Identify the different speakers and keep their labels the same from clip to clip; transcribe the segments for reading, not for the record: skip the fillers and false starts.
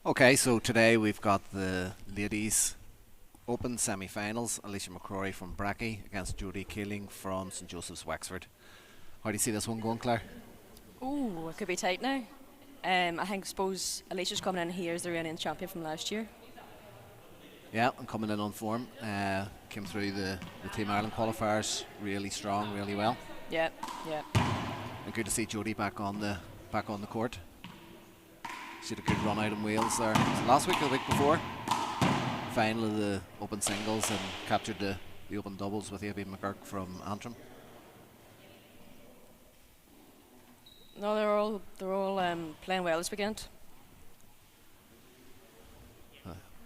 Speaker 1: Okay, so today we've got the ladies open semi-finals. Alicia McCrory from Brackey against Jodie Keeling from St Joseph's Wexford. How do you see this one going, Claire?
Speaker 2: Ooh, it could be tight now. Suppose Alicia's coming in here as the reigning champion from last year.
Speaker 1: Yeah, and coming in on form. Came through the Team Ireland qualifiers really strong, really well.
Speaker 2: Yeah.
Speaker 1: And good to see Jodie back on the court. She had a good run out in Wales there. Was it last week or the week before? Final of the open singles and captured the open doubles with Abby McGurk from Antrim.
Speaker 2: No, they're all playing well this weekend.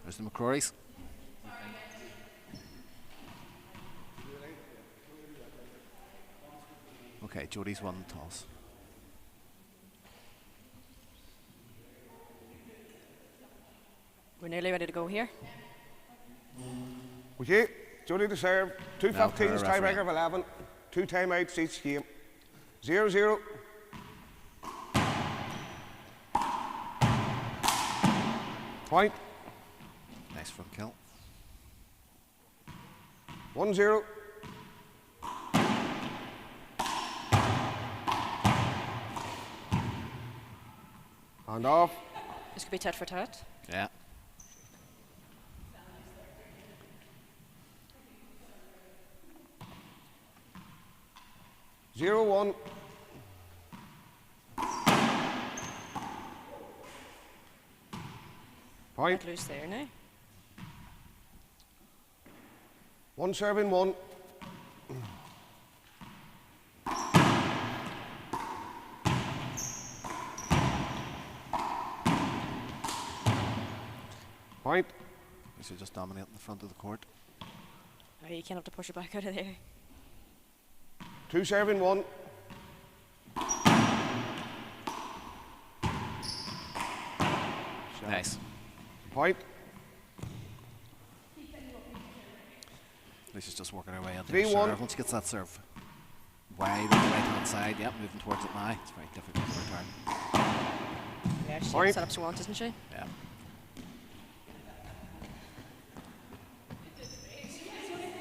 Speaker 1: There's the McCrorys. Okay, Jodie's won the toss.
Speaker 2: We're nearly ready to go here.
Speaker 3: Okay, Jodie to serve. 2:15's
Speaker 1: No,
Speaker 3: tiebreaker of 11. 2 timeouts each game. 0-0. Point.
Speaker 1: Nice front kill.
Speaker 3: 1-0. And off.
Speaker 2: This could be tit for tat.
Speaker 1: Yeah.
Speaker 3: Zero one. Point.
Speaker 2: Might lose there now.
Speaker 3: One serving one. Point.
Speaker 1: We should just dominate in the front of the court.
Speaker 2: Oh, you can't have to push it back out of there.
Speaker 3: 2 serving one.
Speaker 1: Nice.
Speaker 3: Point.
Speaker 1: Alicia's just working her way into
Speaker 3: 3-1.
Speaker 1: the serve. Once she gets that serve wide on the right hand side, yep, moving towards it now. It's very difficult to return.
Speaker 2: Yeah, she's
Speaker 3: Point.
Speaker 2: set up she wants, isn't she?
Speaker 1: Yeah.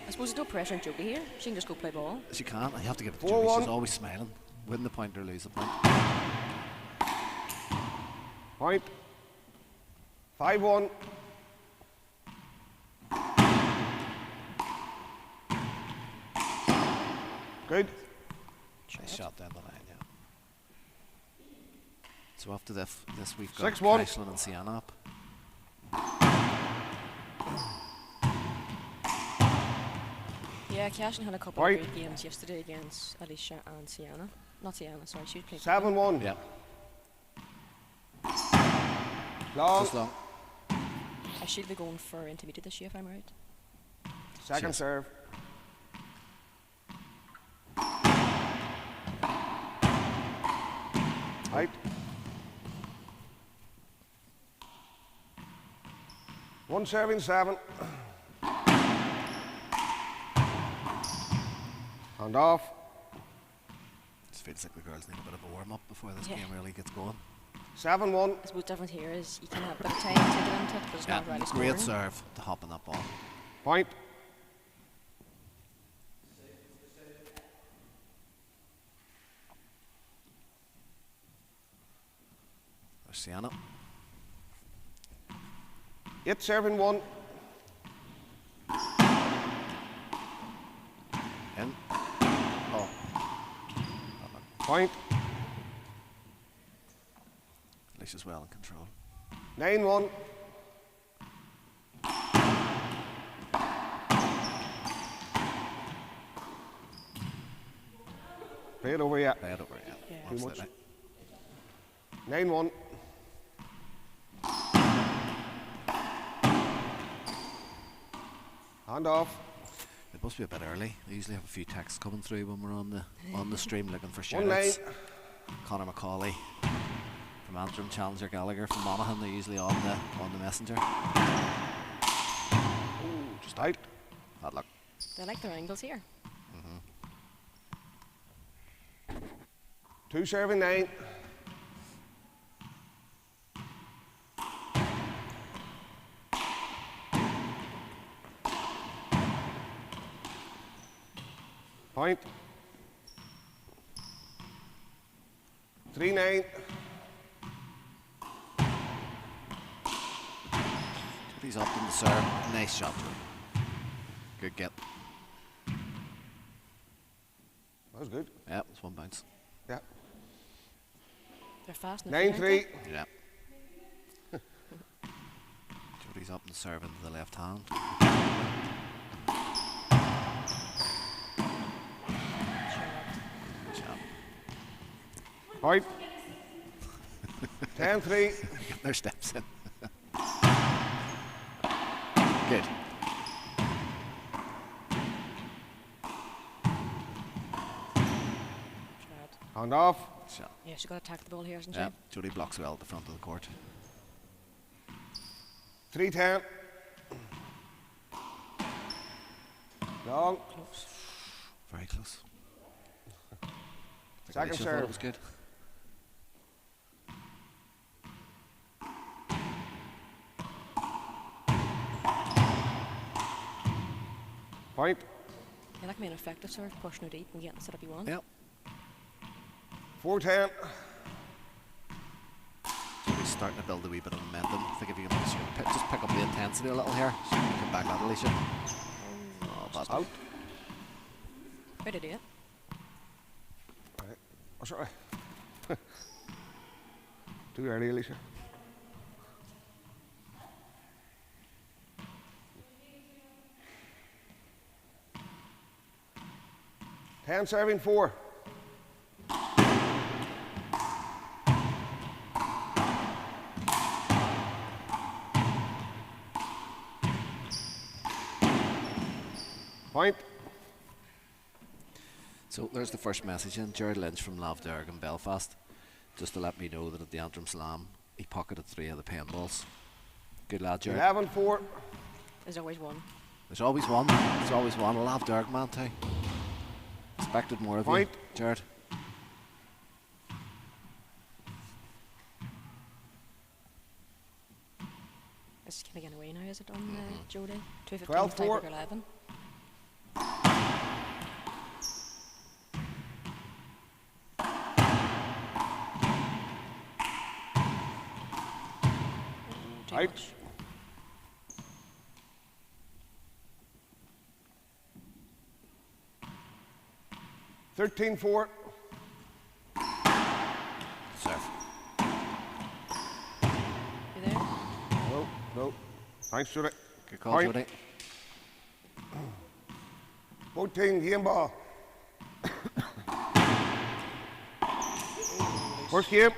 Speaker 2: I suppose there's no pressure on Jodie here. She can just go play ball.
Speaker 1: She can't. You have to give it to
Speaker 3: 4-1.
Speaker 1: Jodie. She's always smiling. Win the point or lose the point.
Speaker 3: Point. 5-1. Good.
Speaker 1: Nice shot down the line, yeah. So after this we've got
Speaker 3: 6-1.
Speaker 1: Cashland and Sienna up.
Speaker 2: Yeah, Cashin had a couple
Speaker 3: Point.
Speaker 2: of good games yesterday against Alicia and Sienna. Not Sienna, sorry, she played.
Speaker 3: 7-1.
Speaker 1: Yeah.
Speaker 3: Long.
Speaker 1: Just long.
Speaker 2: I should be going for intermediate this year if I'm right.
Speaker 3: Second
Speaker 1: Cheers.
Speaker 3: serve. Right. One serving 7. And off.
Speaker 1: Just feels like the girls need a bit of a warm up before this
Speaker 2: Yeah.
Speaker 1: game really gets going.
Speaker 3: 7-1.
Speaker 2: I suppose different here is you can have a bit of time to get into it, but it's not really
Speaker 1: Great
Speaker 2: scoring.
Speaker 1: serve to hop on that ball.
Speaker 3: Point.
Speaker 1: There's Sienna.
Speaker 3: 8 serving 1.
Speaker 1: In. Oh.
Speaker 3: Point.
Speaker 1: Alicia's well in control.
Speaker 3: 9-1. Play it over yet.
Speaker 1: Bad over, yeah.
Speaker 2: Yeah.
Speaker 3: Too much.
Speaker 1: Absolutely.
Speaker 3: 9-1. Hand off.
Speaker 1: It must be a bit early. I usually have a few texts coming through when we're on the stream looking for
Speaker 3: 1-9.
Speaker 1: shoutouts. Conor McCauley from Antrim, Challenger Gallagher from Monaghan. They're usually on the messenger.
Speaker 3: Ooh, just out.
Speaker 1: Bad luck.
Speaker 2: They like their angles here.
Speaker 3: 2 serving 9. Point. 3-9.
Speaker 1: He's up in the serve. Nice shot. Good get.
Speaker 3: That was good.
Speaker 1: Yeah, it's one bounce.
Speaker 3: Yeah.
Speaker 2: They're fast enough. aren't
Speaker 3: 9-3.
Speaker 1: Yeah. Jody's up in the serve into the left hand. Good job.
Speaker 3: Point. 10-3.
Speaker 1: Getting their steps in. Good.
Speaker 3: Hand off.
Speaker 1: Shot.
Speaker 2: Yeah, she's got to attack the ball here, hasn't
Speaker 1: Yeah,
Speaker 2: she?
Speaker 1: Jody blocks well at the front of the court.
Speaker 3: 3-10. Long.
Speaker 2: Close.
Speaker 1: Very close.
Speaker 3: Second
Speaker 1: Alicia thought
Speaker 3: serve.
Speaker 1: it was good.
Speaker 3: Point.
Speaker 2: Yeah, that can be an effective serve, pushing her deep and getting set up you want.
Speaker 1: Yep.
Speaker 3: 4-10.
Speaker 1: Jody's starting to build a wee bit of momentum. I think if you can just pick up the intensity a little here, she can get back at Alicia. Oh, bad
Speaker 3: Out.
Speaker 2: Great idea.
Speaker 3: Right. Oh, sorry. Too early, Alicia. Ten serving 4. Point.
Speaker 1: So there's the first message in. Jared Lynch from Lavderg in Belfast, just to let me know that at the Antrim Slam he pocketed 3 of the pen balls. Good lad, Jared.
Speaker 3: 11-4.
Speaker 2: There's always one.
Speaker 1: There's always one. There's always one. A Lavderg man too. Expected more of
Speaker 3: Point.
Speaker 1: you, Jared.
Speaker 2: This is kind of getting away now, is it, on Jody? 2:15,
Speaker 3: 12-4.
Speaker 2: tiebreaker 11. Too
Speaker 3: Out.
Speaker 2: much.
Speaker 1: Serve.
Speaker 3: 13-4.
Speaker 2: You there?
Speaker 3: No, no. Thanks, Judy.
Speaker 1: Good call,
Speaker 3: Point.
Speaker 1: Jody.
Speaker 3: 14, game ball. First game.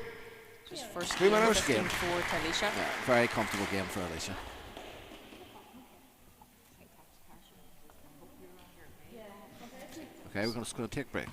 Speaker 2: This is first
Speaker 3: 2 minutes.
Speaker 1: First game.
Speaker 2: 4 to Alicia.
Speaker 1: Yeah, very comfortable game for Alicia. Okay, we're just going to take a break.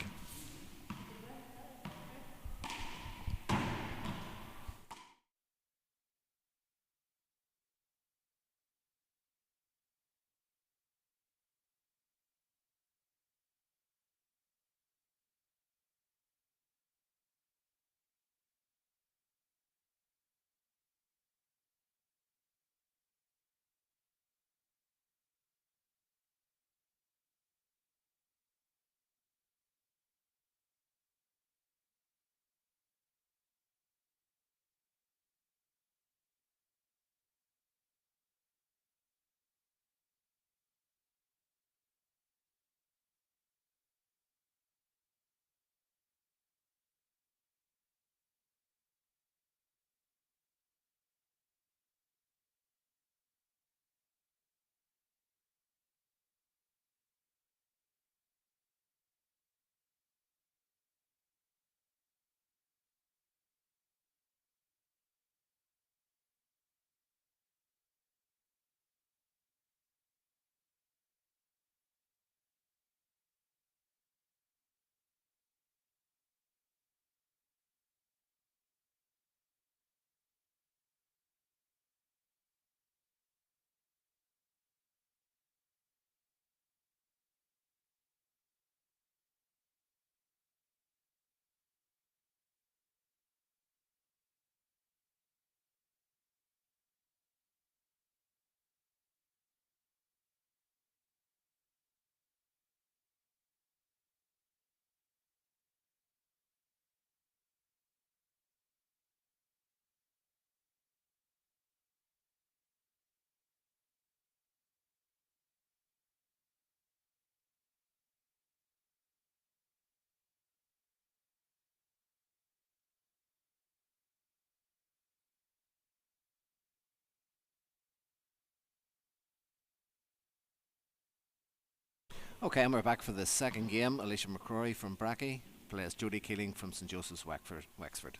Speaker 1: Okay, and we're back for the second game. Alicia McCrory from Brackey plays Jodie Keeling from St Joseph's Wexford.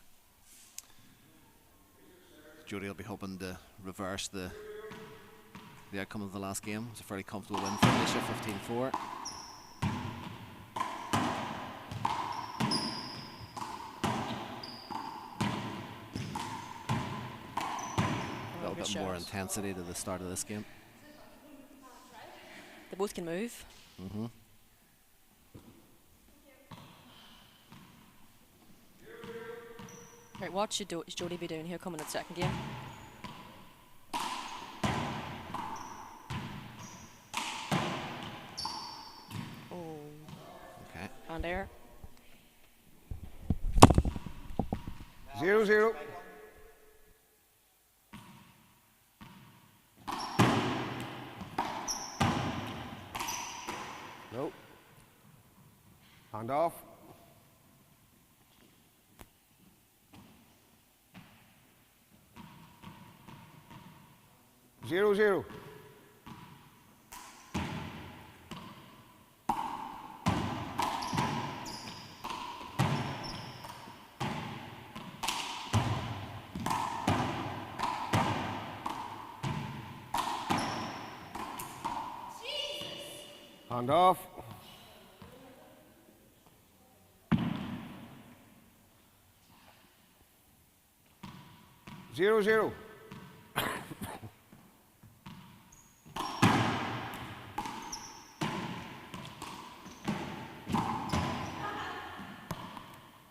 Speaker 1: Jodie will be hoping to reverse the outcome of the last game. It was a fairly comfortable win for Alicia, 15-4. A little bit more intensity to the start of this game.
Speaker 2: They both can move.
Speaker 1: Mm-hmm.
Speaker 2: Right, what should Jodie be doing here coming in the second game? Oh.
Speaker 1: Okay.
Speaker 2: And there.
Speaker 3: 0-0. No. Hand off. 0-0. Hand off. 0-0.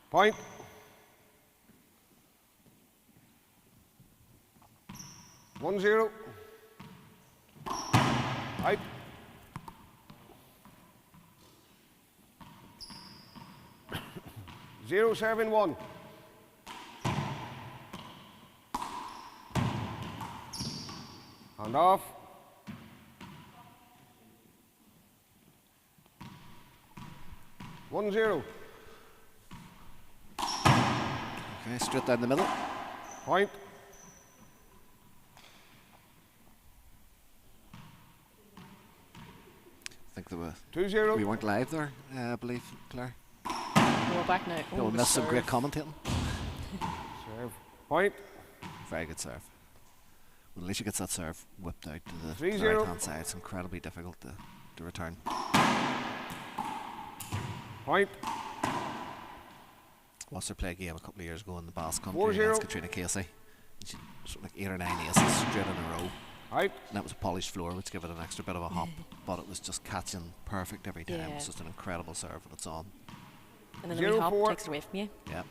Speaker 3: Point. One zero. Out. Zero 7-1. Hand off. One zero.
Speaker 1: Okay, straight down the middle.
Speaker 3: Point.
Speaker 1: I think they were.
Speaker 3: 2-0.
Speaker 1: We weren't live there, I believe, Claire.
Speaker 2: We're back now.
Speaker 1: Oh, we missed some great commentating.
Speaker 3: Serve. Point.
Speaker 1: Very good serve. When Alicia gets that serve whipped out to the
Speaker 3: 3-0.
Speaker 1: right hand side, it's incredibly difficult to return.
Speaker 3: Point.
Speaker 1: Watched her play a game a couple of years ago in the Basque
Speaker 3: 4-0.
Speaker 1: Country against Katrina Casey. And she sort of like 8 or 9 aces straight in a row.
Speaker 3: Out.
Speaker 1: And that was a polished floor, which gave it an extra bit of a hop. But it was just catching perfect every time.
Speaker 2: Yeah.
Speaker 1: It's just an incredible serve when it's on.
Speaker 2: And then the wee hop
Speaker 3: 0-4.
Speaker 2: takes it away from you.
Speaker 1: Yeah.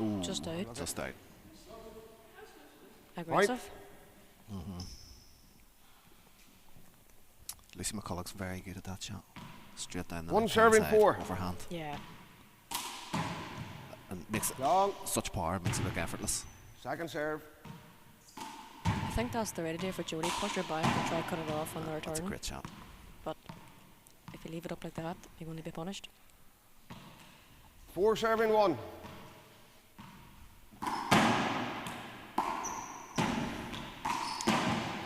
Speaker 1: Ooh,
Speaker 2: Just out.
Speaker 1: Just out.
Speaker 2: Aggressive.
Speaker 1: Lucy McCulloch's very good at that shot. Straight down the
Speaker 3: One
Speaker 1: right-hand
Speaker 3: serving
Speaker 1: side,
Speaker 3: 4.
Speaker 1: overhand.
Speaker 2: Yeah.
Speaker 1: And makes it
Speaker 3: Long.
Speaker 1: such power, makes it look effortless.
Speaker 3: Second serve.
Speaker 2: I think that's the right idea for Jodie. Push her back and try cut it off on the return.
Speaker 1: That's a great shot.
Speaker 2: But if you leave it up like that, you're going to be punished.
Speaker 3: 4-1.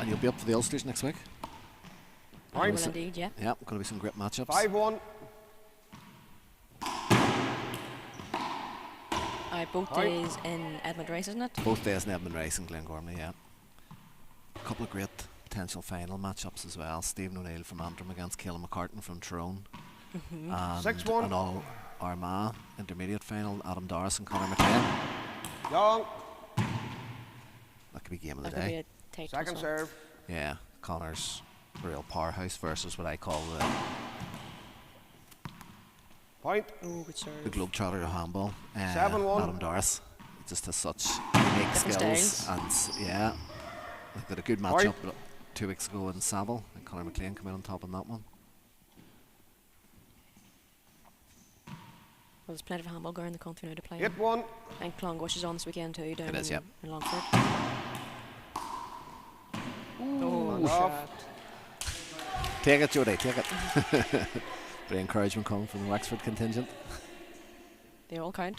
Speaker 1: And you'll be up for the Ulsters next week.
Speaker 2: I will
Speaker 3: Point.
Speaker 2: indeed, yeah.
Speaker 1: Yeah, going to be some great matchups.
Speaker 3: 5-1.
Speaker 2: Both
Speaker 3: Aye.
Speaker 2: days in Edmund Race, isn't it?
Speaker 1: Both days in Edmund Rice and Glengormley, yeah. A couple of great potential final matchups as well. Stephen O'Neill from Antrim against Caelan McCartan from Tyrone. And
Speaker 3: 6-1.
Speaker 1: an all Armagh intermediate final, Adam Doris and Conor McLean.
Speaker 3: Long.
Speaker 1: That could be game of the
Speaker 2: That could be
Speaker 1: day.
Speaker 2: a tight
Speaker 3: Second
Speaker 2: one.
Speaker 3: serve.
Speaker 1: Yeah, Connor's a real powerhouse versus what I call
Speaker 3: Point.
Speaker 2: Oh, good serve.
Speaker 1: the Globetrotter of Handball.
Speaker 3: 7-1.
Speaker 1: Adam Doris. He just has such unique
Speaker 2: Different
Speaker 1: skills.
Speaker 2: styles.
Speaker 1: And yeah, they had a good matchup 2 weeks ago in Saville. And Conor McLean came in on top on that one.
Speaker 2: Well, there's plenty of handball going in the country now to play.
Speaker 3: 8-1.
Speaker 2: And Clongush is on this weekend too, down
Speaker 1: It is,
Speaker 2: in,
Speaker 1: yep.
Speaker 2: in Longford.
Speaker 3: Hand
Speaker 2: Oh,
Speaker 3: off.
Speaker 1: Take it, Jodie, take it. Bit of encouragement coming from the Wexford contingent.
Speaker 2: they all count.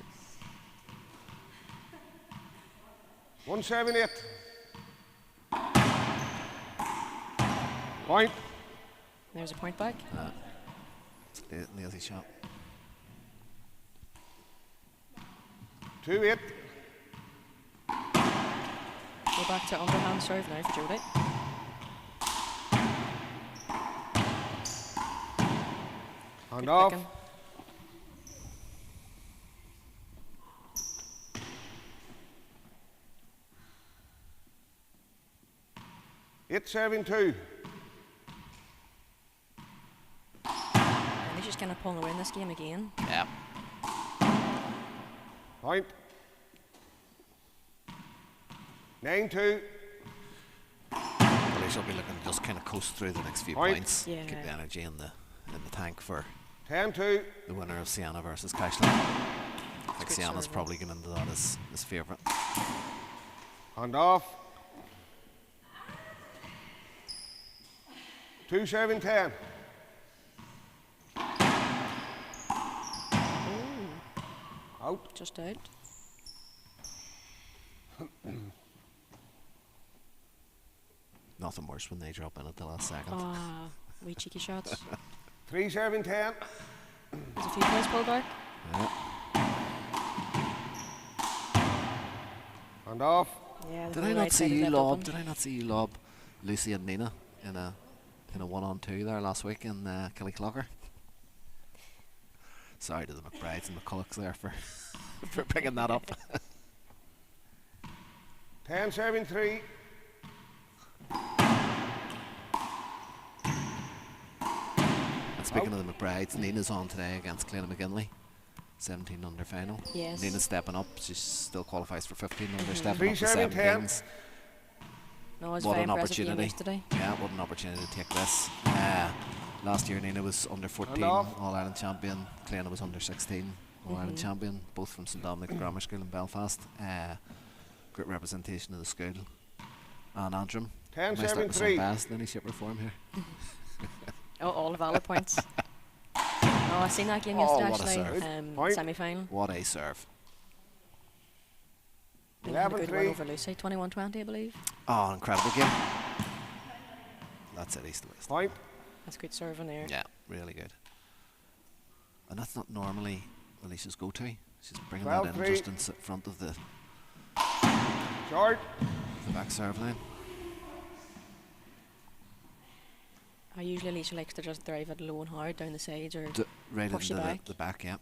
Speaker 3: 1-7-8. Point.
Speaker 2: There's a point back.
Speaker 1: It's a lazy shot.
Speaker 3: 2-8.
Speaker 2: Go back to underhand serve now for Jodie.
Speaker 3: Hand
Speaker 2: Good
Speaker 3: off.
Speaker 2: picking.
Speaker 3: It's 7-2.
Speaker 2: And he's just kind of pulling away in this game again.
Speaker 1: Yeah.
Speaker 3: Point. 9-2.
Speaker 1: Well, she'll be looking to just kind of coast through the next few
Speaker 3: Point.
Speaker 1: points.
Speaker 2: Yeah.
Speaker 1: Keep the energy in the tank for
Speaker 3: 10-2.
Speaker 1: the winner of Sienna versus Cashland. I think
Speaker 2: good
Speaker 1: Sienna's
Speaker 2: serve,
Speaker 1: probably going into that as favourite.
Speaker 3: Hand off. 2-7-10. Out.
Speaker 2: Just out.
Speaker 1: Nothing worse when they drop in at the last second.
Speaker 2: Ah, wee cheeky shots.
Speaker 3: 3-7-10.
Speaker 2: There's a few points pulled back.
Speaker 1: Yeah.
Speaker 3: Hand off.
Speaker 2: Yeah, the
Speaker 1: Did
Speaker 2: whole
Speaker 1: I not
Speaker 2: right
Speaker 1: see
Speaker 2: side is
Speaker 1: you
Speaker 2: left
Speaker 1: lob?
Speaker 2: open.
Speaker 1: Did I not see you lob Lucy and Nina in a 1-on-2 there last week in Killyclocker? Sorry to the McBrides and McCullochs there for for picking that up.
Speaker 3: 10-7-3.
Speaker 1: And speaking of the McBrides, Nina's on today against Clúdach McGinley. 17 under final.
Speaker 2: Yes.
Speaker 1: Nina's stepping up. She still qualifies for 15 under,
Speaker 2: Mhm.
Speaker 1: stepping up to
Speaker 3: 3-7-10.
Speaker 1: 17s.
Speaker 2: No, it's
Speaker 1: What
Speaker 2: very
Speaker 1: an
Speaker 2: impressive game
Speaker 1: opportunity.
Speaker 2: yesterday.
Speaker 1: Yeah, what an opportunity to take this. Last year Nina was under 14
Speaker 3: off.
Speaker 1: All-Ireland champion. Clúdach was under 16 All-Ireland
Speaker 2: Mhm.
Speaker 1: champion, both from St Dominic's Grammar School in Belfast. Great representation of the school. And Antrim.
Speaker 3: 10-7-3.
Speaker 1: Best in any shape or form here.
Speaker 2: Oh, all the valid points. Oh, I seen that game
Speaker 1: Oh,
Speaker 2: yesterday
Speaker 1: what a
Speaker 2: actually.
Speaker 1: serve.
Speaker 3: Point.
Speaker 2: Semi-final.
Speaker 1: What a serve.
Speaker 2: We had a good
Speaker 3: 11-3.
Speaker 2: win over Lucy, 21-20, I believe.
Speaker 1: Oh, incredible game. That's it, east to west.
Speaker 3: Point.
Speaker 2: That's good serving there.
Speaker 1: Yeah, really good. And that's not normally Alicia's go-to. She's bringing that in
Speaker 3: 12-3.
Speaker 1: just in front of the
Speaker 3: Short.
Speaker 1: back serve line.
Speaker 2: I usually Alicia likes to just drive it low and hard down the sides or
Speaker 1: Right
Speaker 2: push
Speaker 1: into
Speaker 2: you back.
Speaker 1: the back, yeah.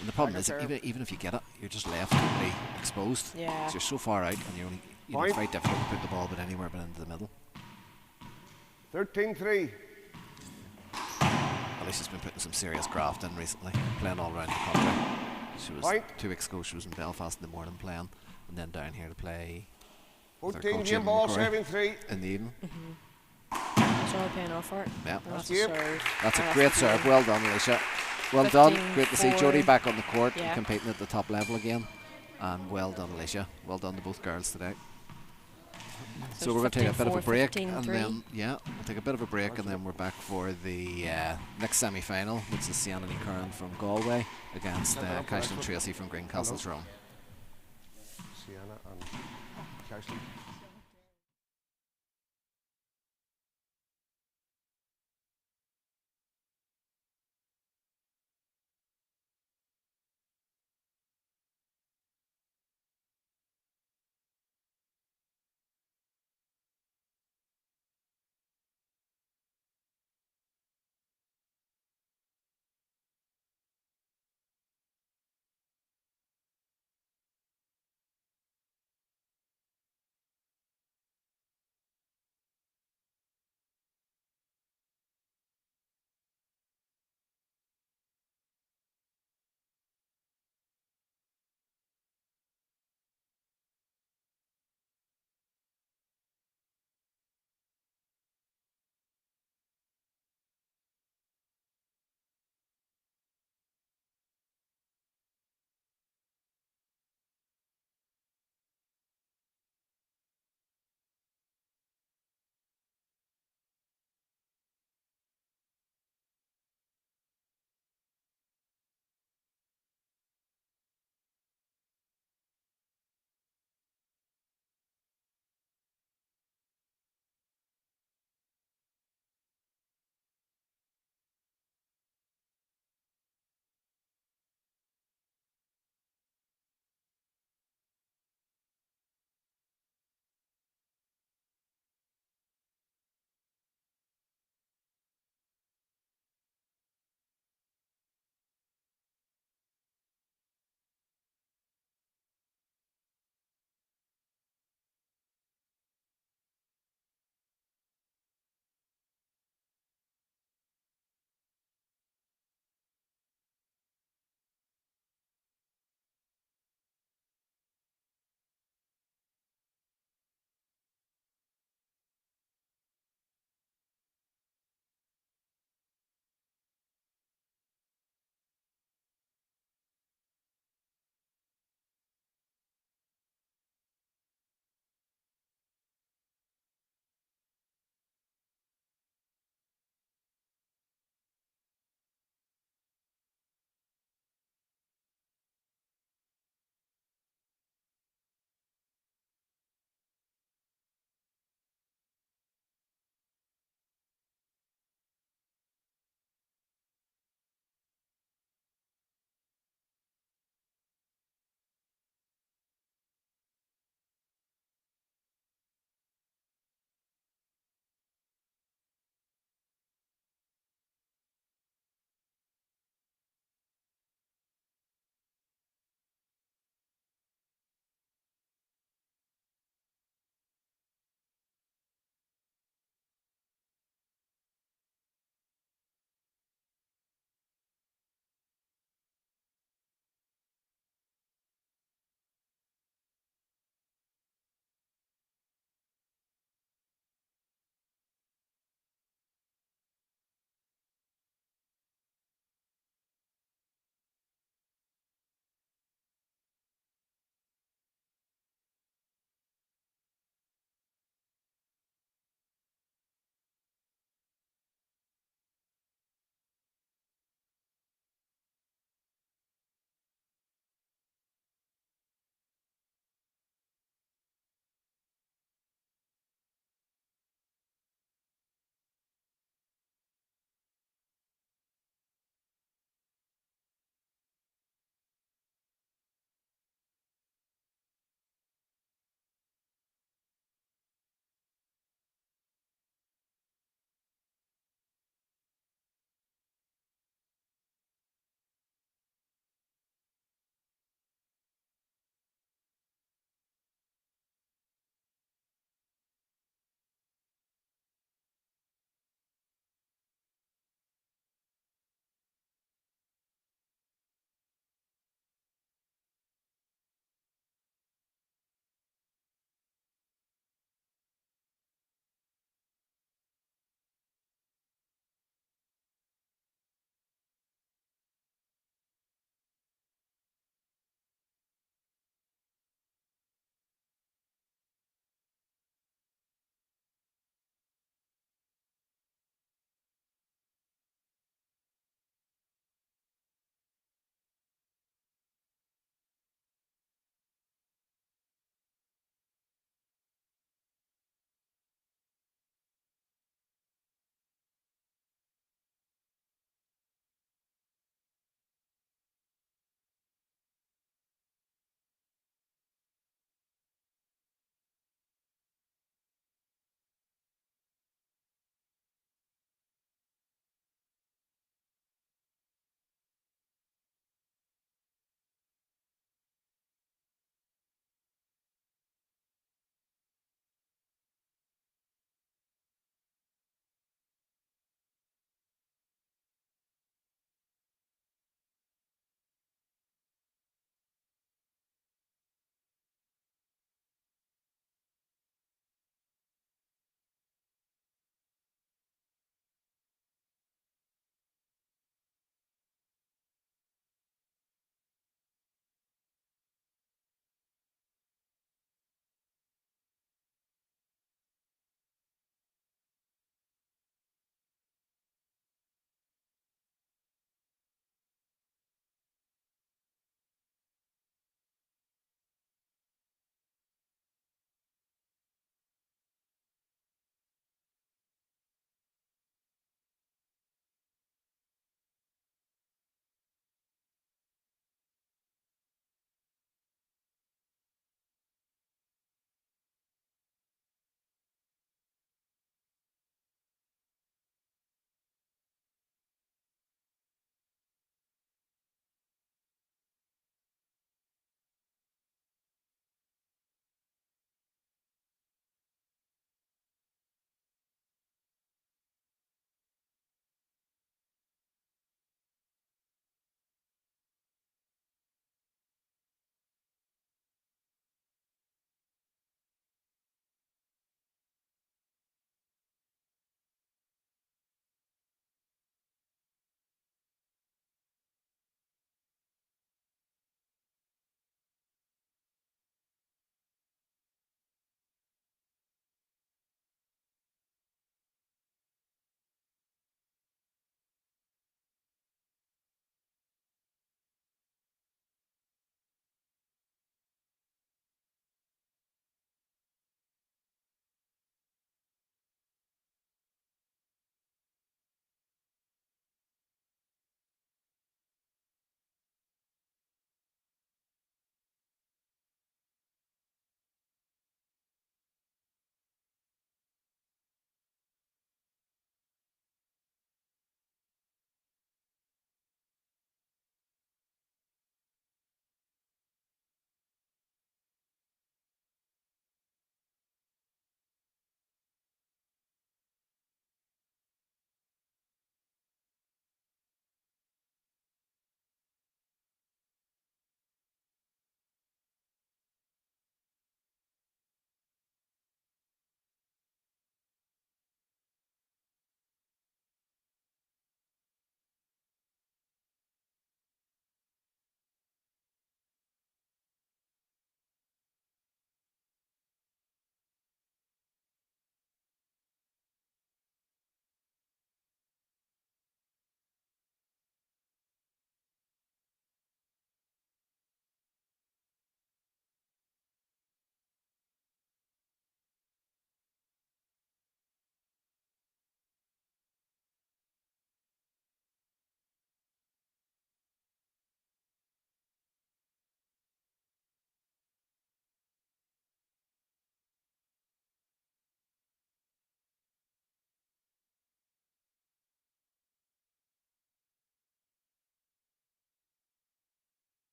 Speaker 1: And the problem
Speaker 3: Back
Speaker 1: is,
Speaker 3: serve.
Speaker 1: even if you get it, you're just left totally exposed.
Speaker 2: Yeah.
Speaker 1: So you're so far out, and you're only, it's
Speaker 3: Point.
Speaker 1: very difficult to put the ball but anywhere but into the middle.
Speaker 3: 13-3.
Speaker 1: Alicia's been putting some serious graft in recently, playing all around the country. She was
Speaker 3: Point.
Speaker 1: 2 weeks ago. She was in Belfast in the morning playing, and then down here to play with her
Speaker 3: 14
Speaker 1: coach
Speaker 3: game
Speaker 1: Aidan
Speaker 3: ball,
Speaker 1: McCrory
Speaker 3: 7-3.
Speaker 1: in the evening.
Speaker 2: It's all paying off for it.
Speaker 1: Yeah.
Speaker 2: And that's
Speaker 3: That's
Speaker 2: a serve.
Speaker 1: That's a
Speaker 2: And
Speaker 1: great
Speaker 2: the
Speaker 1: serve.
Speaker 2: game.
Speaker 1: Well done, Alicia. Well done. Great to see
Speaker 2: 15-4.
Speaker 1: Jodie back on the court and
Speaker 2: Yeah.
Speaker 1: competing at the top level again. And well done, Alicia. Well done to both girls today. So we're going to take a bit of a
Speaker 2: 15-4,
Speaker 1: break, and
Speaker 2: 15-3.
Speaker 1: then we'll take a bit of a break, and then we're back for the next semi-final, which is Sienna Ní Curran from Galway against Cashland Tracy from Greencastle's Rome.
Speaker 3: Sienna and Cashland.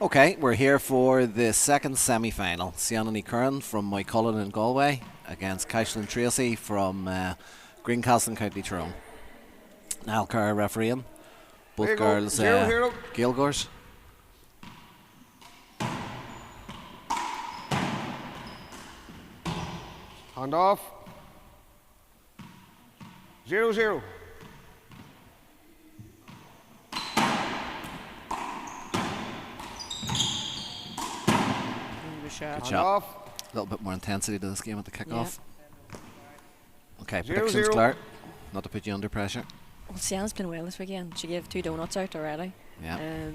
Speaker 1: Okay, we're here for the second semi-final. Cianan Curran from Moycullen in Galway against Caishlin Tracy from Greencastle in County Tyrone. Niall Kerr refereeing. Both girls Gaelgors.
Speaker 3: Hand off. 0-0.
Speaker 2: Shot.
Speaker 1: Good
Speaker 3: Hand
Speaker 1: shot.
Speaker 3: off.
Speaker 1: A little bit more intensity to this game at the kickoff. Okay,
Speaker 3: 0-0.
Speaker 1: predictions, Claire. Not to put you under pressure.
Speaker 2: Well, Sienna's been well this weekend. She gave 2 donuts out already.
Speaker 1: Yeah.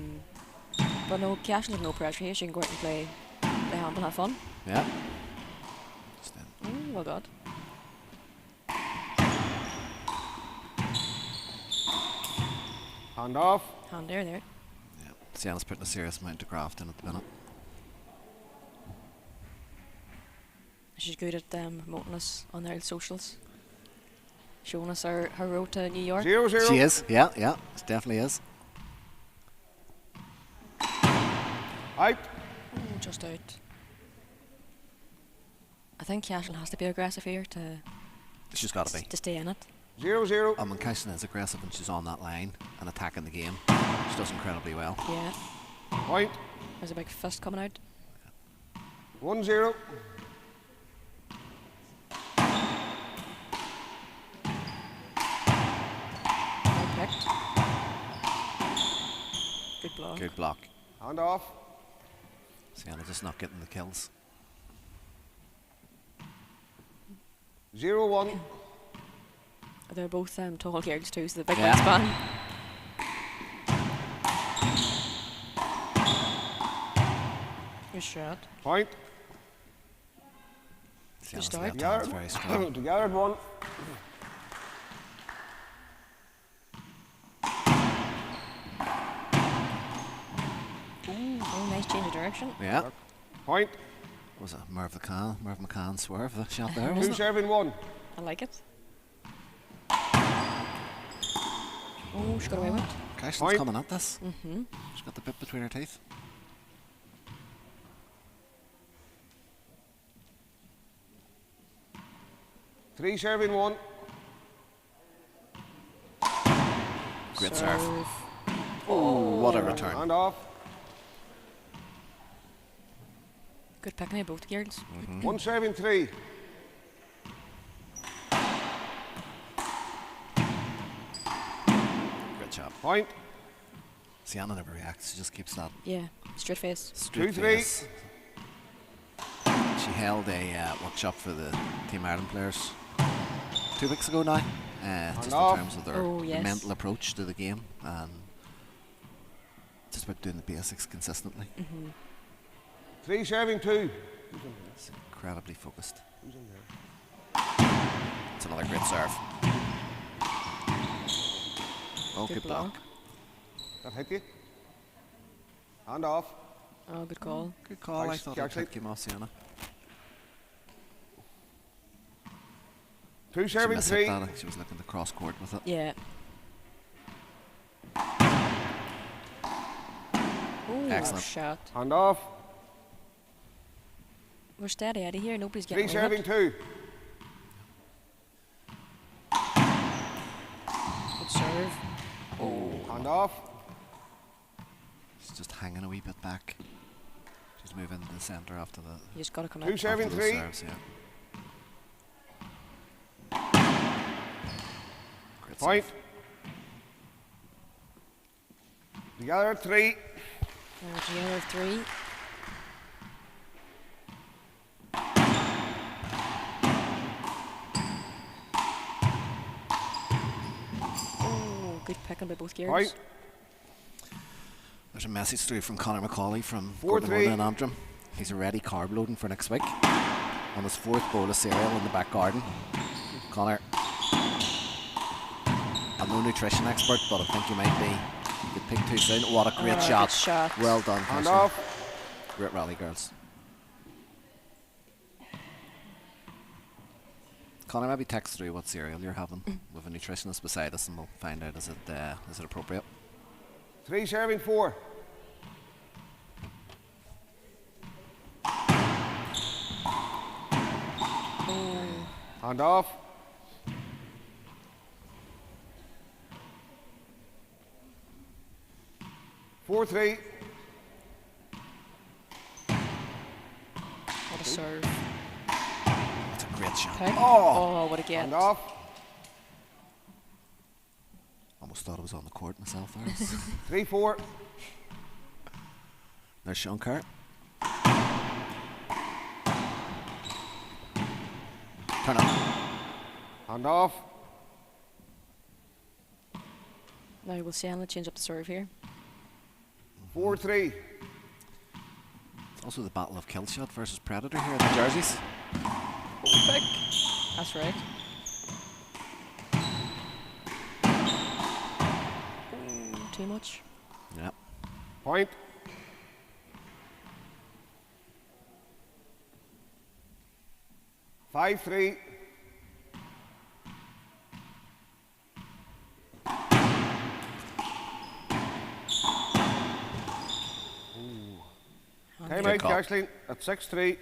Speaker 2: But no, Cash has no pressure here. She can go out and play handball, have fun.
Speaker 1: Yeah.
Speaker 2: Well God.
Speaker 3: Hand off.
Speaker 2: Hand there.
Speaker 1: Yeah. Sienna's putting a serious amount of graft in at the minute.
Speaker 2: She's good at promoting us on their socials. Showing us her road to New York.
Speaker 3: 0-0.
Speaker 1: She is, yeah, she definitely is.
Speaker 3: Out.
Speaker 2: Just out. I think Cashel has to be aggressive here to
Speaker 1: She's got to be.
Speaker 2: to stay in it.
Speaker 3: 0-0.
Speaker 1: When Caishlin is aggressive and she's on that line and attacking the game, she does incredibly well.
Speaker 2: Yeah.
Speaker 3: Point.
Speaker 2: There's a big fist coming out.
Speaker 3: 1-0.
Speaker 2: Well picked. Good block.
Speaker 1: Good block.
Speaker 3: Hand off.
Speaker 1: Sienna just not getting the kills.
Speaker 3: 0-1.
Speaker 2: They're both tall girls too, so the big
Speaker 1: Yeah.
Speaker 2: wingspan. Good shot.
Speaker 3: Point.
Speaker 1: Sienna's
Speaker 2: start.
Speaker 1: left hand's very strong.
Speaker 3: Together 1.
Speaker 2: Oh, nice change of direction.
Speaker 1: Yeah.
Speaker 3: Point.
Speaker 1: Was it Merv McCann swerve the shot there,
Speaker 3: 2
Speaker 1: wasn't it?
Speaker 3: serving 1.
Speaker 2: I like it. Oh, she got away with it.
Speaker 1: Caishlin's
Speaker 3: Point.
Speaker 1: coming at this.
Speaker 2: Mm-hmm.
Speaker 1: She's got the bit between her teeth.
Speaker 3: Three serving 1.
Speaker 1: Great serve. Oh, what a return.
Speaker 3: Hand off.
Speaker 2: Good picking of both girls.
Speaker 3: 1 serving 3.
Speaker 1: Great job.
Speaker 3: Point.
Speaker 1: Sienna never reacts. She just keeps that
Speaker 2: Yeah, straight face.
Speaker 1: straight
Speaker 3: 2-3.
Speaker 1: face. She held a workshop for the Team Ireland players 2 weeks ago now, just in
Speaker 3: off.
Speaker 1: terms of their
Speaker 2: Oh, yes.
Speaker 1: mental approach to the game and just about doing the basics consistently.
Speaker 3: 3 serving 2.
Speaker 1: It's incredibly focused. It's another great serve. Oh, good block.
Speaker 3: That hit you. Hand off.
Speaker 2: Oh, good call.
Speaker 1: Good call. I
Speaker 3: Thanks,
Speaker 1: thought it
Speaker 3: Jackson.
Speaker 1: came off Sienna.
Speaker 3: 2
Speaker 1: She
Speaker 3: serving
Speaker 1: missed
Speaker 3: 3.
Speaker 1: that. I think she was looking to cross court with it.
Speaker 2: Yeah. Oh,
Speaker 1: Excellent.
Speaker 2: shot.
Speaker 3: Hand off.
Speaker 2: We're steady out of here. Nobody's
Speaker 3: 3
Speaker 2: getting away
Speaker 3: serving
Speaker 2: with
Speaker 3: 2.
Speaker 2: it. Good serve.
Speaker 3: Hand off.
Speaker 1: She's just hanging a wee bit back. She's moving to the centre after the
Speaker 2: You just got to come
Speaker 3: 2
Speaker 2: out.
Speaker 3: serving
Speaker 1: after those
Speaker 3: 3.
Speaker 1: serves, yeah. Great
Speaker 3: Point.
Speaker 1: serve.
Speaker 3: Together 3.
Speaker 2: There's the other 3. Oh, good picking by both girls.
Speaker 3: Point.
Speaker 1: There's a message through from Conor McCauley from
Speaker 3: 4-3.
Speaker 1: Gordon and Antrim. He's already carb loading for next week on his 4th bowl of cereal in the back garden. Conor, I'm no nutrition expert, but I think you might be. You could pick too soon. What a great
Speaker 2: Oh,
Speaker 1: shot.
Speaker 2: good shot.
Speaker 1: Well done,
Speaker 3: Hand
Speaker 1: Caishlin.
Speaker 3: off.
Speaker 1: Great rally, girls. Conor, maybe text through what cereal you're having with a nutritionist beside us and we'll find out is it appropriate.
Speaker 3: 3 serving 4. Hand off. Four, three.
Speaker 2: What a serve.
Speaker 1: That's a great shot.
Speaker 2: Pick. Oh, what a get.
Speaker 3: Hand off.
Speaker 1: Almost thought I was on the court myself there.
Speaker 3: 3-4.
Speaker 1: There's Sean Kerr. Turn up.
Speaker 3: Hand off.
Speaker 2: Now we'll see Anna change up the serve here.
Speaker 3: 4-3.
Speaker 1: It's also the battle of Killshot versus Predator here in the jerseys.
Speaker 2: Pick. That's right. Too much.
Speaker 1: Yep.
Speaker 3: Point. Five, three. Time out,
Speaker 1: call.
Speaker 3: Ashleen, at 6-3.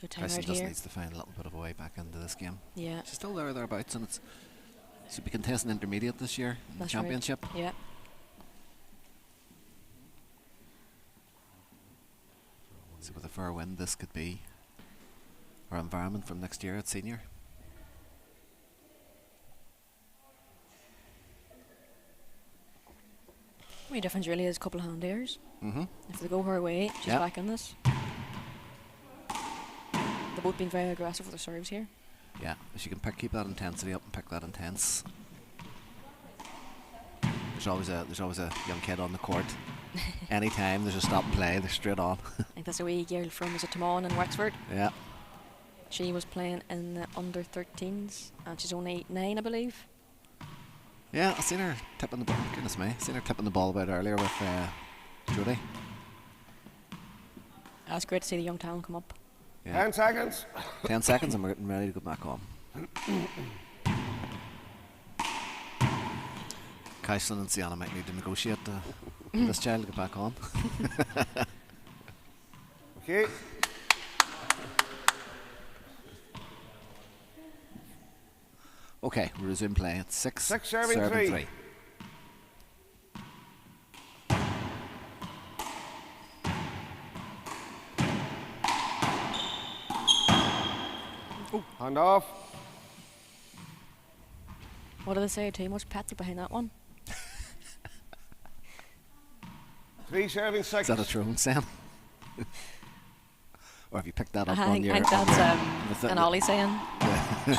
Speaker 2: Two time
Speaker 1: Tyson
Speaker 2: out
Speaker 1: just
Speaker 2: here.
Speaker 1: needs to find a little bit of a way back into this game.
Speaker 2: Yeah.
Speaker 1: She's still there or thereabouts, and she'll be contesting intermediate this year in the
Speaker 2: That's
Speaker 1: championship.
Speaker 2: Right. Yeah.
Speaker 1: So with a fair win, this could be our environment from next year at senior.
Speaker 2: The only difference really is a couple of hand airs.
Speaker 1: Mm-hmm.
Speaker 2: If they go her way, she's
Speaker 1: Yep.
Speaker 2: back in this. They've both been very aggressive with their serves here.
Speaker 1: Yeah, if she can keep that intensity up and pick that intense. There's always a young kid on the court. Anytime there's a stop and play, they're straight on.
Speaker 2: I think that's a wee girl from is it Timon in Wexford.
Speaker 1: Yeah.
Speaker 2: She was playing in the under 13s and she's only 9, I believe.
Speaker 1: Yeah, I seen her tipping the ball. Goodness me, seen her tipping the ball about earlier with Jodie.
Speaker 2: That's great to see the young talent come up.
Speaker 1: Yeah.
Speaker 3: 10 seconds.
Speaker 1: 10 seconds and we're getting ready to go back on. Kyslin and Sienna might need to negotiate with this child to get back on.
Speaker 3: Okay.
Speaker 1: Okay, we resume play at 6.
Speaker 3: 6 serving three. Hand off.
Speaker 2: What do they say? Too much petty behind that one.
Speaker 3: 3 serving
Speaker 1: Is
Speaker 3: 6.
Speaker 1: that a throne, Sam? Or have you picked that up
Speaker 2: I
Speaker 1: on
Speaker 2: think,
Speaker 1: your...
Speaker 2: I think
Speaker 1: on
Speaker 2: that's
Speaker 1: your-
Speaker 2: an Ollie saying. Good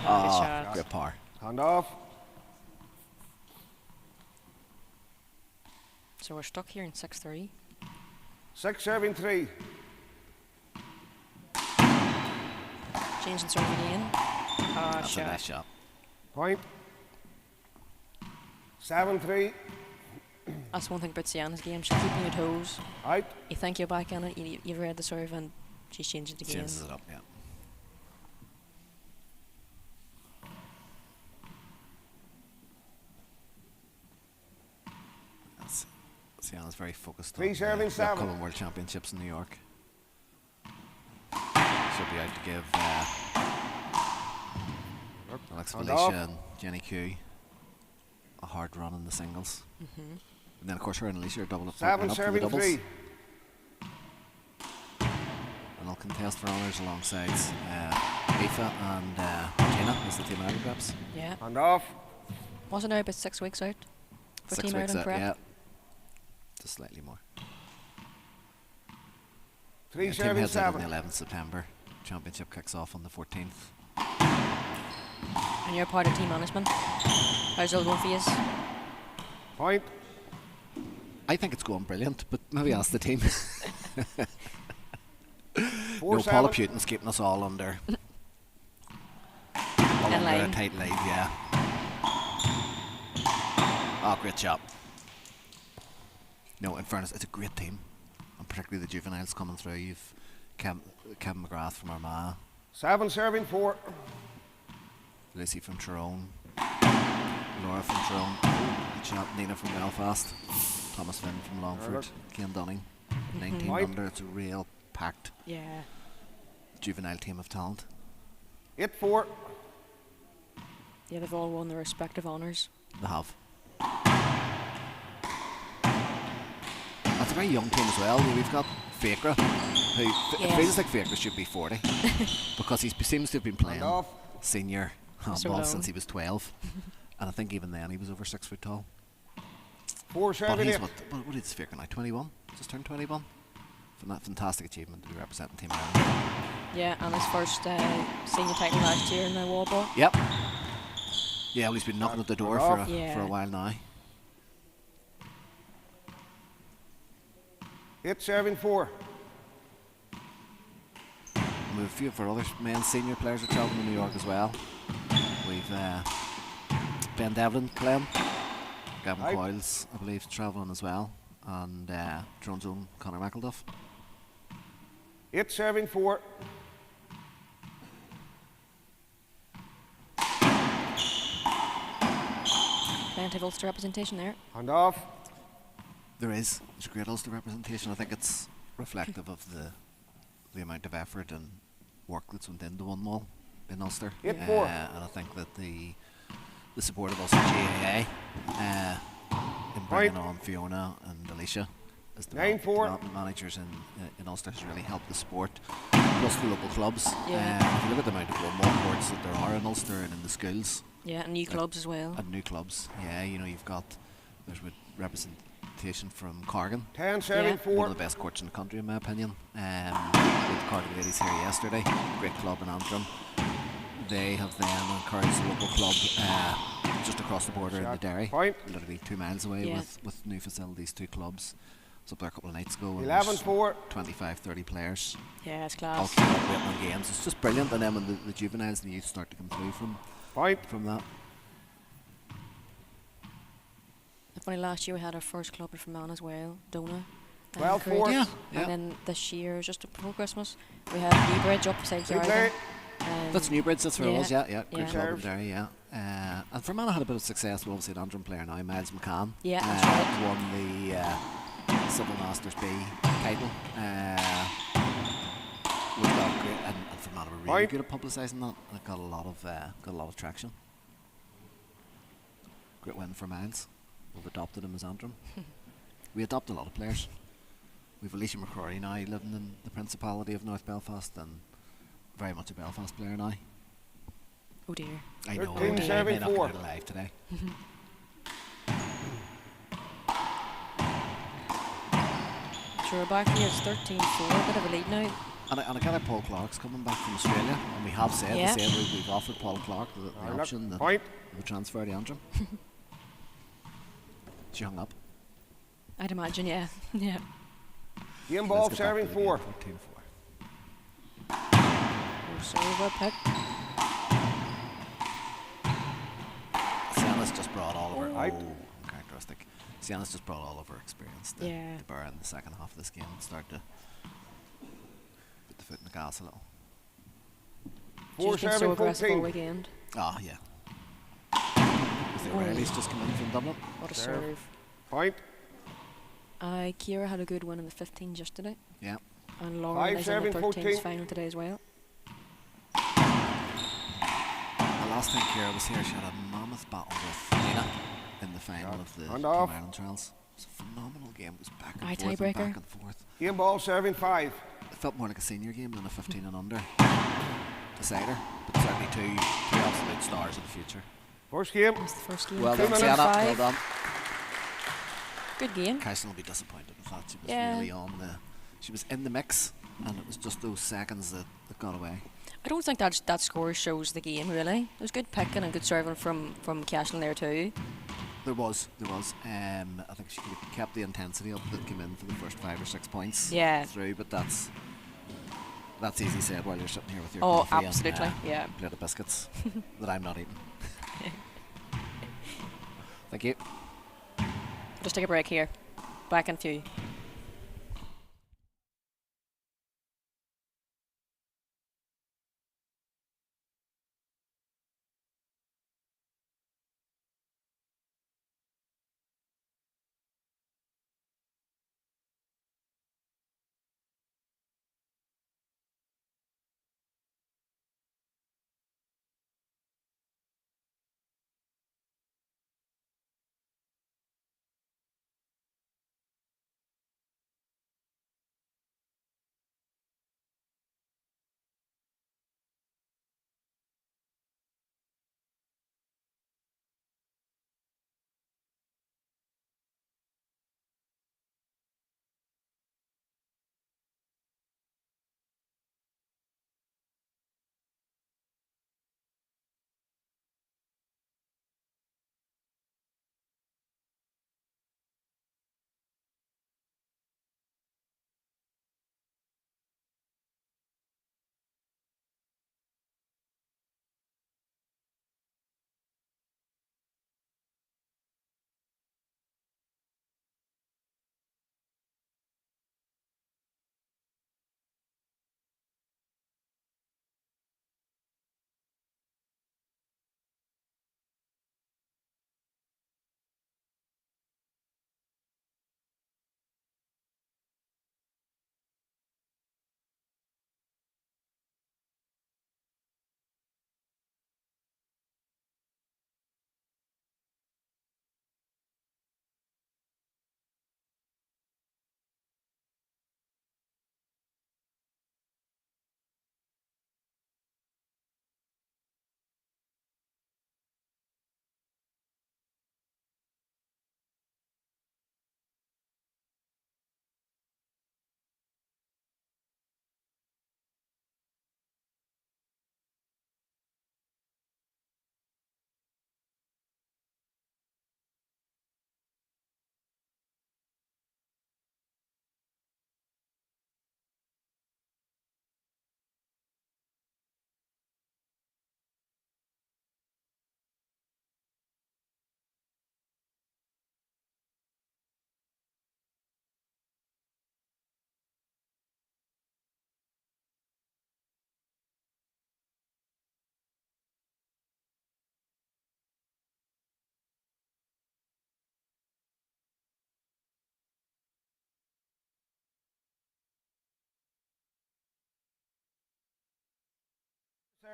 Speaker 2: shot.
Speaker 1: Great power.
Speaker 3: Hand off.
Speaker 2: So we're stuck here in 6-3.
Speaker 3: 6 serving 3.
Speaker 2: Changing serve again.
Speaker 1: That's a
Speaker 2: Shot.
Speaker 1: nice shot.
Speaker 3: Point. 7-3.
Speaker 2: That's one thing about Sienna's game. She's keeping your toes.
Speaker 3: Out.
Speaker 2: You think you're back in it, you've read the serve and she's changing it again.
Speaker 1: Changes it up, yeah. Sienna's very focused
Speaker 3: Three
Speaker 1: on
Speaker 3: serving
Speaker 1: the
Speaker 3: seven.
Speaker 1: upcoming World Championships in New York. She'll be out to give Alexa
Speaker 3: Hand
Speaker 1: Felicia
Speaker 3: off.
Speaker 1: and Jenny Q a hard run in the singles.
Speaker 2: Mm-hmm.
Speaker 1: And then of course her and Alicia are double up,
Speaker 3: 7
Speaker 1: up for the
Speaker 3: serving
Speaker 1: doubles.
Speaker 3: 3.
Speaker 1: And they'll contest for honours alongside Aoife and Gina as the Team Ireland reps.
Speaker 2: Yeah.
Speaker 3: Hand off.
Speaker 2: Wasn't there about 6 weeks out for
Speaker 1: 6
Speaker 2: Team
Speaker 1: weeks
Speaker 2: Ireland
Speaker 1: out,
Speaker 2: prep?
Speaker 1: yeah. Just slightly more.
Speaker 3: 3
Speaker 1: Yeah, team
Speaker 3: serving
Speaker 1: heads out on
Speaker 3: 7.
Speaker 1: the 11th September. Championship kicks off on the 14th.
Speaker 2: And you're part of team management. How's it all going for you?
Speaker 3: Point.
Speaker 1: I think it's going brilliant, but maybe ask the team.
Speaker 3: 4
Speaker 1: No, Paula
Speaker 3: 7.
Speaker 1: Putin's keeping us all under a
Speaker 2: line.
Speaker 1: tight lead, yeah. Oh, great job. No, in fairness, it's a great team, and particularly the juveniles coming through. You've Kevin McGrath from Armagh,
Speaker 3: 7 serving 4.
Speaker 1: Lucy from Tyrone, Laura from Tyrone, good shot, Nina from Belfast, Thomas Finn from Longford, Cian Dunning, 19
Speaker 3: Point.
Speaker 1: under. It's a real packed
Speaker 2: Yeah.
Speaker 1: juvenile team of talent.
Speaker 3: 8-4.
Speaker 2: Yeah, they've all won their respective honours.
Speaker 1: They have. That's a very young team as well. We've got Fakra, who it
Speaker 2: Yes.
Speaker 1: feels like Fakra should be 40 because he seems to have been playing
Speaker 3: Off.
Speaker 1: senior
Speaker 2: So
Speaker 1: handball
Speaker 2: long.
Speaker 1: since he was 12, and I think even then he was over 6 foot tall.
Speaker 3: 4-7.
Speaker 1: But he's
Speaker 3: 8.
Speaker 1: what is Fakra now? 21? Just turned 21. From that fantastic achievement to be representing Team Ireland.
Speaker 2: Yeah, and his first senior title last year in the wall ball.
Speaker 1: Yep. Yeah, well, he's been knocking at the door
Speaker 3: Off.
Speaker 1: for
Speaker 2: Yeah.
Speaker 1: a while now.
Speaker 3: 8-7-4.
Speaker 1: We have a few of our other men's senior players are travelling to New York as well. We've Ben Devlin playing, Gavin
Speaker 3: Aye.
Speaker 1: Coyles, I believe, travelling as well, and Drone's own Conor McElduff.
Speaker 3: 8-7-4.
Speaker 2: Plenty of Ulster representation there.
Speaker 3: And off.
Speaker 1: There's great Ulster representation. I think it's reflective of the amount of effort and work that's went into one mall in Ulster.
Speaker 3: 8-4.
Speaker 1: And I think that the support of Ulster GAA in bringing on Fiona and Alicia as
Speaker 3: 9-4.
Speaker 1: development managers in Ulster has really helped the sport, plus the local clubs.
Speaker 2: Yeah.
Speaker 1: If you look at the amount of one mall courts that there are in Ulster and in the schools,
Speaker 2: Yeah, and new clubs as well.
Speaker 1: and new clubs, you've got, there's representation from Corgan,
Speaker 3: 10-7-4.
Speaker 1: one of the best courts in the country in my opinion. With the Corgan ladies here yesterday, great club in Antrim. They have then encouraged the local club just across the border in the
Speaker 3: Shot.
Speaker 1: Derry,
Speaker 3: Point.
Speaker 1: literally 2 miles away,
Speaker 2: Yeah.
Speaker 1: with new facilities, 2 clubs. I was up there a couple of nights ago. and
Speaker 3: 11-4.
Speaker 1: 25, 30 players.
Speaker 2: Yeah, it's
Speaker 1: All
Speaker 2: class.
Speaker 1: waiting on games. It's just brilliant. And then when the juveniles and the youth start to come through
Speaker 3: Point.
Speaker 1: from that.
Speaker 2: Funny, last year we had our first club in Fermanagh as well, Dona.
Speaker 3: 12-4.
Speaker 1: Yeah, yeah.
Speaker 2: And then this year, just before Christmas, we had Newbridge up beside
Speaker 3: Good
Speaker 2: Yarra.
Speaker 3: play.
Speaker 1: That's Newbridge, that's where it was, yeah. Great
Speaker 2: Yeah.
Speaker 1: club in
Speaker 3: Serves.
Speaker 1: Derry, yeah. And Fermanagh had a bit of success with obviously an Antrim player now, Miles McCann.
Speaker 2: Yeah, that's right.
Speaker 1: Won the Civil Masters B title. Which got great, and Fermanagh were really
Speaker 3: Point.
Speaker 1: good at publicising that. And it got a lot of traction. Great win for Miles. We've adopted him as Antrim. We adopt a lot of players. We've Alicia McCrory now living in the Principality of North Belfast and very much a Belfast player now.
Speaker 2: Oh dear.
Speaker 1: I know,
Speaker 3: 13,
Speaker 1: I may not
Speaker 3: 7-4.
Speaker 1: get it alive today.
Speaker 2: So we're back here, it's 13-4, bit of a lead now.
Speaker 1: And I gather Paul Clark's coming back from Australia, and we have said,
Speaker 2: Yeah.
Speaker 1: we've offered Paul Clark the option that
Speaker 3: Point.
Speaker 1: we would transfer to Antrim. She hung up.
Speaker 2: I'd imagine, yeah. Yeah.
Speaker 3: Game
Speaker 1: Let's
Speaker 3: ball
Speaker 1: get back to
Speaker 3: serving
Speaker 1: the
Speaker 3: 4.
Speaker 1: game, 14-4.
Speaker 2: Oh, sorry, well picked.
Speaker 1: Sienna's just brought all of her
Speaker 3: Out.
Speaker 1: characteristic. Sienna's just brought all of her experience to
Speaker 2: Yeah.
Speaker 1: bear in the second half of this game and start to put the foot in the gas a little.
Speaker 3: Four
Speaker 2: She's been so
Speaker 3: serving
Speaker 2: aggressive all
Speaker 3: 14.
Speaker 2: weekend.
Speaker 1: Ah, yeah. The O'Reilly's just come in from Dublin.
Speaker 2: What a
Speaker 3: Serve.
Speaker 2: serve.
Speaker 3: Point.
Speaker 2: Kira had a good win in the 15s yesterday.
Speaker 1: Yeah.
Speaker 2: And Lauren is in the
Speaker 3: 5-7,
Speaker 2: 13s
Speaker 3: 14.
Speaker 2: final today as well.
Speaker 1: The last time Ciara was here, she had a mammoth battle with Nina in the final
Speaker 3: Shot.
Speaker 1: of the
Speaker 3: And
Speaker 1: Team
Speaker 3: off.
Speaker 1: Ireland trials. It was a phenomenal game. It was back and
Speaker 2: Aye,
Speaker 1: forth and
Speaker 2: tiebreaker.
Speaker 1: back and forth.
Speaker 3: Game ball serving 5.
Speaker 1: It felt more like a senior game than a 15 and under decider, but certainly two absolute stars of the future.
Speaker 3: First game.
Speaker 2: That's the first game.
Speaker 1: Well
Speaker 3: Two
Speaker 1: done,
Speaker 3: minutes.
Speaker 1: Sienna. Well
Speaker 2: 5.
Speaker 1: done.
Speaker 2: Good game.
Speaker 1: Kyson will be disappointed with that. She was
Speaker 2: Yeah.
Speaker 1: really she was in the mix, and it was just those seconds that got away.
Speaker 2: I don't think that score shows the game really. There was good picking and good serving from Castle there too.
Speaker 1: There was. I think she could have kept the intensity up that came in for the first 5 or 6 points
Speaker 2: Yeah.
Speaker 1: through, but that's easy said while you're sitting here with your
Speaker 2: Oh,
Speaker 1: coffee
Speaker 2: absolutely,
Speaker 1: and
Speaker 2: yeah.
Speaker 1: plate of biscuits that I'm not eating. Thank you.
Speaker 2: Just take a break here. Back in a few.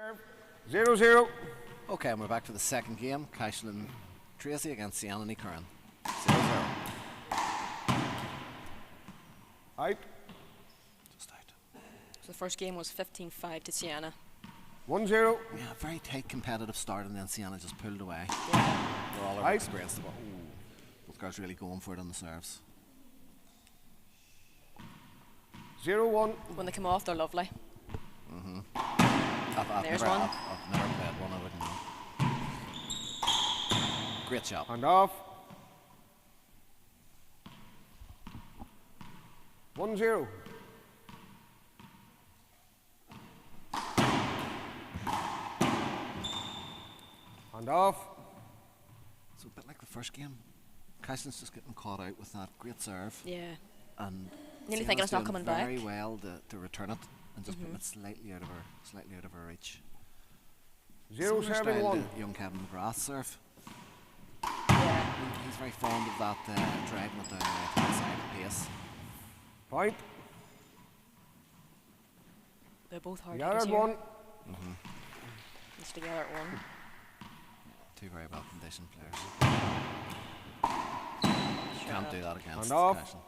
Speaker 3: Serve. 0-0.
Speaker 1: Okay, and we're back for the second game. Caishlin Tracy against Sienna Ní Curran. 0-0.
Speaker 3: Out.
Speaker 1: Just out.
Speaker 2: So the first game was 15-5 to Sienna.
Speaker 3: 1-0.
Speaker 1: Yeah, very tight competitive start, and then Sienna just pulled away.
Speaker 2: Yeah.
Speaker 1: We're all
Speaker 3: Out.
Speaker 1: experienced about. Ooh, both girls really going for it on the serves.
Speaker 3: 0-1.
Speaker 2: When they come off, they're lovely.
Speaker 1: I've
Speaker 2: There's
Speaker 1: never,
Speaker 2: one.
Speaker 1: I've never played one, I wouldn't know. Great job.
Speaker 3: And off. 1-0. And off.
Speaker 1: So a bit like the first game. Caishlin's just getting caught out with that great serve.
Speaker 2: Yeah.
Speaker 1: And
Speaker 2: Nearly
Speaker 1: Sienna's
Speaker 2: thinking it's not
Speaker 1: doing
Speaker 2: coming back.
Speaker 1: very well to return it and just putting it slightly out of her reach.
Speaker 3: 0
Speaker 1: Similar
Speaker 3: serving
Speaker 1: style
Speaker 3: 1.
Speaker 1: to young Kevin McGrath's serve.
Speaker 2: Yeah.
Speaker 1: He's very fond of that driving at the right-hand side pace.
Speaker 3: Point.
Speaker 2: They're both hard
Speaker 3: Gathered
Speaker 2: hitters here.
Speaker 3: 1.
Speaker 2: It's together at 1.
Speaker 1: Two very well conditioned players. Can't do that against
Speaker 3: And off.
Speaker 1: Caishlin.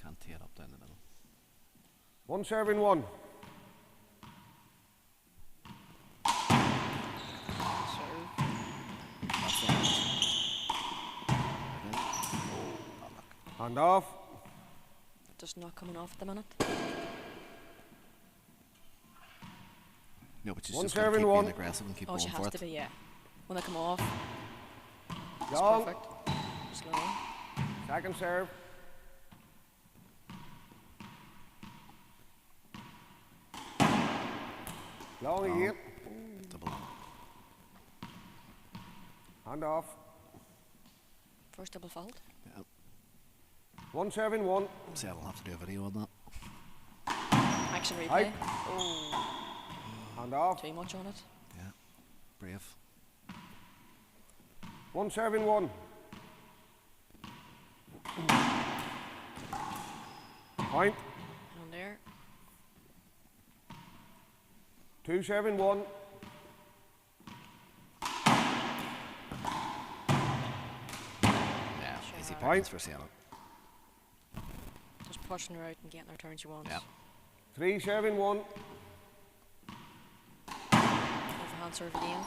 Speaker 1: Can't tee it up down the middle.
Speaker 3: 1 serving 1.
Speaker 2: Serve.
Speaker 1: That's the match. Oh, bad luck.
Speaker 3: And off.
Speaker 2: Just not coming off at the minute.
Speaker 1: No, but she's
Speaker 3: One
Speaker 1: just got to
Speaker 3: serving
Speaker 1: keep
Speaker 3: one.
Speaker 1: being aggressive and keep
Speaker 2: Oh,
Speaker 1: going
Speaker 2: she
Speaker 1: for
Speaker 2: has
Speaker 1: it.
Speaker 2: to be, yeah. When they come off, it's
Speaker 3: Long.
Speaker 2: perfect. Slow.
Speaker 3: Second serve. Long again.
Speaker 1: Double.
Speaker 3: And off.
Speaker 2: First double fault.
Speaker 1: Yeah.
Speaker 3: 1 serving 1.
Speaker 1: See, I'll have to do a video on that.
Speaker 2: Action replay.
Speaker 3: Out.
Speaker 2: Oh,
Speaker 3: And off.
Speaker 2: too much on it.
Speaker 1: Yeah. Brave.
Speaker 3: 1 serving 1. Point.
Speaker 2: On there.
Speaker 3: 2 serving 1.
Speaker 1: Yeah, easy
Speaker 2: Sure.
Speaker 1: points for Sienna.
Speaker 2: Just pushing her out and getting her turn she wants.
Speaker 1: Yeah.
Speaker 3: 3 serving 1.
Speaker 2: Overhand serve again.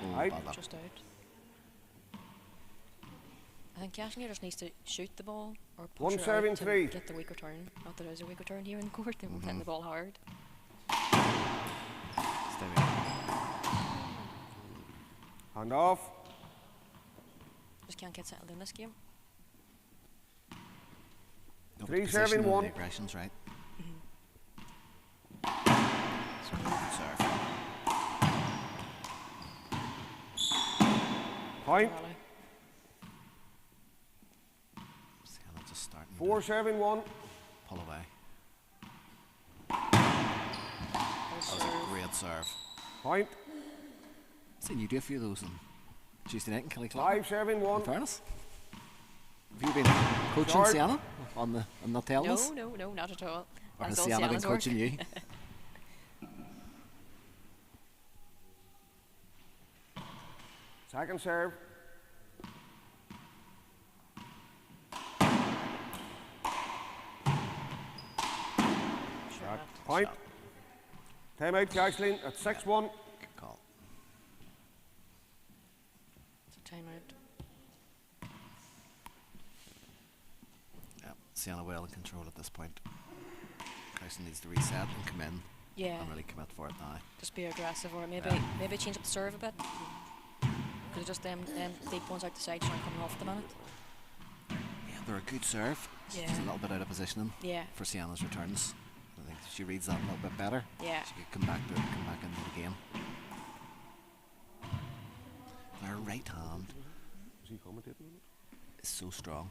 Speaker 1: Oh,
Speaker 3: Out.
Speaker 1: bad luck.
Speaker 2: Just out. I think Cashmere just needs to shoot the ball or push
Speaker 3: One
Speaker 2: her
Speaker 3: serving
Speaker 2: out to
Speaker 3: 3.
Speaker 2: get the weak return. Not that there's a weak return here in the court. They were hitting the ball hard.
Speaker 1: Stay with it.
Speaker 3: And off.
Speaker 2: Just can't get settled in this game.
Speaker 1: No,
Speaker 3: 3
Speaker 1: the
Speaker 3: serving
Speaker 1: position and
Speaker 3: 1.
Speaker 1: The aggression's right.
Speaker 2: So
Speaker 1: Good serve.
Speaker 3: Point.
Speaker 2: Raleigh.
Speaker 1: Sienna just starting
Speaker 3: 4
Speaker 1: to
Speaker 3: serving 1.
Speaker 1: pull away.
Speaker 2: Good
Speaker 1: That was a
Speaker 2: serve.
Speaker 1: great serve.
Speaker 3: Point.
Speaker 1: Seen you do a few of those on Tuesday night in Killyclare.
Speaker 3: 5 serving 1.
Speaker 1: In fairness. Have you been coaching
Speaker 3: Short.
Speaker 1: Sienna on the and not telling us?
Speaker 2: No, not at all.
Speaker 1: Or has
Speaker 2: That's all
Speaker 1: Sienna been
Speaker 2: Sienna's work.
Speaker 1: coaching you?
Speaker 3: Second serve.
Speaker 2: Sure
Speaker 3: Shot.
Speaker 2: left.
Speaker 3: Point.
Speaker 1: Shot.
Speaker 3: Time out, Caishleen at 6-1.
Speaker 1: Good call.
Speaker 2: It's a timeout.
Speaker 1: Yeah, Sienna well in control at this point. Carson needs to reset and come in
Speaker 2: Yeah.
Speaker 1: and really commit for it now.
Speaker 2: Just be aggressive or maybe
Speaker 1: Yeah.
Speaker 2: maybe change up the serve a bit. Because just them deep ones out the side aren't coming off at the minute.
Speaker 1: Yeah, they're a good serve.
Speaker 2: Yeah.
Speaker 1: Just a little bit out of positioning
Speaker 2: Yeah.
Speaker 1: for Sienna's returns. I think if she reads that a little bit better.
Speaker 2: Yeah.
Speaker 1: She could come back to it, come back into the game. Their right hand
Speaker 3: Is he commentating on it?
Speaker 1: is so strong.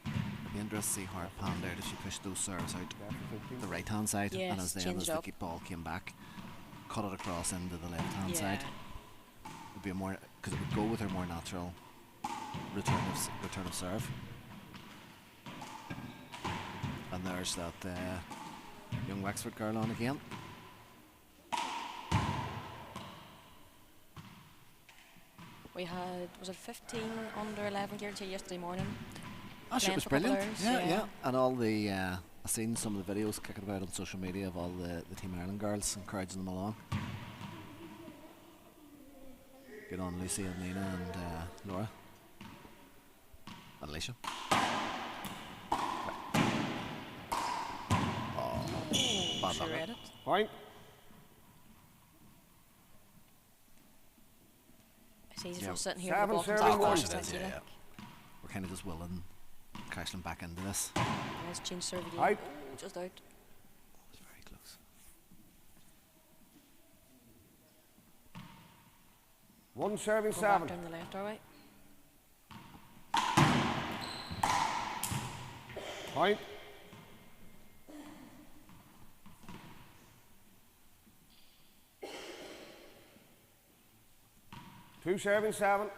Speaker 1: It'd be interesting to see how it panned out if she pushed those serves out the right hand side,
Speaker 2: Yes,
Speaker 1: and as then
Speaker 2: changed
Speaker 1: as the
Speaker 2: up.
Speaker 1: ball came back, cut it across into the left hand
Speaker 2: Yeah.
Speaker 1: side. Would be a more because it would go with her more natural return of serve. there's that young Wexford girl on again.
Speaker 2: We had, was it 15 under 11 gear till yesterday morning?
Speaker 1: Oh, shit,
Speaker 2: Playing
Speaker 1: was
Speaker 2: for a couple
Speaker 1: brilliant.
Speaker 2: hours,
Speaker 1: Yeah,
Speaker 2: yeah.
Speaker 1: and all the I've seen some of the videos kicking about on social media of all the Team Ireland girls encouraging them along. Good on Lucy and Nina and Laura and Alicia. Oh, bad
Speaker 2: She
Speaker 1: luck.
Speaker 2: read it.
Speaker 3: Point.
Speaker 2: It's easy
Speaker 1: Yeah.
Speaker 2: for us sitting here
Speaker 3: Seven
Speaker 2: with the
Speaker 3: serving
Speaker 1: Oh,
Speaker 2: balls
Speaker 1: of
Speaker 3: one.
Speaker 1: course it
Speaker 2: thank
Speaker 1: is.
Speaker 2: you,
Speaker 1: Yeah,
Speaker 2: like.
Speaker 1: yeah. We're kind of just willing Cashland back into this.
Speaker 2: Let's change serve again.
Speaker 3: Out.
Speaker 2: Oh, just out.
Speaker 1: It's very close.
Speaker 3: One serving
Speaker 2: Go back
Speaker 3: 7.
Speaker 2: down the left, alright.
Speaker 3: Point. Two serving 7.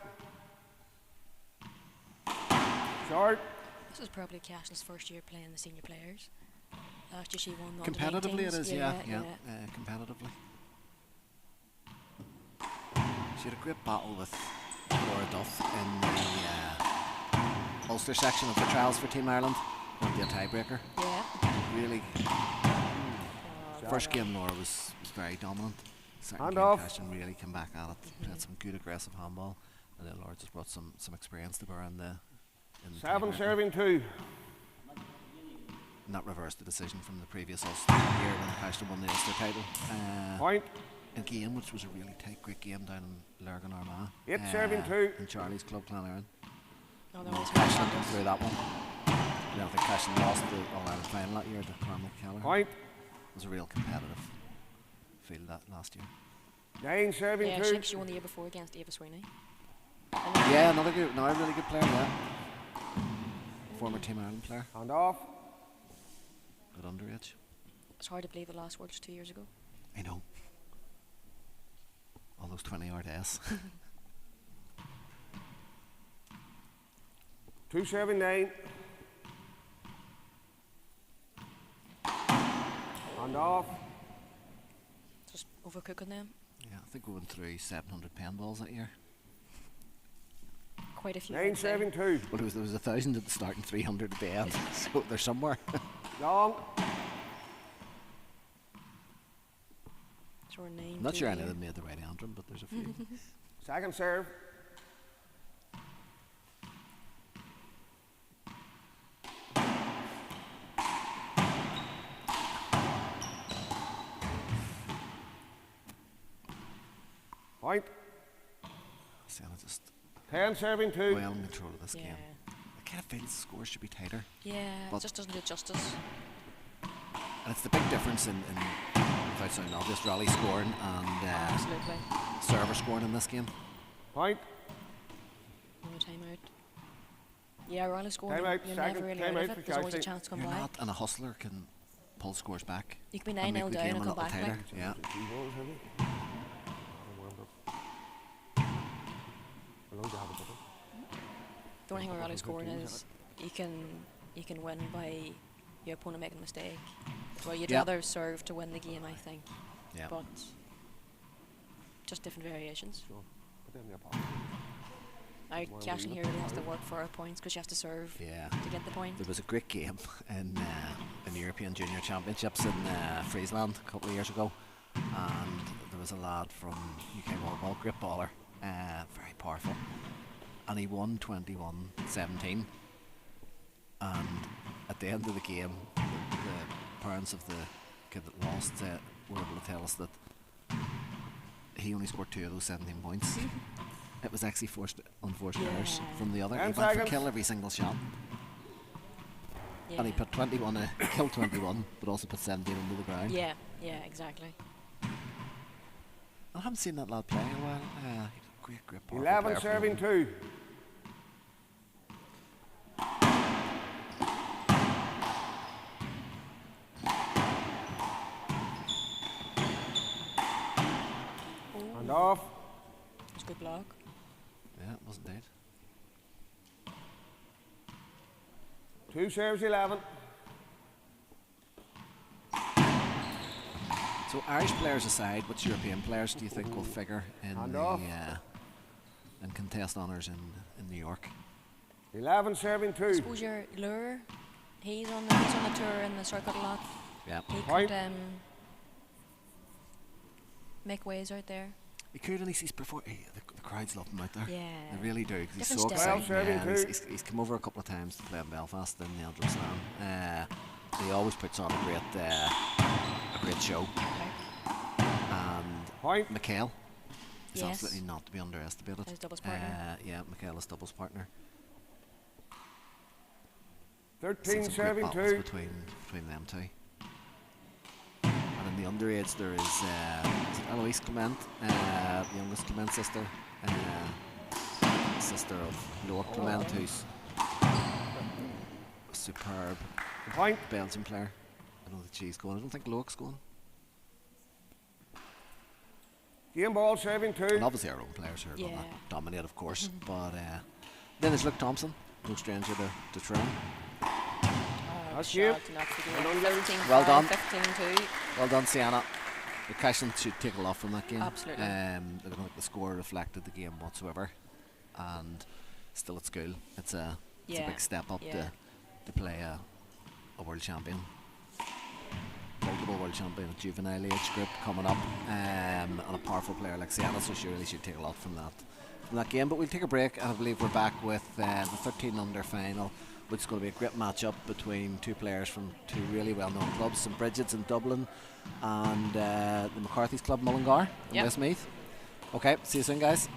Speaker 3: Short.
Speaker 2: This is probably Cashland's first year playing the senior players. Last year she won the
Speaker 1: Competitively it
Speaker 2: under-19s.
Speaker 1: is, yeah. Competitively. She had a great battle with Laura Duff in the Ulster section of the trials for Team Ireland. Won the tiebreaker.
Speaker 2: Yeah.
Speaker 1: Really,
Speaker 2: Oh,
Speaker 1: first
Speaker 2: well.
Speaker 1: game Laura was very dominant. Second
Speaker 3: Hand
Speaker 1: game
Speaker 3: off.
Speaker 1: Cashland really came back at it. Played some good aggressive handball, and then Laura just brought some experience to bear in the
Speaker 3: 7
Speaker 1: tiebreaker.
Speaker 3: serving 2.
Speaker 1: And that reversed the decision from the previous Ulster year when Cashland won the Ulster title.
Speaker 3: Point.
Speaker 1: In game, which was a really tight, great game down in Lurgan, Armagh.
Speaker 3: 8 serving 2.
Speaker 1: In Charlie's club, Clonairon.
Speaker 2: No, there was
Speaker 1: Cashland
Speaker 2: Flanders.
Speaker 1: through that one. I think Cashland lost the All-Ireland final that year to Carmel Keller.
Speaker 3: Point.
Speaker 1: It was a real competitive field that last year.
Speaker 3: 9 serving
Speaker 2: Yeah,
Speaker 3: 2.
Speaker 2: she won the year before against Ava Sweeney.
Speaker 1: Yeah, another really good player, yeah. Former Team Ireland player,
Speaker 3: Hand off.
Speaker 1: good underage.
Speaker 2: It's hard to believe the last Worlds 2 years ago.
Speaker 1: I know. All those 20-hour days.
Speaker 3: 2 serving 9. Hand off.
Speaker 2: Just overcooking them.
Speaker 1: Yeah, I think we went through 700 pen balls that year.
Speaker 2: Quite a few.
Speaker 3: 9
Speaker 2: I'd say.
Speaker 3: serving 2.
Speaker 1: Well, there was 1,000 at the start and 300 at the end, so they're somewhere.
Speaker 3: Long.
Speaker 2: So we're 9.
Speaker 1: I'm not sure any of
Speaker 2: here.
Speaker 1: them made the right antrim, but there's a few.
Speaker 3: Second serve. Point.
Speaker 1: See, I just
Speaker 3: 10 serving 2.
Speaker 1: well in control of this
Speaker 2: Yeah.
Speaker 1: game. I kind of feel the scores should be tighter.
Speaker 2: Yeah,
Speaker 1: But-
Speaker 2: it just doesn't do it justice.
Speaker 1: And it's the big difference in without sounding obvious, rally scoring and
Speaker 2: Absolutely.
Speaker 1: server scoring in this game.
Speaker 3: Point.
Speaker 2: No time out. Yeah, Riley scoring.
Speaker 3: Time out,
Speaker 2: You're
Speaker 3: second,
Speaker 2: never really
Speaker 3: time
Speaker 2: out
Speaker 3: out
Speaker 2: of
Speaker 3: for
Speaker 2: it. There's always a
Speaker 3: Chelsea.
Speaker 2: chance to come
Speaker 1: You're
Speaker 2: back.
Speaker 1: not, and a hustler can pull scores back.
Speaker 2: You can be
Speaker 1: and
Speaker 2: 9-0
Speaker 1: make the
Speaker 2: down
Speaker 1: game
Speaker 2: and
Speaker 1: a
Speaker 2: come
Speaker 1: little
Speaker 2: back.
Speaker 1: tighter.
Speaker 2: Like.
Speaker 1: Yeah.
Speaker 2: The only thing with Riley scoring is you can win by your opponent making a mistake. Well, you'd
Speaker 1: Yeah.
Speaker 2: rather serve to win the game, I think.
Speaker 1: Yeah.
Speaker 2: But just different variations. Now, Cashland here really has to work for her points because she has to serve
Speaker 1: Yeah.
Speaker 2: to get the point.
Speaker 1: There was a great game in the European Junior Championships in Friesland a couple of years ago, and there was a lad from UK Volleyball, great baller, very powerful, and he won 21-17. And at the end of the game, the parents of the kid that lost were able to tell us that he only scored 2 of those 17 points. It was actually unforced errors
Speaker 2: Yeah.
Speaker 1: from the other.
Speaker 3: 10
Speaker 1: He went for
Speaker 3: seconds.
Speaker 1: kill every single shot.
Speaker 2: Yeah.
Speaker 1: And he put 21, he killed 21, but also put 17 into the ground.
Speaker 2: Yeah, exactly.
Speaker 1: I haven't seen that lad play in a while. He's a great powerful
Speaker 3: 11
Speaker 1: player for
Speaker 3: serving
Speaker 1: Dublin.
Speaker 3: 2. And off.
Speaker 2: It's a good block.
Speaker 1: Yeah, it was indeed.
Speaker 3: 2 serves 11.
Speaker 1: So Irish players aside, which European players do you think will figure in
Speaker 3: Hand
Speaker 1: the
Speaker 3: off.
Speaker 1: and contest honours in New York?
Speaker 3: 11 serving
Speaker 2: I
Speaker 3: 2.
Speaker 2: suppose your Lure, he's on the tour in the circuit a lot.
Speaker 1: Yeah.
Speaker 2: He
Speaker 3: Point.
Speaker 2: could make waves out there.
Speaker 1: He could, and he's performed. The crowds love him out there.
Speaker 2: Yeah.
Speaker 1: They really do. 'Cause he's
Speaker 2: Different
Speaker 1: so
Speaker 2: style.
Speaker 1: exciting.
Speaker 3: 12,
Speaker 1: Yeah, and
Speaker 3: 72.
Speaker 1: he's come over a couple of times to play in Belfast in the Andrew Slam. He always puts on a great show.
Speaker 2: Okay.
Speaker 1: And
Speaker 3: Point.
Speaker 1: Mikhail is
Speaker 2: Yes.
Speaker 1: absolutely not to be underestimated.
Speaker 2: His doubles partner.
Speaker 1: Yeah, Mikhail is doubles partner.
Speaker 3: 13
Speaker 1: Some great
Speaker 3: serving
Speaker 1: battles
Speaker 3: 2.
Speaker 1: between them two. And in the underage there is it Eloise Clement, the youngest Clement sister, sister of Noah Clement, who's a superb
Speaker 3: Point.
Speaker 1: Belgian player. I know that she's going. I don't think Loach's going.
Speaker 3: Game ball serving 2.
Speaker 1: And obviously our own players are going to
Speaker 2: Yeah.
Speaker 1: dominate, of course. But then there's Luke Thompson, no stranger to Tyrone.
Speaker 3: That's
Speaker 2: Shot
Speaker 3: you.
Speaker 2: to not forget.
Speaker 3: Well done, ladies.
Speaker 2: 15
Speaker 1: Well done.
Speaker 2: 15-2.
Speaker 1: Well done, Sienna. The Cashin should take a lot from that game.
Speaker 2: Absolutely.
Speaker 1: I don't think the score reflected the game whatsoever. And still at school, it's a big step up to play a world champion. Multiple world champion at juvenile age group coming up, and a powerful player like Sienna, so she really should take a lot from that game. But we'll take a break, and I believe we're back with the 13 under final, which is going to be a great matchup between two players from two really well-known clubs, St Bridget's in Dublin and the McCarthy's Club Mullingar in
Speaker 2: Yep.
Speaker 1: Westmeath. Okay, see you soon, guys.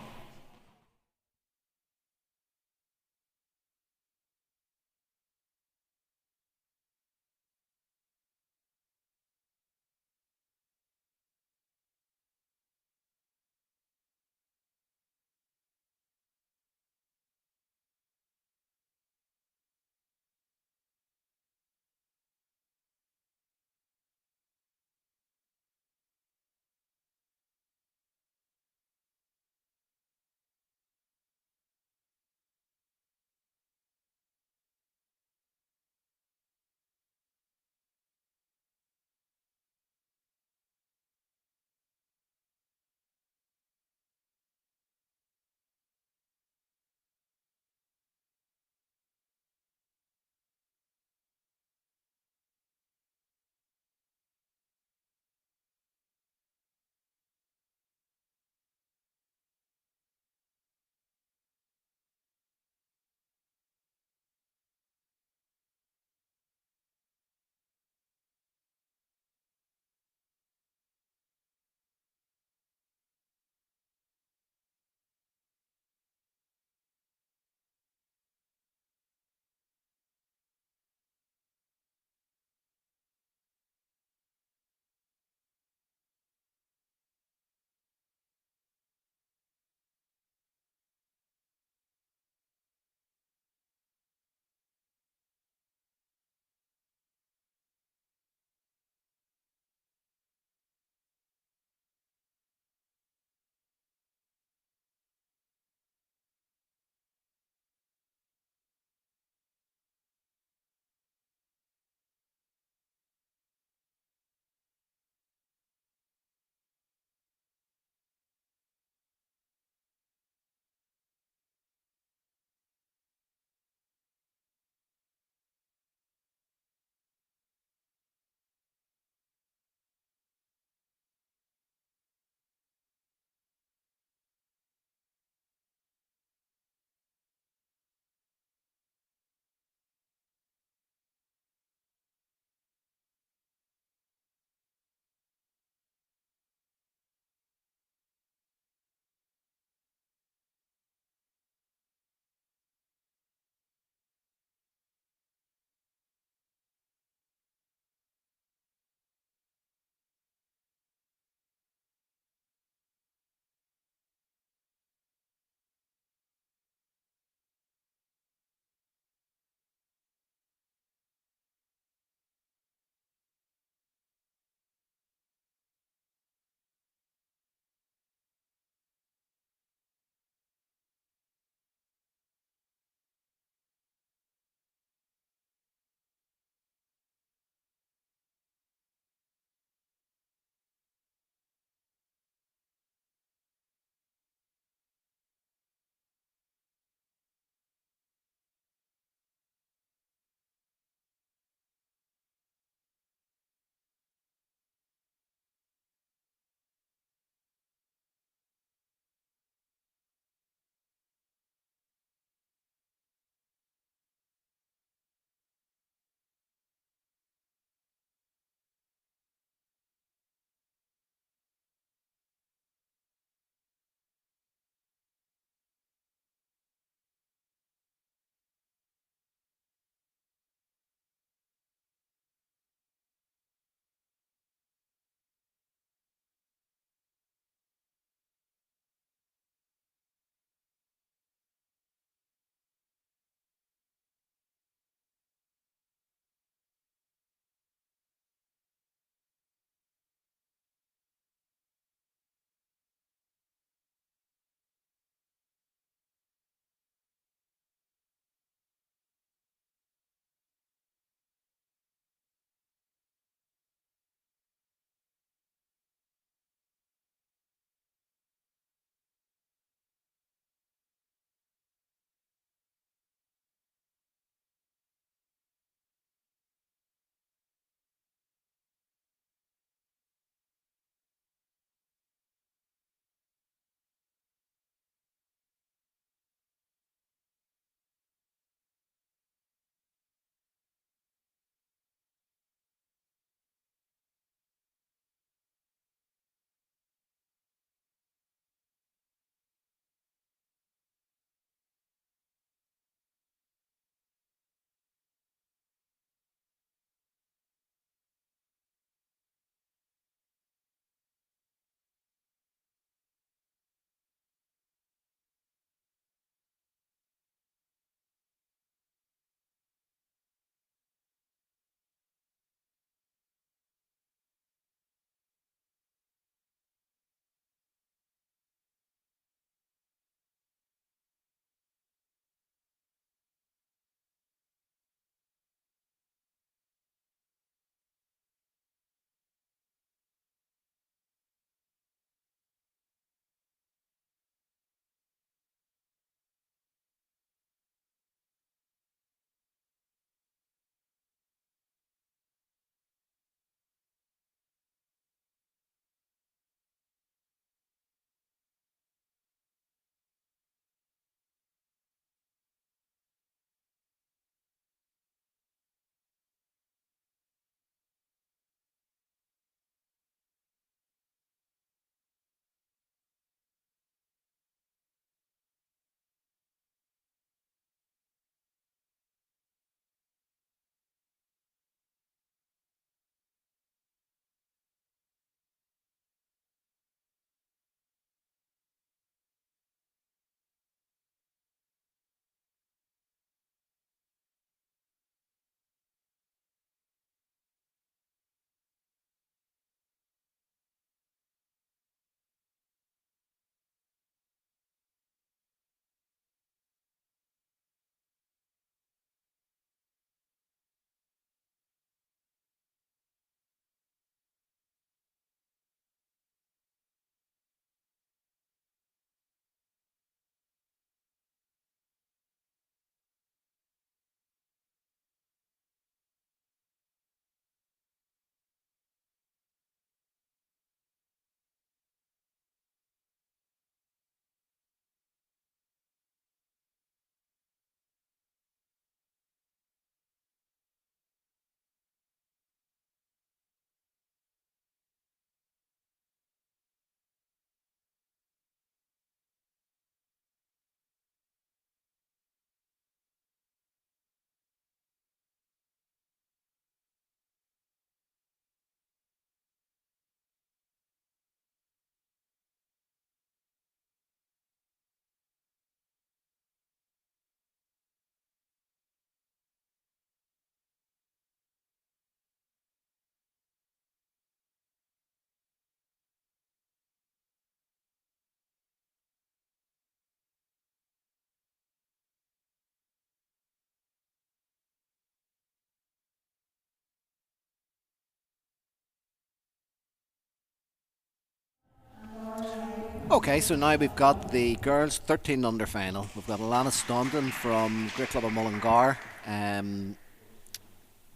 Speaker 1: Okay, so now we've got the girls 13 under final. We've got Alana Stondon from Great Club of Mullingar.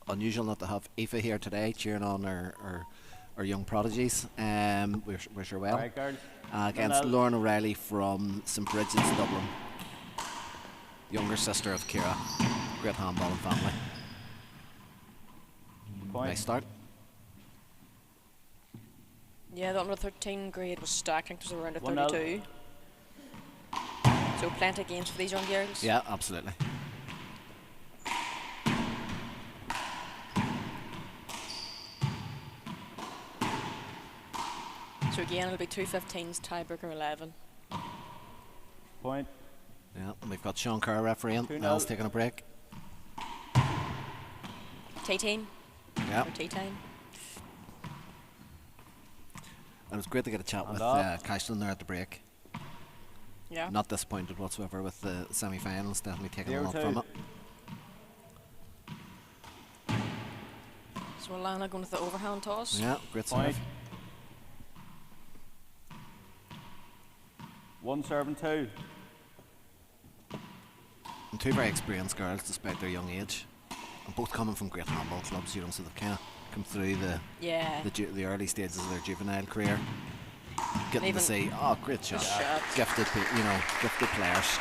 Speaker 1: Unusual not to have Aoife here today cheering on our young prodigies. Wish her well.
Speaker 4: Right, girls.
Speaker 1: Against Lauren O'Reilly from St Bridget's, Dublin. Younger sister of Ciara. Great handballing family.
Speaker 4: Point.
Speaker 1: Nice start.
Speaker 2: Yeah, the under 13 grade was stacked. I think it was around a
Speaker 4: 1-0.
Speaker 2: 32. So plenty of games for these young girls.
Speaker 1: Yeah, absolutely.
Speaker 2: So again, it'll be 2 15s, tiebreaker 11.
Speaker 4: Point.
Speaker 1: Yeah, and we've got Sean Kerr refereeing.
Speaker 4: 2-0.
Speaker 1: Nell's taking a break.
Speaker 2: Tea team.
Speaker 1: Yeah.
Speaker 2: Or tea time.
Speaker 1: And it was great to get a chat
Speaker 4: And
Speaker 1: with
Speaker 4: off.
Speaker 1: Caishlin there at the break.
Speaker 2: Yeah.
Speaker 1: Not disappointed whatsoever with the semi-finals. Definitely taking a lot
Speaker 4: 0-2.
Speaker 1: from it.
Speaker 2: So Alana going with the overhand toss.
Speaker 1: Yeah, great
Speaker 4: Point.
Speaker 1: serve.
Speaker 4: 1 serve and 2.
Speaker 1: And two very experienced girls, despite their young age, and both coming from great handball clubs. You know, so they've kind of come through
Speaker 2: Yeah.
Speaker 1: the early stages of their juvenile career, getting
Speaker 2: Even
Speaker 1: to see great shot,
Speaker 2: shot.
Speaker 1: gifted players.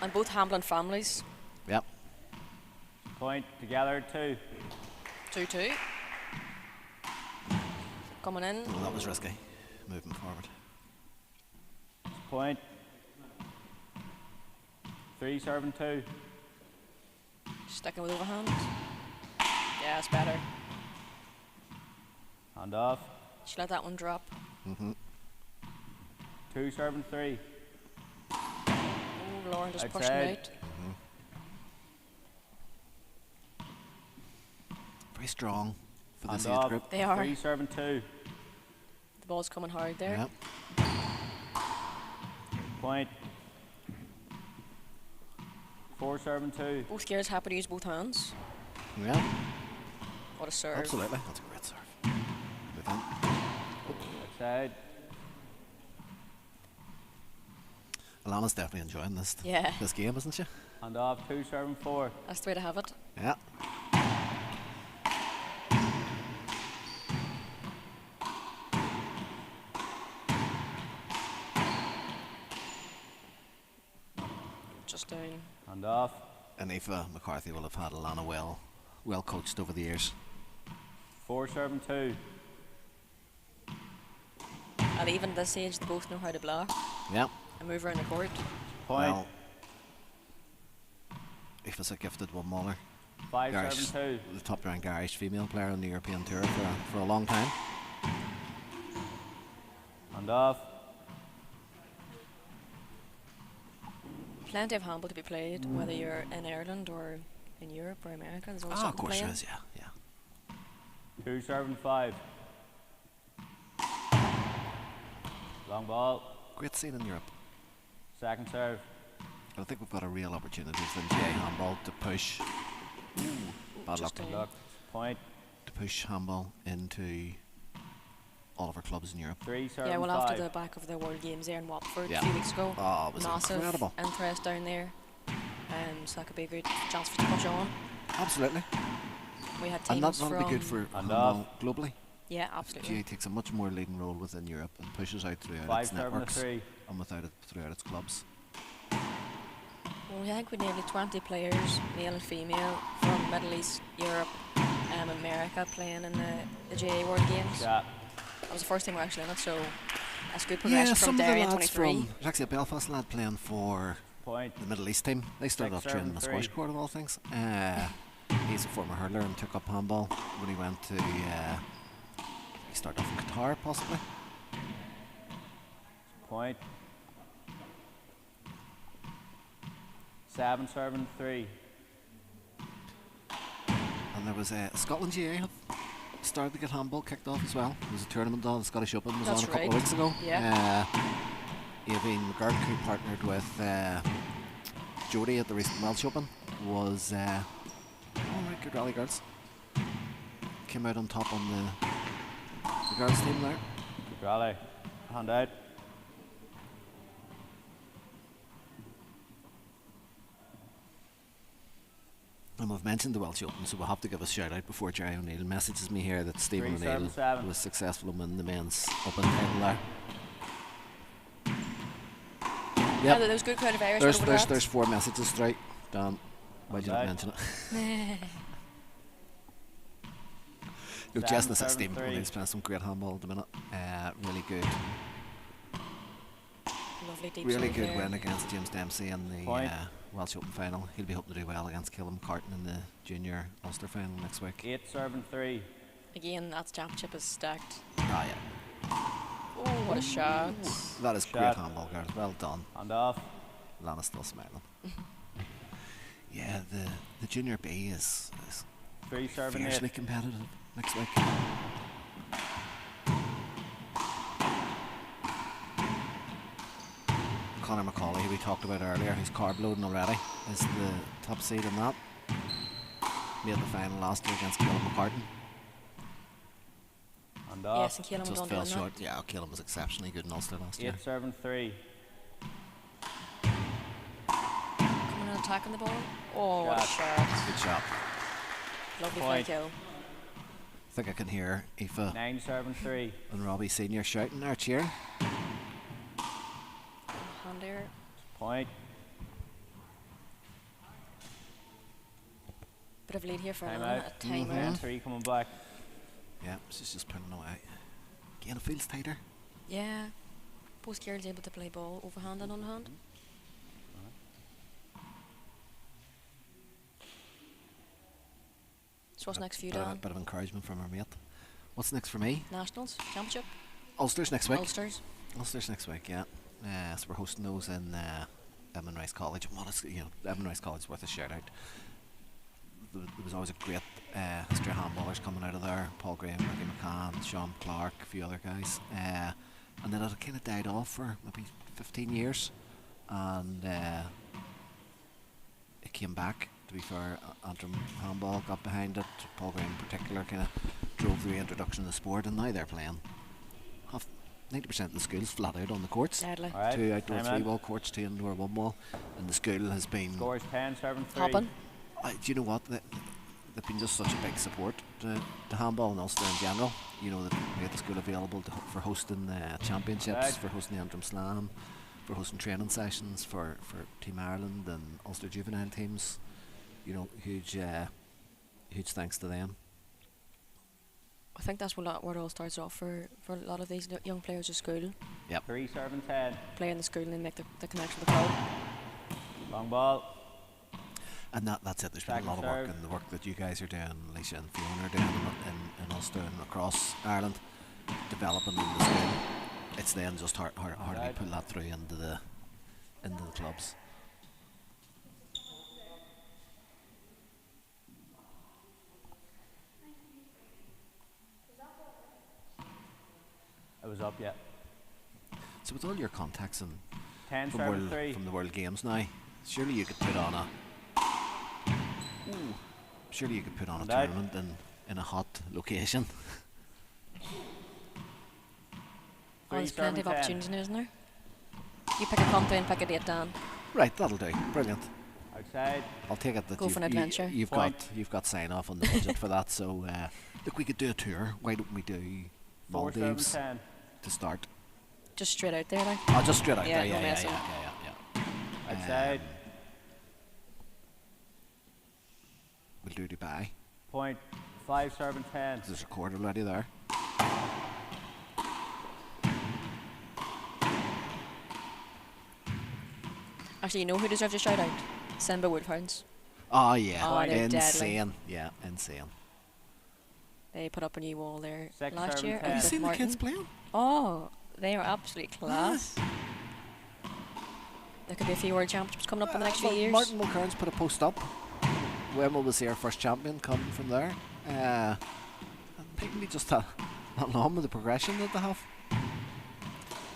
Speaker 2: And both Hamblin families.
Speaker 1: Yep.
Speaker 4: Point. Together 2.
Speaker 2: 2-2. Coming in.
Speaker 1: Well, that was risky. Moving forward.
Speaker 4: Point. 3 serve and 2.
Speaker 2: Sticking with overhand. Yeah, it's better.
Speaker 4: Hand off.
Speaker 2: She let that one drop.
Speaker 4: 2 serve and 3.
Speaker 2: Oh, Lauren just pushing
Speaker 4: Outside.
Speaker 2: out.
Speaker 1: Very strong for this
Speaker 4: Hand
Speaker 1: age
Speaker 4: off.
Speaker 1: group.
Speaker 2: They are.
Speaker 4: 3 serve and 2.
Speaker 2: The ball's coming hard there.
Speaker 1: Yep.
Speaker 4: Point. 4 serve and 2.
Speaker 2: Both girls happy to use both hands.
Speaker 1: Yeah.
Speaker 2: What a serve.
Speaker 1: Absolutely. That's a great serve. Move in.
Speaker 4: Outside.
Speaker 1: Alana's definitely enjoying this
Speaker 2: Yeah.
Speaker 1: this game, isn't she?
Speaker 4: Hand off. 2 serve and 4.
Speaker 2: That's the way to have it.
Speaker 1: Yeah.
Speaker 2: Just down.
Speaker 4: Hand off.
Speaker 1: And Aoife McCarthy will have had Alana well coached over the years.
Speaker 4: 4 serve and 2.
Speaker 2: At even this age, they both know how to block
Speaker 1: Yeah.
Speaker 2: and move around the court.
Speaker 4: Point.
Speaker 1: Well, Aoife's a gifted one mauler.
Speaker 4: 5
Speaker 1: Irish,
Speaker 4: serve and 2.
Speaker 1: the top ranked Irish female player on the European Tour for a long time.
Speaker 4: Hand off.
Speaker 2: Plenty of handball to be played, whether you're in Ireland or in Europe or America. There's always
Speaker 1: Of
Speaker 2: something to
Speaker 1: course
Speaker 2: play
Speaker 1: there
Speaker 2: in.
Speaker 1: is, yeah.
Speaker 4: 2 serve and 5. Long ball.
Speaker 1: Great scene in Europe.
Speaker 4: Second serve.
Speaker 1: I think we've got a real opportunity for the GA handball to push. Bad luck.
Speaker 2: Just down.
Speaker 4: Look. Point.
Speaker 1: To push handball into all of our clubs in Europe.
Speaker 4: 3 serve
Speaker 2: Yeah,
Speaker 4: and
Speaker 2: well,
Speaker 4: 5.
Speaker 2: after the back of the World Games there in Watford
Speaker 1: Yeah.
Speaker 2: a few weeks ago,
Speaker 1: Oh, it was
Speaker 2: massive
Speaker 1: incredible.
Speaker 2: interest down there. So that could be a good chance for us to push on.
Speaker 1: Absolutely.
Speaker 2: We had
Speaker 1: And
Speaker 2: teams
Speaker 1: that'll
Speaker 2: from
Speaker 1: be good for
Speaker 4: And
Speaker 1: handball globally.
Speaker 2: yeah,
Speaker 1: GA
Speaker 2: absolutely.
Speaker 1: takes a much more leading role within Europe and pushes out throughout
Speaker 4: 5
Speaker 1: its
Speaker 4: serve and a
Speaker 1: networks
Speaker 4: 3.
Speaker 1: and throughout its clubs.
Speaker 2: Well, I think we nearly 20 players, male and female, from Middle East, Europe, America playing in the GA World Games.
Speaker 4: Yeah.
Speaker 2: That was the first time we're actually in it, so that's good
Speaker 1: Yeah,
Speaker 2: progression
Speaker 1: some
Speaker 2: from
Speaker 1: of the
Speaker 2: Derry in
Speaker 1: lads
Speaker 2: 23.
Speaker 1: from there's actually a Belfast lad playing for
Speaker 4: Point.
Speaker 1: the Middle East team. They started off
Speaker 4: 6
Speaker 1: training in the
Speaker 4: serve
Speaker 1: squash
Speaker 4: and
Speaker 1: court of all things. He's a former hurler and took up handball when he went to. He started off in Qatar, possibly.
Speaker 4: Point. 7 serve and 3.
Speaker 1: And there was Scotland GA have started to get handball kicked off as well. There was a tournament on, the Scottish Open was
Speaker 2: That's
Speaker 1: on a couple of
Speaker 2: right.
Speaker 1: weeks ago.
Speaker 2: Yeah.
Speaker 1: Avine McGurk, who partnered with Jodie at the recent Welsh Open, was good rally girls. Came out on top on the girls team there.
Speaker 4: Good rally. Hand out.
Speaker 1: And we've mentioned the Welsh Open, so we'll have to give a shout out before Jerry O'Neill messages me here that Stephen O'Neill
Speaker 4: 3-7-7.
Speaker 1: was successful in winning the men's Open title there.
Speaker 2: Yeah,
Speaker 1: Yep.
Speaker 2: there was good crowd of Irish. over the
Speaker 1: There's 4 messages straight. Dan, why'd you not
Speaker 4: Okay.
Speaker 1: mention it?
Speaker 2: lads.
Speaker 1: You're jesting at
Speaker 4: 7-3.
Speaker 1: Stephen O'Neill's playing some great handball at the minute. Really good.
Speaker 2: Lovely deep
Speaker 1: Really
Speaker 2: serve
Speaker 1: good
Speaker 2: there.
Speaker 1: win against James Dempsey in the
Speaker 4: Point.
Speaker 1: Welsh Open final. He'll be hoping to do well against Killam Carton in the junior Ulster final next week.
Speaker 4: 8-3.
Speaker 2: Again, that championship is stacked.
Speaker 1: Ah, yeah.
Speaker 2: Oh, what a shot.
Speaker 1: That is great
Speaker 4: Shot.
Speaker 1: handball, girls. Well done.
Speaker 4: Hand off.
Speaker 1: Lana's still smiling. Yeah, the junior B is
Speaker 4: 3-7-8.
Speaker 1: fiercely competitive next week. Conor McCauley, who we talked about earlier, who's carb loading already, is the top seed in that. Made the final last year against Killam McCartan.
Speaker 4: Hand
Speaker 2: Yes,
Speaker 4: off.
Speaker 2: and Keelan
Speaker 1: Just
Speaker 2: was
Speaker 1: fell
Speaker 2: on
Speaker 1: short. Yeah, Killam was exceptionally good in Ulster last year.
Speaker 4: 8-7-3.
Speaker 2: Coming and attacking the ball. Oh, what a
Speaker 4: Shot.
Speaker 2: shot.
Speaker 1: Good shot.
Speaker 2: Lovely
Speaker 4: Point.
Speaker 2: fly kill.
Speaker 1: I think I can hear Aoife
Speaker 4: 9-7-3.
Speaker 1: and Robbie Senior shouting there, cheering.
Speaker 2: Hand there.
Speaker 4: Point.
Speaker 2: Bit of lead here for
Speaker 4: Time
Speaker 2: Anna.
Speaker 4: out.
Speaker 2: A timer.
Speaker 1: Mhm.
Speaker 4: 3 coming back.
Speaker 1: Yeah, she's just pulling away. Again, it feels tighter.
Speaker 2: Yeah. Both girls able to play ball overhand and underhand. So what's next for you, Dan?
Speaker 1: Bit of encouragement from her mate. What's next for me?
Speaker 2: Nationals? Championship?
Speaker 1: Ulster's next week.
Speaker 2: Ulsters?
Speaker 1: Ulster's next week, yeah. So we're hosting those in Edmund Rice College. What is, Edmund Rice College is worth a shout out. There was always a great history of handballers coming out of there. Paul Graham, Ricky McCann, Sean Clark, a few other guys. And then it kind of died off for maybe 15 years. And it came back, to be fair. Antrim Handball got behind it. Paul Graham in particular kind of drove the reintroduction of the sport. And now they're playing. 90% of the school's flat out on the courts.
Speaker 2: Deadly.
Speaker 4: Alright.
Speaker 1: 2 outdoor
Speaker 4: time
Speaker 1: 3
Speaker 4: out.
Speaker 1: wall courts, 2 indoor 1 wall. And the school has been...
Speaker 4: Scores 10-7-3.
Speaker 2: Hopping.
Speaker 1: Do you know what? They've been just such a big support to handball and Ulster in general. You know, that we had the school available for hosting championships,
Speaker 4: Right.
Speaker 1: for hosting the Antrim Slam, for hosting training sessions for Team Ireland and Ulster juvenile teams. You know, huge thanks to them.
Speaker 2: I think that's where it all starts off for a lot of these young players at school.
Speaker 4: 3-7-10.
Speaker 2: Play in the school and make the connection with the crowd.
Speaker 4: Long ball.
Speaker 1: And that's it. There's been a
Speaker 4: Second
Speaker 1: lot of work,
Speaker 4: serve.
Speaker 1: and the work that you guys are doing, Alicia and Fiona are doing in Ulster and across Ireland, developing in the school. It's then just how do we
Speaker 4: Right.
Speaker 1: put that through into the clubs.
Speaker 4: It was up yet.
Speaker 1: So with all your contacts and
Speaker 4: 10-7-3.
Speaker 1: from the World Games now, surely you could put on a
Speaker 4: Right.
Speaker 1: tournament in a hot location.
Speaker 2: Oh, there's plenty of
Speaker 4: 3-7-10.
Speaker 2: opportunities now, isn't there? You pick a country and pick a date, Dan.
Speaker 1: Right, that'll do. Brilliant.
Speaker 4: Outside.
Speaker 1: I'll take it that
Speaker 2: Go for an adventure.
Speaker 1: you've
Speaker 4: Point.
Speaker 1: got sign off on the budget for that. So look, we could do a tour. Why don't we do Maldives
Speaker 4: 4-7-10.
Speaker 1: to start?
Speaker 2: Just straight out there, like.
Speaker 1: Oh, just straight out
Speaker 2: Yeah,
Speaker 1: there.
Speaker 2: no
Speaker 1: Yeah.
Speaker 2: messing.
Speaker 4: Outside.
Speaker 1: We'll do Dubai.
Speaker 4: Point. 5-7-10.
Speaker 1: There's a quarter already there.
Speaker 2: Actually, you know who deserves a shout out? Simba Woodhounds.
Speaker 1: Oh yeah,
Speaker 2: Oh, they're deadly.
Speaker 1: insane. Yeah, insane.
Speaker 2: They put up a new wall there
Speaker 4: 6,
Speaker 2: last
Speaker 4: 7,
Speaker 2: year.
Speaker 4: 10.
Speaker 1: Have you
Speaker 2: with
Speaker 1: seen the
Speaker 2: Martin.
Speaker 1: kids playing?
Speaker 2: Oh, they are absolutely class. There could be a few world championships coming up in the next few
Speaker 1: Well,
Speaker 2: years.
Speaker 1: Martin Mulcairn's put a post up. When will we see our first champion come from there? I think we just that long with the progression that they have.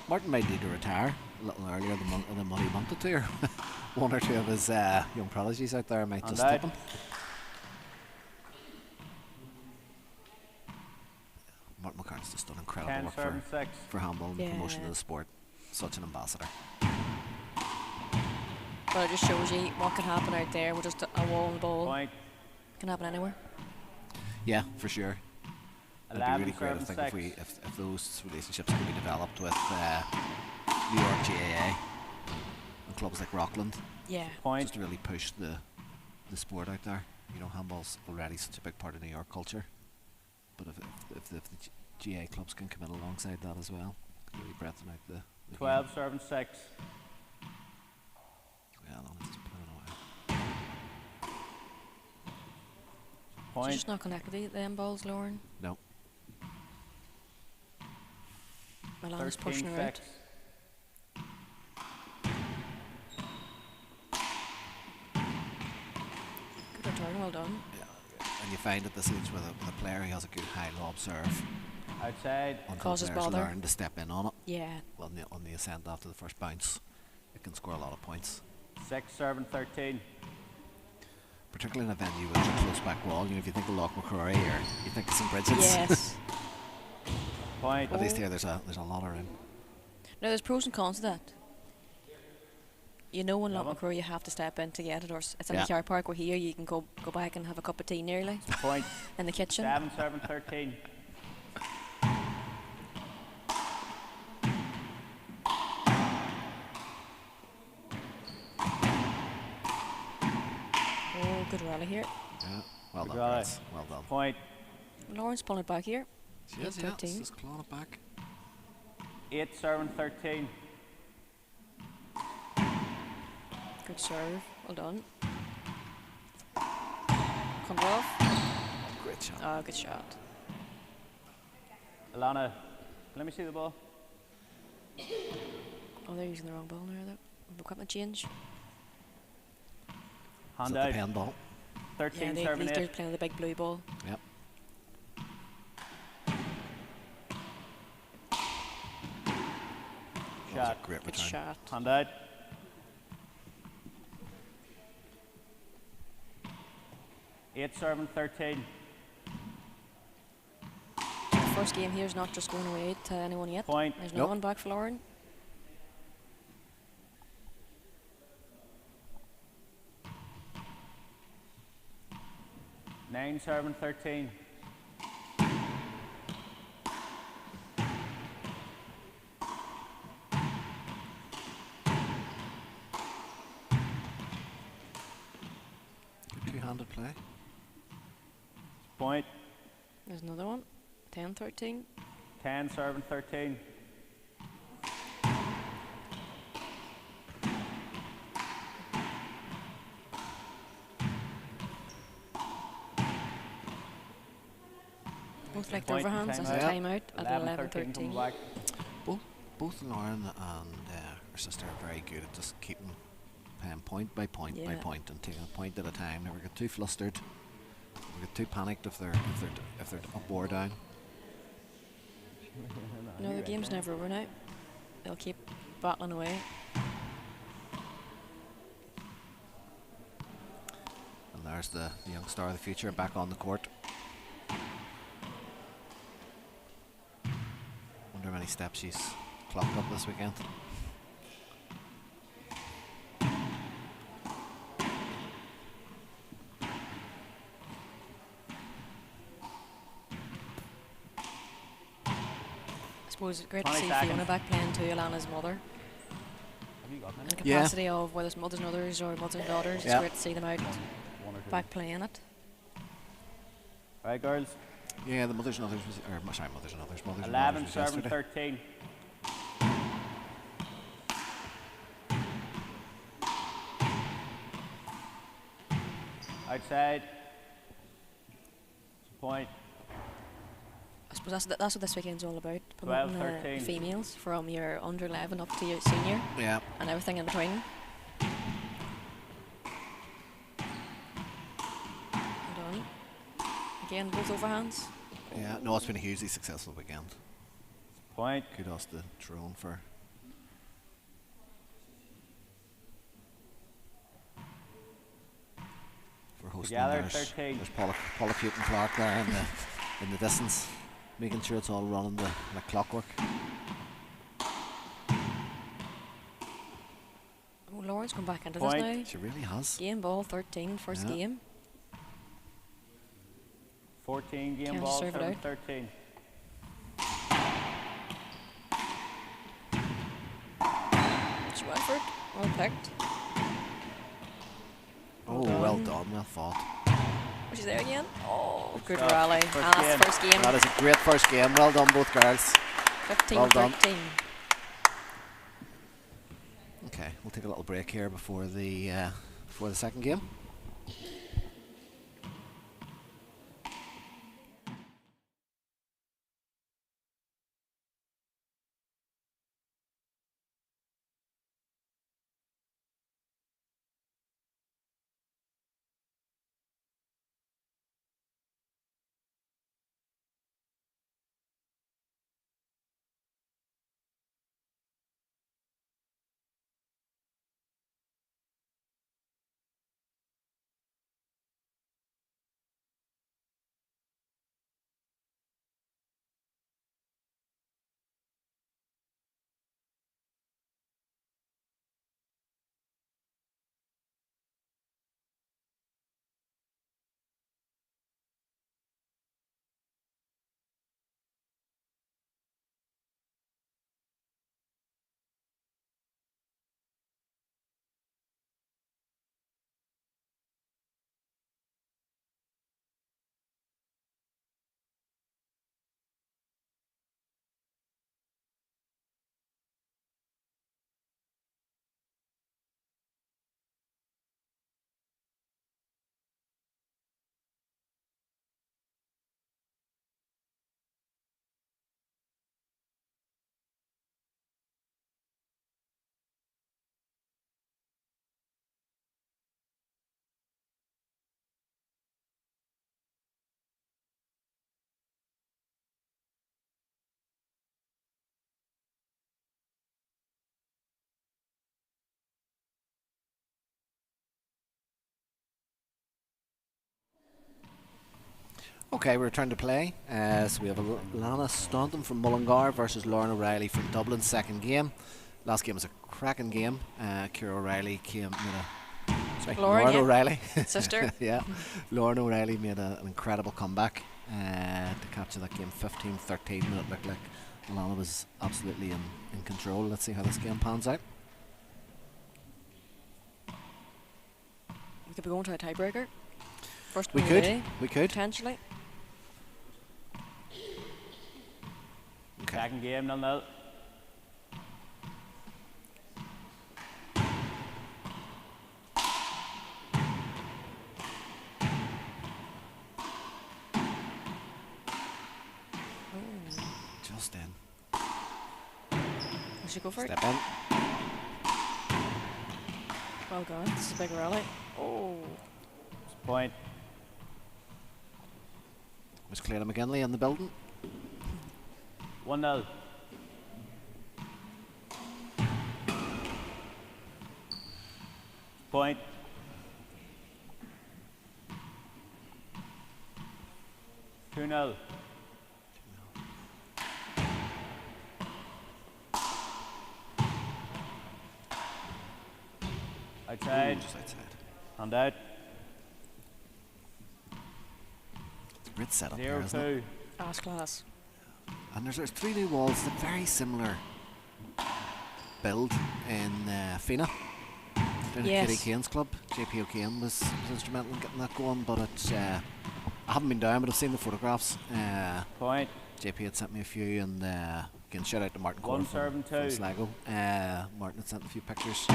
Speaker 1: Martin might need to retire a little earlier than what he wanted to. Or one or two of his young prodigies out there might
Speaker 4: And
Speaker 1: just
Speaker 4: out.
Speaker 1: tip him. Martin Mulcairn's just done incredible work
Speaker 4: 10-7-6.
Speaker 1: for handball and the promotion
Speaker 2: Yeah.
Speaker 1: of the sport. Such an ambassador.
Speaker 2: But it just shows you what can happen out there with just a wall and the ball.
Speaker 4: Point.
Speaker 2: Can happen anywhere.
Speaker 1: Yeah, for sure. It'd be
Speaker 4: 11
Speaker 1: really great, I
Speaker 4: serving
Speaker 1: think,
Speaker 4: 6.
Speaker 1: if those relationships could be developed with New York GAA and clubs like Rockland,
Speaker 2: Yeah.
Speaker 4: Point.
Speaker 1: just to really push the sport out there. You know, handball's already such a big part of New York culture, but if the GAA clubs can come in alongside that as well, really breadthen out the
Speaker 4: 12 serving 6.
Speaker 1: Yeah, no, let's just put it away.
Speaker 2: So
Speaker 4: Point.
Speaker 2: just not connected them balls, Lauren.
Speaker 1: No.
Speaker 2: Milan's pushing
Speaker 4: 13
Speaker 2: her out.
Speaker 4: 6.
Speaker 2: Good return, well done.
Speaker 1: Yeah, and you find at this age with a player who has a good high lob serve,
Speaker 4: Outside.
Speaker 1: until
Speaker 2: Causes
Speaker 1: players
Speaker 2: bother.
Speaker 1: learn to step in on it,
Speaker 2: Yeah.
Speaker 1: on the ascent after the first bounce, it can score a lot of points.
Speaker 4: 6 serving 13.
Speaker 1: Particularly in a venue with a close back wall. You know, if you think of Loch Macquarie or you think of St Bridget's,
Speaker 2: Yes.
Speaker 4: Point.
Speaker 1: at least here there's a lot of room.
Speaker 2: Now there's pros and cons to that. You know, in
Speaker 4: Yeah,
Speaker 2: Loch
Speaker 4: well.
Speaker 2: Macquarie you have to step in to get it, or it's in
Speaker 1: Yeah.
Speaker 2: the car park. Where here you can go back and have a cup of tea nearly
Speaker 4: Point.
Speaker 2: in the kitchen.
Speaker 4: 7 serving 13.
Speaker 2: Oh, good rally here.
Speaker 1: Yeah, well
Speaker 4: Good
Speaker 1: done,
Speaker 4: rally.
Speaker 1: guys. Well done.
Speaker 4: Point.
Speaker 2: Lawrence pulling it back here.
Speaker 1: She is, yeah,
Speaker 2: 13.
Speaker 1: just clawing it back.
Speaker 4: 8 serving 13.
Speaker 2: Good serve. Well done. Comes off.
Speaker 1: Great shot.
Speaker 2: Oh, good shot.
Speaker 4: Alana, let me see the ball.
Speaker 2: Oh, they're using the wrong ball now. Equipment change.
Speaker 1: Is
Speaker 4: Hand
Speaker 1: that
Speaker 4: out.
Speaker 1: the pen ball?
Speaker 4: 13
Speaker 2: Yeah,
Speaker 4: serving
Speaker 2: they're
Speaker 4: 8.
Speaker 2: playing the big blue ball.
Speaker 1: Yep. That was
Speaker 4: Shot.
Speaker 1: a great
Speaker 2: Good
Speaker 1: return.
Speaker 2: shot.
Speaker 4: Hand out. Eight serving 13.
Speaker 2: The first game here is not just going away to anyone yet.
Speaker 4: Point.
Speaker 2: There's no
Speaker 1: Nope.
Speaker 2: one back for Lauren.
Speaker 4: Nine serving 13.
Speaker 1: Good two-handed play.
Speaker 4: Point.
Speaker 2: There's another one. 10-13.
Speaker 4: 10 serving 13.
Speaker 2: Both like
Speaker 4: Point and
Speaker 2: overhands as a
Speaker 1: timeout.
Speaker 2: timeout at
Speaker 4: 11-13 coming
Speaker 2: 11-13.
Speaker 4: back.
Speaker 1: Both Lauren and her sister are very good at just keeping point by point by
Speaker 2: Yeah.
Speaker 1: point and taking a point at a time. Never get too flustered. Never get too panicked if they're up or down.
Speaker 2: No, the game's never over now. They'll keep battling away.
Speaker 1: And there's the young star of the future back on the court. Wonder how many steps she's clocked up this weekend.
Speaker 2: I suppose it's great to
Speaker 4: 20
Speaker 2: see
Speaker 4: seconds.
Speaker 2: Fiona back playing to Alana's mother.
Speaker 4: Have you got
Speaker 2: In
Speaker 4: many?
Speaker 2: the
Speaker 1: Yeah.
Speaker 2: capacity of whether it's mothers and others or mothers and daughters,
Speaker 1: Yeah.
Speaker 2: it's great to see them out
Speaker 4: One or two.
Speaker 2: back playing it.
Speaker 4: Right, girls.
Speaker 1: Yeah, the mothers and others was, or sorry, mothers and others, mothers
Speaker 4: 11
Speaker 1: and others was
Speaker 4: serving
Speaker 1: yesterday.
Speaker 4: 13. Outside. Point.
Speaker 2: I suppose that's what this weekend's all about.
Speaker 4: 12,
Speaker 2: Promoting
Speaker 4: 13.
Speaker 2: females from your under 11 up to your senior
Speaker 1: Yeah,
Speaker 2: and everything in between. Well done. Again, both overhands.
Speaker 1: yeah. No, it's been a hugely successful weekend.
Speaker 4: Point.
Speaker 1: Kudos to Tyrone for hosting.
Speaker 4: Together,
Speaker 1: There's
Speaker 4: 13.
Speaker 1: Pollock and Clark there in the distance, making sure it's all running like clockwork.
Speaker 2: Oh, Lauren's come back into
Speaker 4: Point.
Speaker 2: this now.
Speaker 1: She really has.
Speaker 2: Game ball 13, first
Speaker 1: Yeah.
Speaker 2: game.
Speaker 4: 14 game
Speaker 2: Can't
Speaker 4: ball,
Speaker 2: serve it
Speaker 4: serving
Speaker 2: out.
Speaker 4: 13.
Speaker 2: Schwedford, well picked.
Speaker 1: Oh, well done, well fought.
Speaker 2: She's there again. Oh, good
Speaker 4: stuff.
Speaker 2: rally.
Speaker 4: First
Speaker 2: Anna's
Speaker 4: game.
Speaker 2: first game.
Speaker 1: That is a great first game. Well done, both girls.
Speaker 2: 15
Speaker 1: well done.
Speaker 2: 13.
Speaker 1: Okay, we'll take a little break here before the second game. Okay, we're returning to play. So we have Lana Staunton from Mullingar versus Lauren O'Reilly from Dublin, second game. Last game was a cracking game. Ciara O'Reilly came
Speaker 2: Lauren, yeah.
Speaker 1: O'Reilly.
Speaker 2: Sister.
Speaker 1: Yeah. Lauren O'Reilly made an incredible comeback to capture that game 15-13, and it looked like Lana was absolutely in control. Let's see how this game pans out.
Speaker 2: We could be going to a tiebreaker. First
Speaker 1: We
Speaker 2: one of the
Speaker 1: could.
Speaker 2: day,
Speaker 1: We could.
Speaker 2: potentially.
Speaker 1: Okay.
Speaker 4: Second game, 0-0.
Speaker 1: Just in.
Speaker 2: We should go for
Speaker 1: Step
Speaker 2: it.
Speaker 1: in.
Speaker 2: Well done. This is a big rally. Oh.
Speaker 4: Point.
Speaker 1: Was Clúdach McGinley in the building?
Speaker 4: 1-0. Point. Two 0. Outside.
Speaker 1: Just outside.
Speaker 4: Hand out.
Speaker 1: It's a great setup there, isn't it?
Speaker 4: 0-2.
Speaker 2: Ass class.
Speaker 1: And there's 3 new walls. It's a very similar build in Fina. Down at
Speaker 2: Yes.
Speaker 1: Kitty Kane's club. JP O'Kane was instrumental in getting that going, but it's I haven't been down, but I've seen the photographs.
Speaker 4: Point.
Speaker 1: JP had sent me a few, and again, shout out to Martin
Speaker 4: One
Speaker 1: Corn from
Speaker 4: serving two.
Speaker 1: Sligo. Martin had sent a few pictures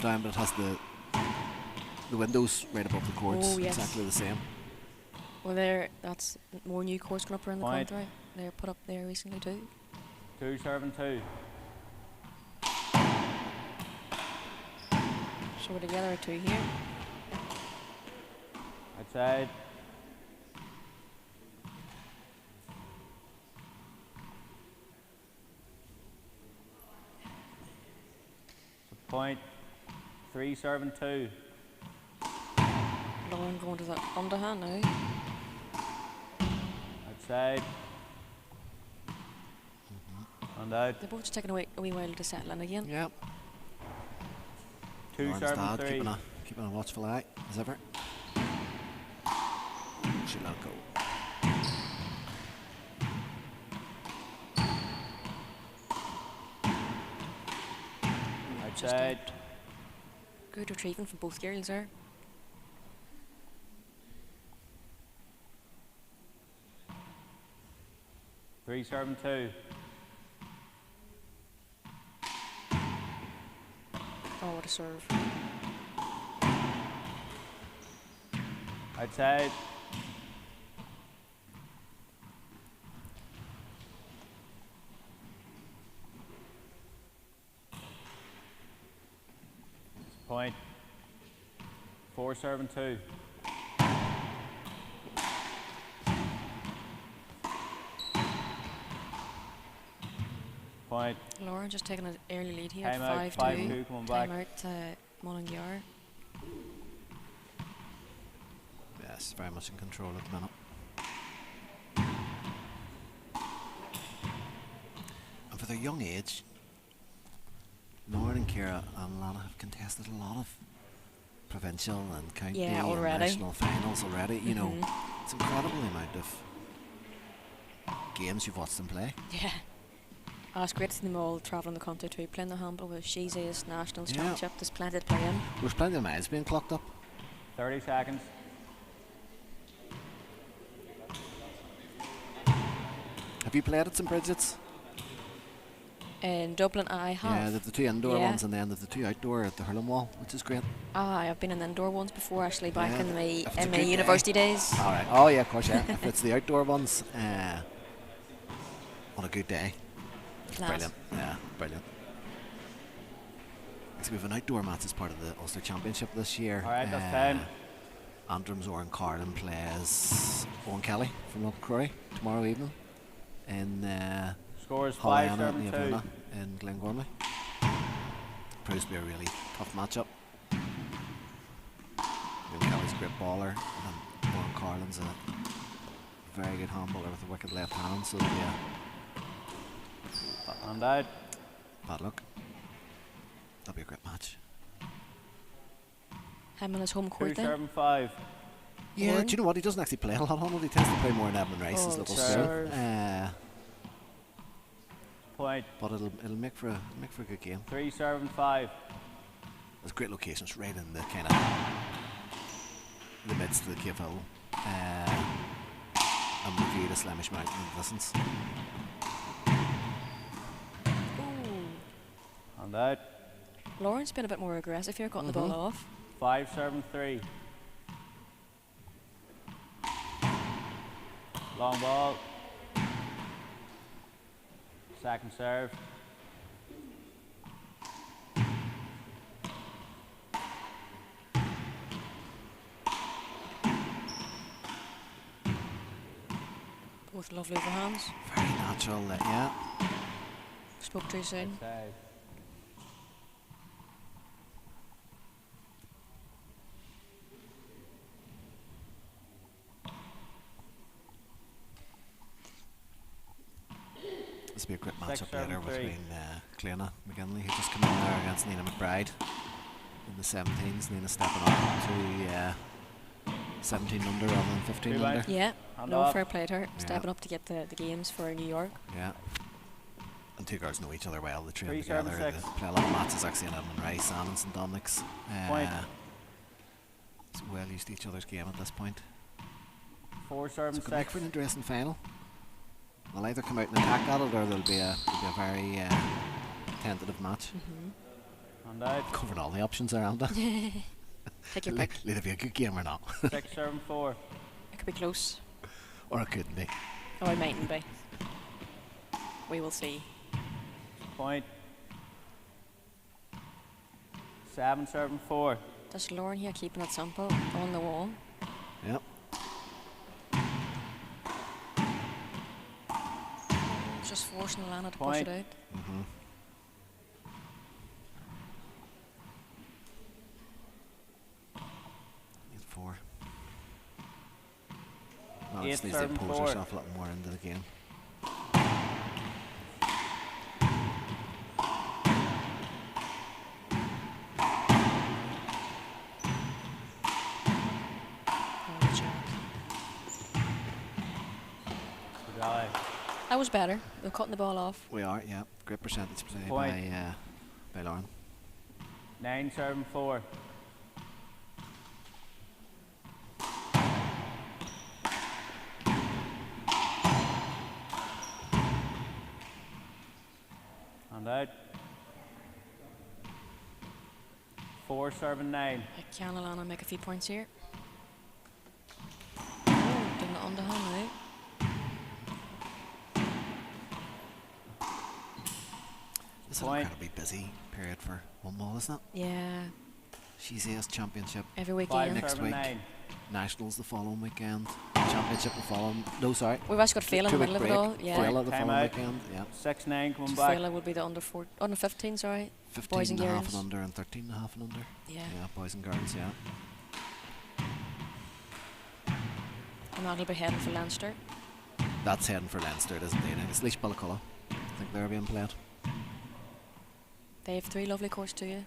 Speaker 1: down, but it has the windows right above the courts,
Speaker 2: Oh, yes.
Speaker 1: exactly the same.
Speaker 2: Well, that's more new courts going up around the
Speaker 4: Point.
Speaker 2: country. They're put up there recently too.
Speaker 4: 2-2.
Speaker 2: So we're together at 2 here.
Speaker 4: Outside. Point. 3-2.
Speaker 2: Lauren going to the underhand now.
Speaker 4: Outside. And out.
Speaker 2: They're both just taking a wee while to settle in again.
Speaker 1: Yeah. Lauren's dad
Speaker 4: 2-7-3.
Speaker 1: keeping a watchful eye, as ever. She let it go.
Speaker 2: Just
Speaker 4: Outside.
Speaker 2: good retrieving from both girls there.
Speaker 4: Three serving 2.
Speaker 2: Oh, what a serve.
Speaker 4: Outside. Point. 4 serving 2. Point.
Speaker 2: Lauren just taking an early lead here
Speaker 4: Time out,
Speaker 2: at 5-2.
Speaker 4: 5-2 coming back.
Speaker 2: Time out to Mullingar.
Speaker 1: Yes, very much in control at the minute. And for their young age, Lauren and Ciara and Lana have contested a lot of provincial and county
Speaker 2: Yeah,
Speaker 1: and
Speaker 2: already.
Speaker 1: national finals already. You know,
Speaker 2: Mhm.
Speaker 1: it's incredible the amount of games you've watched them play.
Speaker 2: Yeah. Oh, it's great to see them all travelling the country too, playing the handball with She's Ace Nationals
Speaker 1: Yeah.
Speaker 2: Championship. There's plenty to play in.
Speaker 1: There's plenty of miles being clocked up.
Speaker 4: 30 seconds.
Speaker 1: Have you played at St Bridget's?
Speaker 2: In Dublin, I have.
Speaker 1: Yeah, they've the 2 indoor
Speaker 2: Yeah.
Speaker 1: ones and then they've the 2 outdoor at the hurling wall, which is great.
Speaker 2: I've been in indoor ones before, actually, back
Speaker 1: Yeah,
Speaker 2: in my,
Speaker 1: if it's a
Speaker 2: in my
Speaker 1: good day.
Speaker 2: university days.
Speaker 1: All right. Oh yeah, of course. Yeah. If it's the outdoor ones, on a good day,
Speaker 2: Class.
Speaker 1: brilliant. Yeah, brilliant. So we have an outdoor match as part of the Ulster Championship this year.
Speaker 4: All right, that's time.
Speaker 1: Antrim's Oran Carlin plays Owen Kelly from Lochcrory tomorrow evening in
Speaker 4: Scores 5
Speaker 1: Hollyanna
Speaker 4: serving 2.
Speaker 1: Niamh in Glengormley. Proves to be a really tough matchup. Owen Kelly's a great baller, and Oran Carlin's a very good handballer with a wicked left hand, so yeah,
Speaker 4: And out.
Speaker 1: bad luck. That'll be a great match.
Speaker 2: Him on his home
Speaker 4: 2
Speaker 2: court then.
Speaker 4: serving 5.
Speaker 1: Yeah,
Speaker 2: Oran?
Speaker 1: do you know what? He doesn't actually play a lot on it. He tends to play more in Edmund Rice's
Speaker 2: Oh,
Speaker 1: little
Speaker 4: serve.
Speaker 1: school.
Speaker 4: Point.
Speaker 1: But it'll make for a good game.
Speaker 4: 3 serving 5.
Speaker 1: There's great locations right in the kind of the midst of the Cave Hill. And the view to Slemish Mountain in the distance.
Speaker 2: Ooh.
Speaker 4: And out.
Speaker 2: Lauren's been a bit more aggressive here, cutting the ball off.
Speaker 4: 5 serving 3. Long ball. Second serve.
Speaker 2: Both lovely overhands.
Speaker 1: Very natural, yeah.
Speaker 2: Spoke too soon.
Speaker 4: Outside.
Speaker 1: This will be a great
Speaker 4: 6,
Speaker 1: matchup later
Speaker 4: 7, 3.
Speaker 1: between Clúdach McGinley, who just come in there against Nina McBride in the 17s. Nina stepping up to 17 under rather than 15
Speaker 4: Two
Speaker 1: under.
Speaker 4: back.
Speaker 2: Yeah,
Speaker 4: Hand
Speaker 2: no,
Speaker 4: off.
Speaker 2: fair play to her.
Speaker 1: Yeah.
Speaker 2: Stepping up to get the games for New York.
Speaker 1: Yeah. And two girls know each other well. They train
Speaker 4: 3,
Speaker 1: together.
Speaker 4: 7,
Speaker 1: They
Speaker 4: 6.
Speaker 1: play a lot of matches actually in Edmund Rice and in St Dominic's.
Speaker 4: Point.
Speaker 1: So well used to each other's game at this point.
Speaker 4: 4
Speaker 1: So
Speaker 4: serving
Speaker 1: it could make
Speaker 4: 6.
Speaker 1: for an interesting final. They'll either come out and attack at it, or there'll be a very tentative match.
Speaker 4: And out.
Speaker 1: Covering all the options there, aren't they?
Speaker 2: Take your pick.
Speaker 1: Will it be a good game or not?
Speaker 4: 6 serving 4.
Speaker 2: It could be close.
Speaker 1: Or it couldn't be.
Speaker 2: Or it mightn't be. We will see.
Speaker 4: Point. 7 serving 4.
Speaker 2: Does Lauren here keeping it simple on the wall?
Speaker 1: Yep.
Speaker 2: Just forcing Alana to
Speaker 4: Point.
Speaker 2: push it out.
Speaker 1: Mm-hmm. Need 4. No,
Speaker 4: Eight,
Speaker 1: just needs to
Speaker 4: third and
Speaker 1: impose
Speaker 4: 4.
Speaker 1: herself a little more into the game.
Speaker 2: Oh, good job.
Speaker 4: Good eye.
Speaker 2: That was better. We're cutting the ball off.
Speaker 1: We are, yeah. Great percentage play
Speaker 4: Point.
Speaker 1: by Lauren.
Speaker 4: 9 serving 4. And out. 4 serving 9.
Speaker 2: Can Alana make a few points here? Oh, doing the underhand now.
Speaker 1: It's an incredibly busy period for one ball, isn't it?
Speaker 2: Yeah,
Speaker 1: She's Championship
Speaker 2: every
Speaker 4: 5
Speaker 2: weekend.
Speaker 1: Next
Speaker 4: serving
Speaker 1: week.
Speaker 4: 9.
Speaker 1: Nationals the following weekend. Championship the following. No, sorry.
Speaker 2: We've actually got Fela in the
Speaker 1: 2 week
Speaker 2: middle of it
Speaker 1: break.
Speaker 2: all. Yeah,
Speaker 1: Fela the
Speaker 4: Time
Speaker 1: following
Speaker 4: out.
Speaker 1: weekend. Yeah.
Speaker 4: 6-9 coming
Speaker 2: so
Speaker 4: back.
Speaker 2: Fela would be the under 15, sorry.
Speaker 1: 15
Speaker 2: Boys and
Speaker 1: and a half
Speaker 2: girls.
Speaker 1: and under and 13 and a half and under.
Speaker 2: Yeah.
Speaker 1: Yeah, boys and girls, yeah.
Speaker 2: And that'll be heading for Leinster.
Speaker 1: That's heading for Leinster, it is indeed. It's Laois Balacolla. I think they're being played.
Speaker 2: They have 3 lovely courts to you.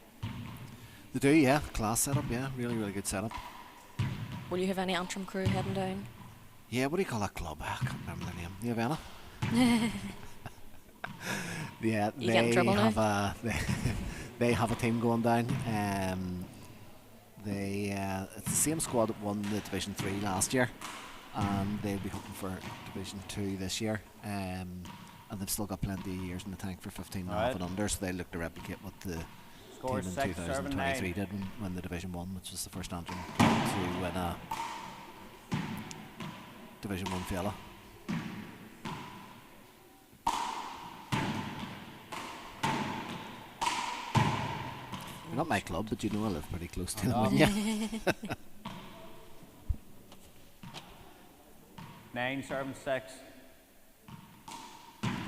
Speaker 1: They do, yeah. Class setup, yeah. Really, really good setup.
Speaker 2: Will you have any Antrim crew heading down?
Speaker 1: Yeah, what do you call that club? I can't remember their name. You have Anna? Yeah,
Speaker 2: You get in
Speaker 1: they
Speaker 2: trouble now?
Speaker 1: have a they have a team going down. It's the same squad that won the Division 3 last year, and they'll be hoping for Division 2 this year. And they've still got plenty of years in the tank for 15 and a half
Speaker 4: Alright.
Speaker 1: and under, so they look to replicate what the
Speaker 4: Score
Speaker 1: team in
Speaker 4: 6 serving
Speaker 1: 2023
Speaker 4: 9.
Speaker 1: did when the Division 1, which was the first Antrim to win a Division 1 Fela. You're not my club, but you know I live pretty close to them, wouldn't you?
Speaker 4: 9 serving 6.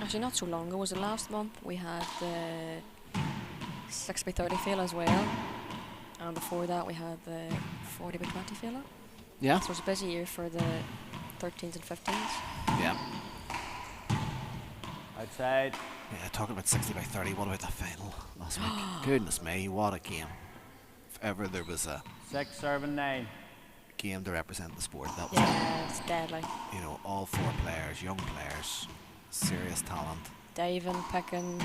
Speaker 2: Actually, not so long ago. Was it last month? We had the 6x30 Fela as well. And before that, we had the 40x20 Fela.
Speaker 1: Yeah?
Speaker 2: So it was a busy year for the 13s and 15s.
Speaker 1: Yeah.
Speaker 4: Outside.
Speaker 1: Yeah, talking about 60x30, what about the final last week? Goodness me, what a game. If ever there was a
Speaker 4: 6 serving 9.
Speaker 1: game to represent the sport, that was
Speaker 2: Yeah, it's deadly.
Speaker 1: it. You know, all 4 players, young players, serious talent.
Speaker 2: Diving, picking,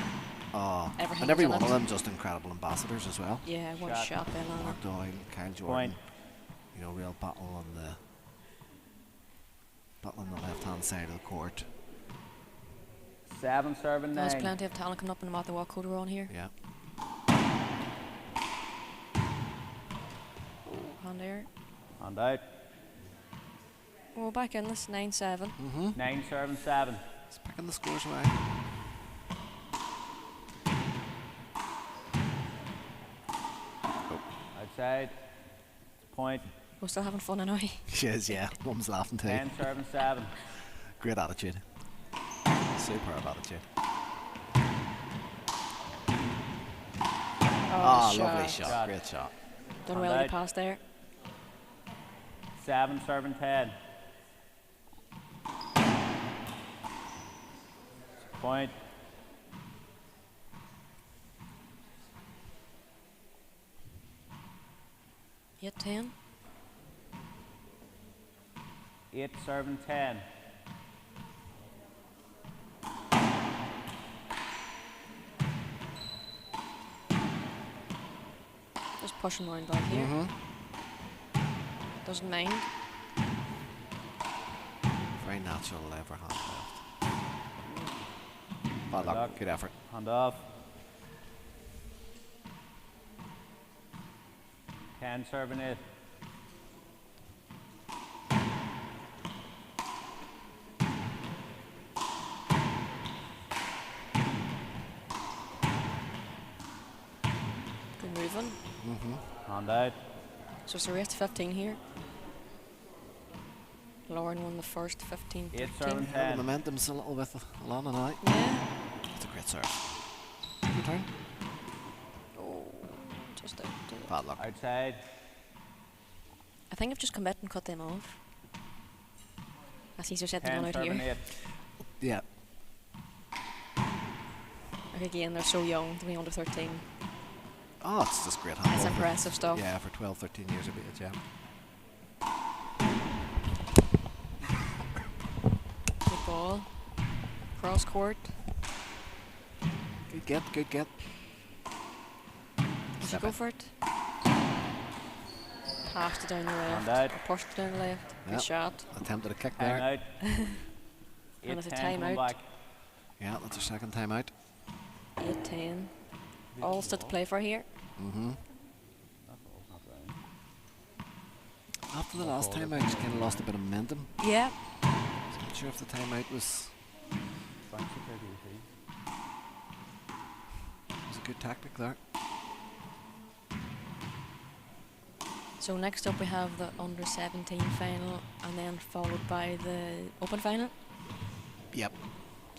Speaker 1: Oh,
Speaker 2: Everything
Speaker 1: and every
Speaker 2: was in
Speaker 1: one of
Speaker 2: it.
Speaker 1: them just incredible ambassadors as well.
Speaker 2: yeah, one
Speaker 4: Shot.
Speaker 2: shot there, Lana.
Speaker 1: Mark Doyle, Kyle Jordan,
Speaker 4: Point.
Speaker 1: you know, real battle on the left-hand side of the court.
Speaker 4: 7 serving 9.
Speaker 2: There's plenty of talent coming up no matter what code we're on here.
Speaker 1: Yeah.
Speaker 2: Hand there.
Speaker 4: And out.
Speaker 2: Oh, back in this 9-7.
Speaker 4: 9 serving 7.
Speaker 1: It's picking the scores away.
Speaker 4: Outside. Point.
Speaker 2: We're still having fun anyway.
Speaker 1: She is, yeah. Mum's laughing too.
Speaker 4: 10 serving 7.
Speaker 1: Great attitude. Superb attitude.
Speaker 2: Oh,
Speaker 1: Lovely shot.
Speaker 4: Shot.
Speaker 1: Great shot.
Speaker 2: Done
Speaker 4: And
Speaker 2: well to
Speaker 4: out.
Speaker 2: pass there.
Speaker 4: 7 serving 10. Point.
Speaker 2: Hit 10.
Speaker 4: 8 serving 10.
Speaker 2: Just pushing around back here. Doesn't mind.
Speaker 1: Very natural lever hand left. Bad luck.
Speaker 4: luck.
Speaker 1: Good effort.
Speaker 4: Hand off. 10 serving 8.
Speaker 2: Good moving.
Speaker 4: Hand out.
Speaker 2: So it's a race to 15 here. Lauren won the first 15.
Speaker 4: 8
Speaker 2: 15.
Speaker 4: serving
Speaker 1: Yeah, the
Speaker 4: 10.
Speaker 1: momentum's a little bit along and out.
Speaker 2: Yeah.
Speaker 1: It's a great serve. Good turn.
Speaker 2: Oh, just out.
Speaker 1: Bad luck.
Speaker 4: Outside.
Speaker 2: I think I've just come back and cut them off. As he's just said, they're
Speaker 4: 10
Speaker 2: going out
Speaker 4: serving
Speaker 2: here.
Speaker 4: 8.
Speaker 1: Yeah.
Speaker 2: Like again, they're so young to be under 13.
Speaker 1: Oh, it's just great handball.
Speaker 2: It's
Speaker 1: for-
Speaker 2: impressive stuff.
Speaker 1: Yeah, for 12, 13 years of age, yeah.
Speaker 2: Good ball. Cross court.
Speaker 1: Good get, good get.
Speaker 2: Did you go for it? Passed it down the left.
Speaker 4: And out.
Speaker 2: Or pushed it down the left.
Speaker 1: Yep.
Speaker 2: Good shot.
Speaker 1: Attempted a kick
Speaker 4: Time
Speaker 1: there.
Speaker 4: out.
Speaker 2: And it's a
Speaker 4: 8-10
Speaker 2: time
Speaker 4: coming
Speaker 2: out.
Speaker 4: back.
Speaker 1: Yeah, that's her second time out.
Speaker 2: 8-10. All still to play for here.
Speaker 1: Mm-hmm.
Speaker 4: That's all, not right.
Speaker 1: After the last time out, she kind of lost a bit of momentum.
Speaker 2: Yeah.
Speaker 1: So I'm not sure if the time out was
Speaker 4: Thanks for taking the
Speaker 1: a good tactic there.
Speaker 2: So next up we have the under 17 final, and then followed by the open final.
Speaker 1: Yep.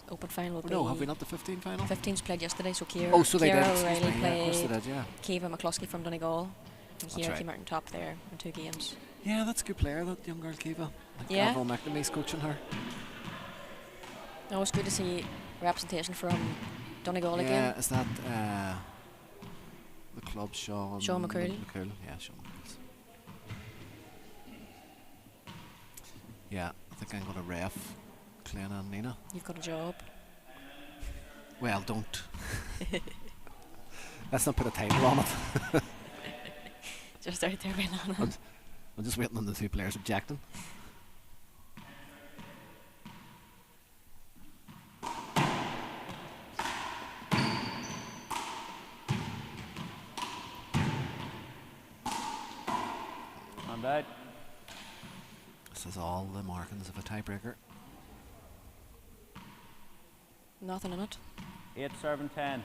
Speaker 2: Open final will
Speaker 1: Oh,
Speaker 2: be.
Speaker 1: no, have we not the 15 final?
Speaker 2: 15's played yesterday, so Ciara.
Speaker 1: Oh, so they did.
Speaker 2: Ciara
Speaker 1: Excuse
Speaker 2: O'Reilly
Speaker 1: me. Yeah, of course they
Speaker 2: played
Speaker 1: did, yeah.
Speaker 2: Kiva McCluskey from Donegal, and
Speaker 1: That's
Speaker 2: Ciara
Speaker 1: right.
Speaker 2: came out on top there in 2 games.
Speaker 1: Yeah, that's a good player, that young girl, Kiva.
Speaker 2: Yeah.
Speaker 1: Gavel McNamee's coaching her.
Speaker 2: No, it's good to see representation from Donegal
Speaker 1: Yeah,
Speaker 2: again.
Speaker 1: is that the club Sean
Speaker 2: McCool.
Speaker 1: McCool? Yeah, Sean McCool's. Yeah, I think I'm going to ref Clena and Nina.
Speaker 2: You've got a job.
Speaker 1: Well, don't. Let's not put a title on it.
Speaker 2: Just out there being on it.
Speaker 1: I'm just waiting on the 2 players objecting.
Speaker 4: And out.
Speaker 1: This is all the markings of a tiebreaker.
Speaker 2: Nothing in it.
Speaker 4: 8 serving 10.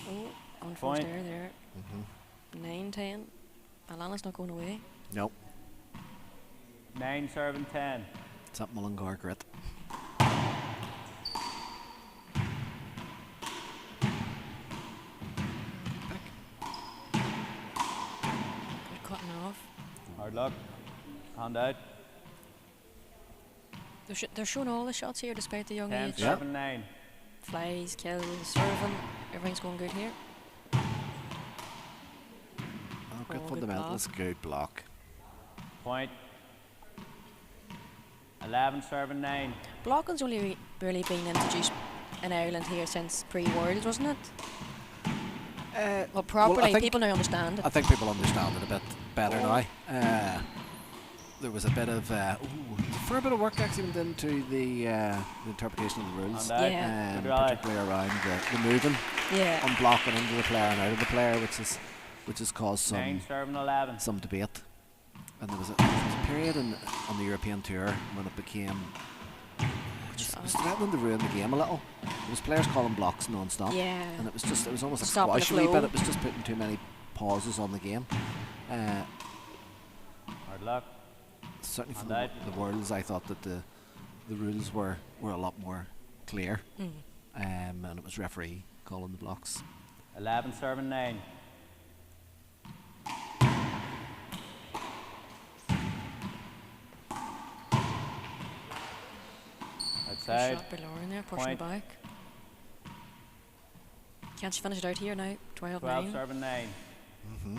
Speaker 2: Oh, on first
Speaker 4: Point.
Speaker 2: air there.
Speaker 1: Mm-hmm.
Speaker 2: 9-10. Alana's not going away.
Speaker 1: Nope.
Speaker 4: 9 serving 10.
Speaker 1: It's that Mullingar grit.
Speaker 2: Good cutting off.
Speaker 4: Hard luck. Hand out.
Speaker 2: They're showing all the shots here despite the young
Speaker 4: 10
Speaker 2: age.
Speaker 1: Yeah.
Speaker 4: serving 9.
Speaker 2: Flies, kills, serving. Everything's going good here.
Speaker 1: Oh, good
Speaker 2: Oh, good
Speaker 1: fundamentalist, good block.
Speaker 4: Point. 11 serving 9.
Speaker 2: Blocking's only barely been introduced in Ireland here since pre-World, wasn't it? Well, properly,
Speaker 1: I think-
Speaker 2: people now understand it.
Speaker 1: I think people understand it a bit better now. There was a bit of for a bit of work actually went into the interpretation of the rules,
Speaker 4: And out.
Speaker 2: Yeah.
Speaker 4: Good rally.
Speaker 1: particularly around the moving,
Speaker 2: Yeah.
Speaker 1: on blocking into the player and out of the player, which has caused
Speaker 4: 9 serving 11.
Speaker 1: some debate. And there was a period on the European tour when it became it was threatening to ruin the game a little. There was players calling blocks non-stop,
Speaker 2: Yeah.
Speaker 1: and it was almost a
Speaker 2: Stopping the
Speaker 1: squash a wee
Speaker 2: flow.
Speaker 1: bit. It was just putting too many pauses on the game.
Speaker 4: Hard luck.
Speaker 1: Certainly from
Speaker 4: And
Speaker 1: the Worlds, I thought that the rules were a lot more clear,
Speaker 2: Mm.
Speaker 1: and it was referee calling the blocks.
Speaker 4: 11 serving 9.
Speaker 2: Good
Speaker 4: Outside.
Speaker 2: shot by Lauren there, pushing
Speaker 4: Point.
Speaker 2: it back. Can't she finish it out here now? 12-9.
Speaker 4: 12 serving 9.
Speaker 1: Mm-hmm.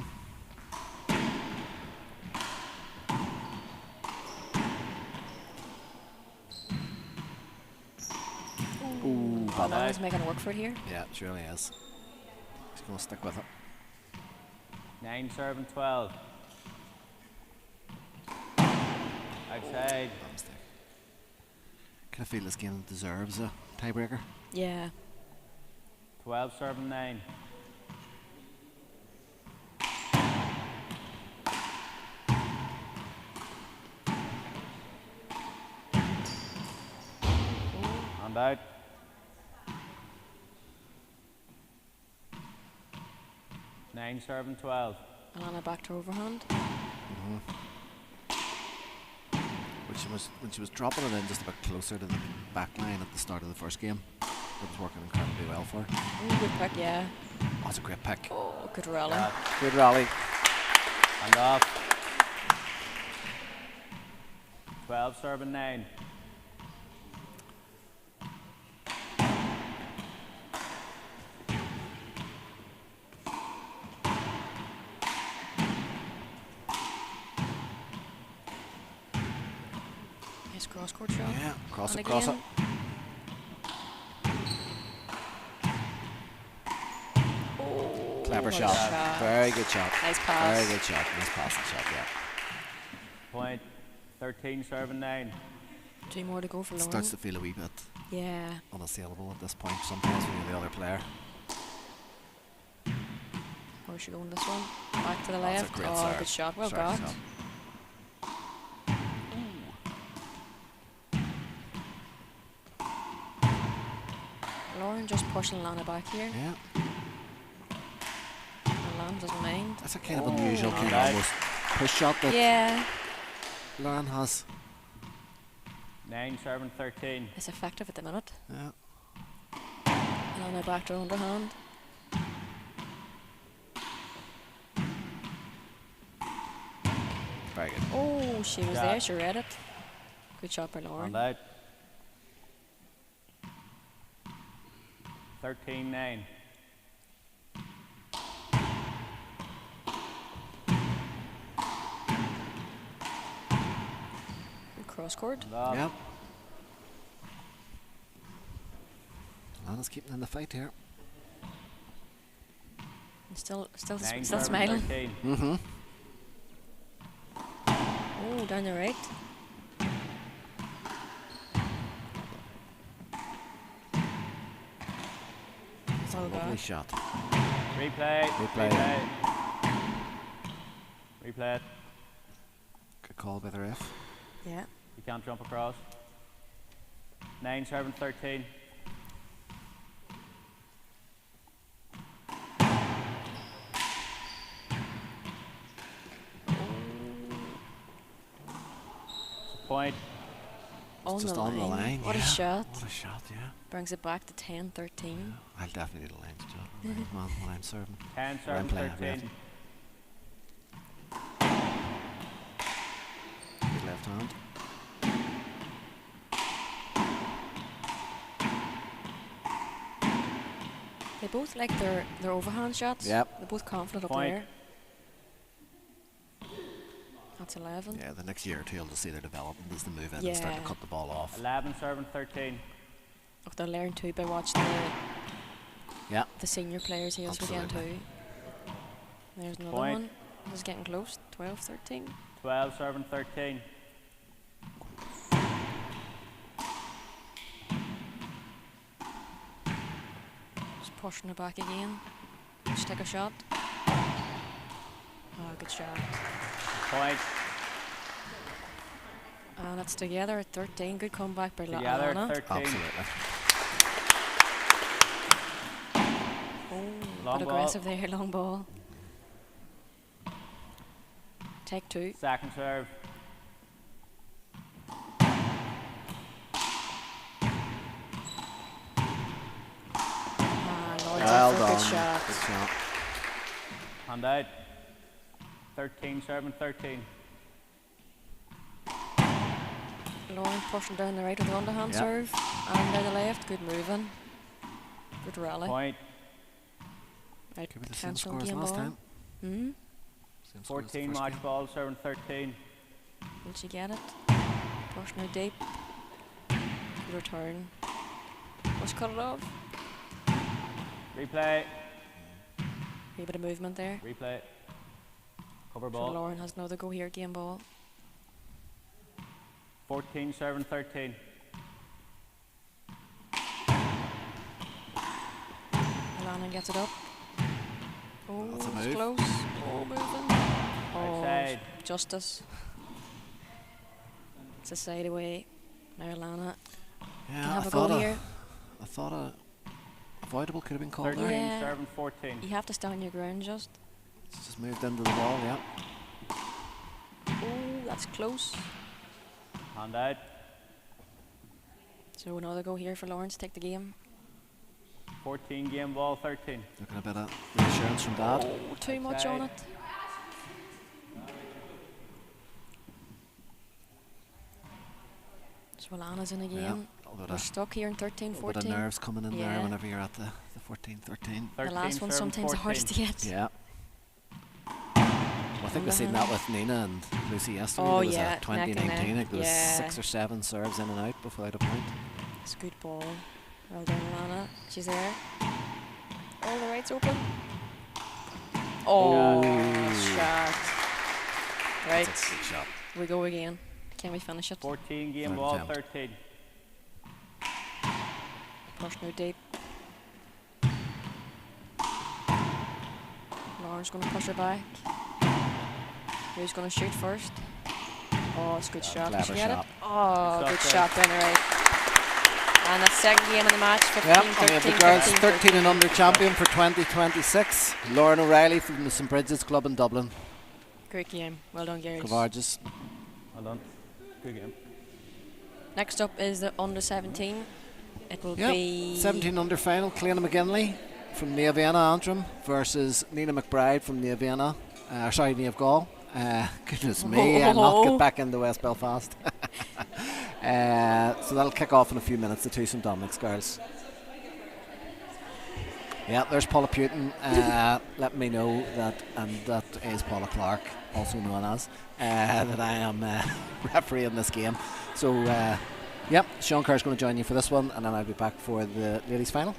Speaker 1: Ooh, bad
Speaker 4: Alana.
Speaker 2: Alana's making it work for it here.
Speaker 1: Yeah, it surely is. She's going to stick with it.
Speaker 4: 9 serving 12. Outside.
Speaker 1: Bad mistake. Kind of feel this game deserves a tiebreaker.
Speaker 2: Yeah.
Speaker 4: 12 serving 9. And out. Nine serving 12.
Speaker 2: Alana back to overhand.
Speaker 1: When she was dropping it in just a bit closer to the back line at the start of the first game, it was working incredibly well for her.
Speaker 2: Ooh, good pick, yeah.
Speaker 1: Oh, that's a great pick.
Speaker 2: Oh, good rally.
Speaker 4: Shot.
Speaker 1: Good rally.
Speaker 4: And off. 12 serving 9.
Speaker 2: Cross court shot.
Speaker 1: Yeah, cross
Speaker 2: And
Speaker 1: it, cross it.
Speaker 2: again. Oh,
Speaker 1: Clever
Speaker 2: what a
Speaker 1: shot. Very good shot.
Speaker 2: Nice pass.
Speaker 1: Very good shot. Nice passing shot, yeah.
Speaker 4: Point. 13 serving 9.
Speaker 2: 2 more to go for
Speaker 1: It
Speaker 2: Lauren.
Speaker 1: starts to feel a wee bit
Speaker 2: Yeah.
Speaker 1: unassailable at this point sometimes when you're the other player.
Speaker 2: Where's she going this one? Back to the
Speaker 1: That's a
Speaker 2: left.
Speaker 1: great
Speaker 2: Oh,
Speaker 1: serve.
Speaker 2: good shot. Well
Speaker 1: Serve
Speaker 2: got.
Speaker 1: shot.
Speaker 2: Lauren just pushing Lana back here.
Speaker 1: Yeah,
Speaker 2: And Lana doesn't mind.
Speaker 1: that's a kind of unusual kind of
Speaker 4: Alright.
Speaker 1: almost push shot that
Speaker 2: Yeah.
Speaker 1: Lauren has.
Speaker 4: 9 serving 13.
Speaker 2: It's effective at the minute.
Speaker 1: Yeah.
Speaker 2: Lana back to underhand.
Speaker 1: Very good.
Speaker 2: Oh, she was
Speaker 4: Shot.
Speaker 2: there. She read it. Good shot by Lauren.
Speaker 4: And out. 13-9.
Speaker 2: Good cross court.
Speaker 4: And off.
Speaker 1: Yeah. Lana's keeping in the fight here.
Speaker 2: And still
Speaker 4: 9 serving
Speaker 2: smiling.
Speaker 4: 13.
Speaker 1: Mm-hmm.
Speaker 2: Oh, down the right. It's all
Speaker 1: Lovely
Speaker 2: good.
Speaker 1: shot.
Speaker 4: Replay.
Speaker 1: Replay.
Speaker 4: Replay it.
Speaker 1: Good call by the ref.
Speaker 2: Yeah.
Speaker 4: You can't jump across. 9 serving 13. Point.
Speaker 2: On
Speaker 1: Just
Speaker 2: the
Speaker 1: on the
Speaker 2: line.
Speaker 1: line.
Speaker 2: What
Speaker 1: yeah.
Speaker 2: a shot.
Speaker 1: What a shot, yeah.
Speaker 2: Brings it back to 10-13.
Speaker 1: I'll definitely do the lines job man, when I'm serving.
Speaker 4: 10
Speaker 1: When I'm
Speaker 4: serving
Speaker 1: playing,
Speaker 4: 13.
Speaker 1: Good left hand.
Speaker 2: They both like their overhand shots.
Speaker 1: Yep.
Speaker 2: They're both confident up
Speaker 4: Point.
Speaker 2: there. That's 11.
Speaker 1: Yeah, the next year or two you'll just see their development as they move in and start to
Speaker 2: Yeah.
Speaker 1: cut the ball off.
Speaker 4: 11 serving 13.
Speaker 2: Oh, they'll learn too by watching
Speaker 1: Yeah.
Speaker 2: the senior players here again
Speaker 1: Absolutely.
Speaker 2: too. There's another
Speaker 4: Point.
Speaker 2: one. This is getting close. 12-13.
Speaker 4: 12 serving 13.
Speaker 2: Just pushing it back again. Just take a shot. Oh, good shot.
Speaker 4: Point.
Speaker 2: And it's together at 13. Good comeback by
Speaker 4: Together
Speaker 2: Lana.
Speaker 4: 13.
Speaker 1: Absolutely.
Speaker 2: Oh,
Speaker 4: Long
Speaker 2: but
Speaker 4: ball.
Speaker 2: aggressive there. Long ball. Take 2.
Speaker 4: Second serve.
Speaker 2: Ah, Lord's
Speaker 1: Well
Speaker 2: up for a
Speaker 1: done.
Speaker 2: good shot.
Speaker 1: Good shot.
Speaker 4: Hand out. 13 serving 13.
Speaker 2: Lauren pushing down the right with the underhand
Speaker 1: Yeah.
Speaker 2: serve. And down the left. Good moving. Good rally.
Speaker 4: Point.
Speaker 2: Right,
Speaker 1: Give me the same
Speaker 2: potential
Speaker 1: score as
Speaker 2: game
Speaker 1: last
Speaker 2: ball.
Speaker 1: time.
Speaker 2: Hmm?
Speaker 1: Same score as the
Speaker 4: 14
Speaker 1: first
Speaker 4: match
Speaker 1: game.
Speaker 4: ball serving 13.
Speaker 2: Will she get it? Pushing her deep. Good return. Let's cut it off.
Speaker 4: Replay.
Speaker 2: A bit of movement there.
Speaker 4: Replay. Cover
Speaker 2: So
Speaker 4: ball.
Speaker 2: Lauren has another go here, game ball.
Speaker 4: 14 serving 13.
Speaker 2: Alana gets it up. Oh,
Speaker 1: That's a
Speaker 2: it's
Speaker 1: move.
Speaker 2: close. Oh, moving. Oh,
Speaker 4: Outside.
Speaker 2: justice. It's a side away. Now Alana can
Speaker 1: Yeah,
Speaker 2: have a go here.
Speaker 1: I thought a avoidable could have been called
Speaker 4: 13
Speaker 1: there.
Speaker 2: Yeah.
Speaker 4: serving 14.
Speaker 2: You have to stand your ground just.
Speaker 1: It's just moved into the ball, yeah.
Speaker 2: Oh, that's close.
Speaker 4: Hand out.
Speaker 2: So another go here for Lawrence to take the game.
Speaker 4: 14 game ball 13.
Speaker 1: Looking a bit of reassurance from Dad.
Speaker 2: Oh, too much on
Speaker 4: Outside.
Speaker 2: it. So Alana's in
Speaker 1: Yeah,
Speaker 2: again.
Speaker 1: a little
Speaker 2: We're
Speaker 1: bit
Speaker 2: stuck here in 13,
Speaker 1: of, a bit of
Speaker 2: 14.
Speaker 1: nerves coming in there
Speaker 2: Yeah.
Speaker 1: whenever you're at the 14-13.
Speaker 2: The last
Speaker 4: 13
Speaker 2: one's
Speaker 4: serving
Speaker 2: sometimes the hardest to
Speaker 4: 14.
Speaker 2: get.
Speaker 1: Yeah. think we've seen that with Nina and Lucy yesterday.
Speaker 2: Oh,
Speaker 1: There was
Speaker 2: yeah,
Speaker 1: a
Speaker 2: neck and
Speaker 1: 2019. I
Speaker 2: neck.
Speaker 1: think there was
Speaker 2: Yeah.
Speaker 1: 6 or 7 serves in and out without a point.
Speaker 2: It's a good ball. Well done, Alana. She's there. Oh, the right's open. Oh, shot. Right,
Speaker 1: That's a good shot.
Speaker 2: we go again. Can we finish it?
Speaker 4: 14 game
Speaker 1: Third
Speaker 4: ball,
Speaker 1: attempt.
Speaker 4: 13.
Speaker 2: Push no deep. Lauren's going to push her back. Who's going to shoot first? Oh, it's a good shot. Did
Speaker 1: clever
Speaker 2: she get
Speaker 1: shot.
Speaker 2: it? Oh,
Speaker 4: Good
Speaker 2: good
Speaker 4: shot,
Speaker 2: shot down the right. And that's second game of the match, 15,
Speaker 1: Yeah, and we have
Speaker 2: 13,
Speaker 1: the girls
Speaker 2: 15,
Speaker 1: 13 and under champion for 2026. Lauren O'Reilly from the St Bridget's Club in Dublin.
Speaker 2: Great game. Well done, girls.
Speaker 1: Cavarges.
Speaker 4: Well done. Good game.
Speaker 2: Next up is the under 17. It will
Speaker 1: Yeah,
Speaker 2: be
Speaker 1: 17 under final. Cleana McGinley from Nia Vienna Antrim versus Nina McBride from Nia Vienna. Nia of Gaul. Goodness me, I'll not get back into West Belfast. So that'll kick off in a few minutes, the two St Dominic's girls. Yeah, there's Paula Putin. Let me know that, and that is Paula Clark, also known as, that I am refereeing this game. So, yeah, Sean Kerr's going to join you for this one, and then I'll be back for the ladies' final.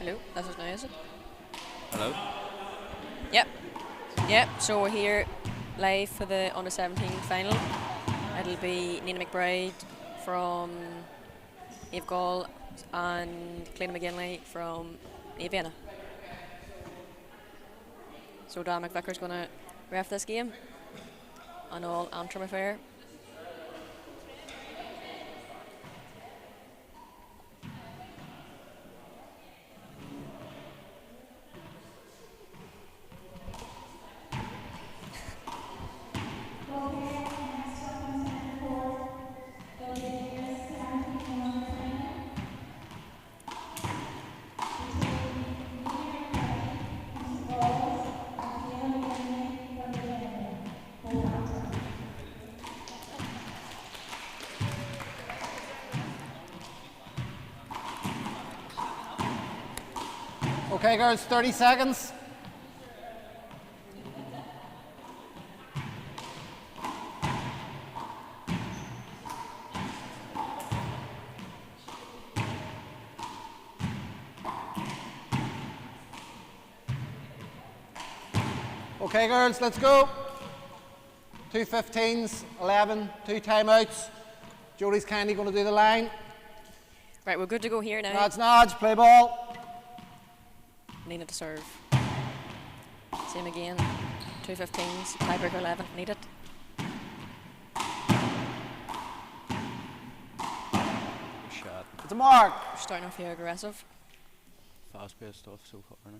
Speaker 2: Hello, this is now, is it?
Speaker 4: Hello.
Speaker 2: Yep. Yep, so we're here live for the under 17 final. It'll be Nina McBride from Gall and Clúdach McGinley from Vienna. So Dan McVicker's going to ref this game on all Antrim affair.
Speaker 1: Okay, girls, 30 seconds. Okay, girls, let's go. 2 15s, 11, 2 timeouts. Jodie's kindly going to do the line.
Speaker 2: Right, we're good to go here now.
Speaker 1: Nods, play ball.
Speaker 2: Nina to serve. Same again. 2 15s, tiebreaker 11, need it.
Speaker 4: Good shot.
Speaker 1: It's a mark.
Speaker 2: Starting off here aggressive.
Speaker 4: Fast-paced stuff so far now.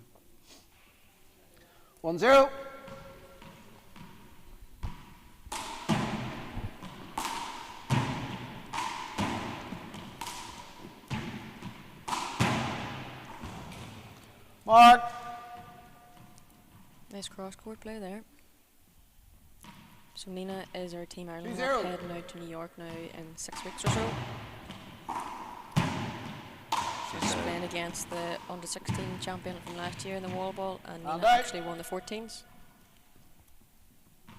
Speaker 1: 1-0. Mark.
Speaker 2: Nice cross-court play there. So Nina is our Team Ireland
Speaker 1: 2-0.
Speaker 2: heading out to New York now in 6 weeks or so. She's playing against the under-16 champion from last year in the wall ball, and Nina actually won the 14s.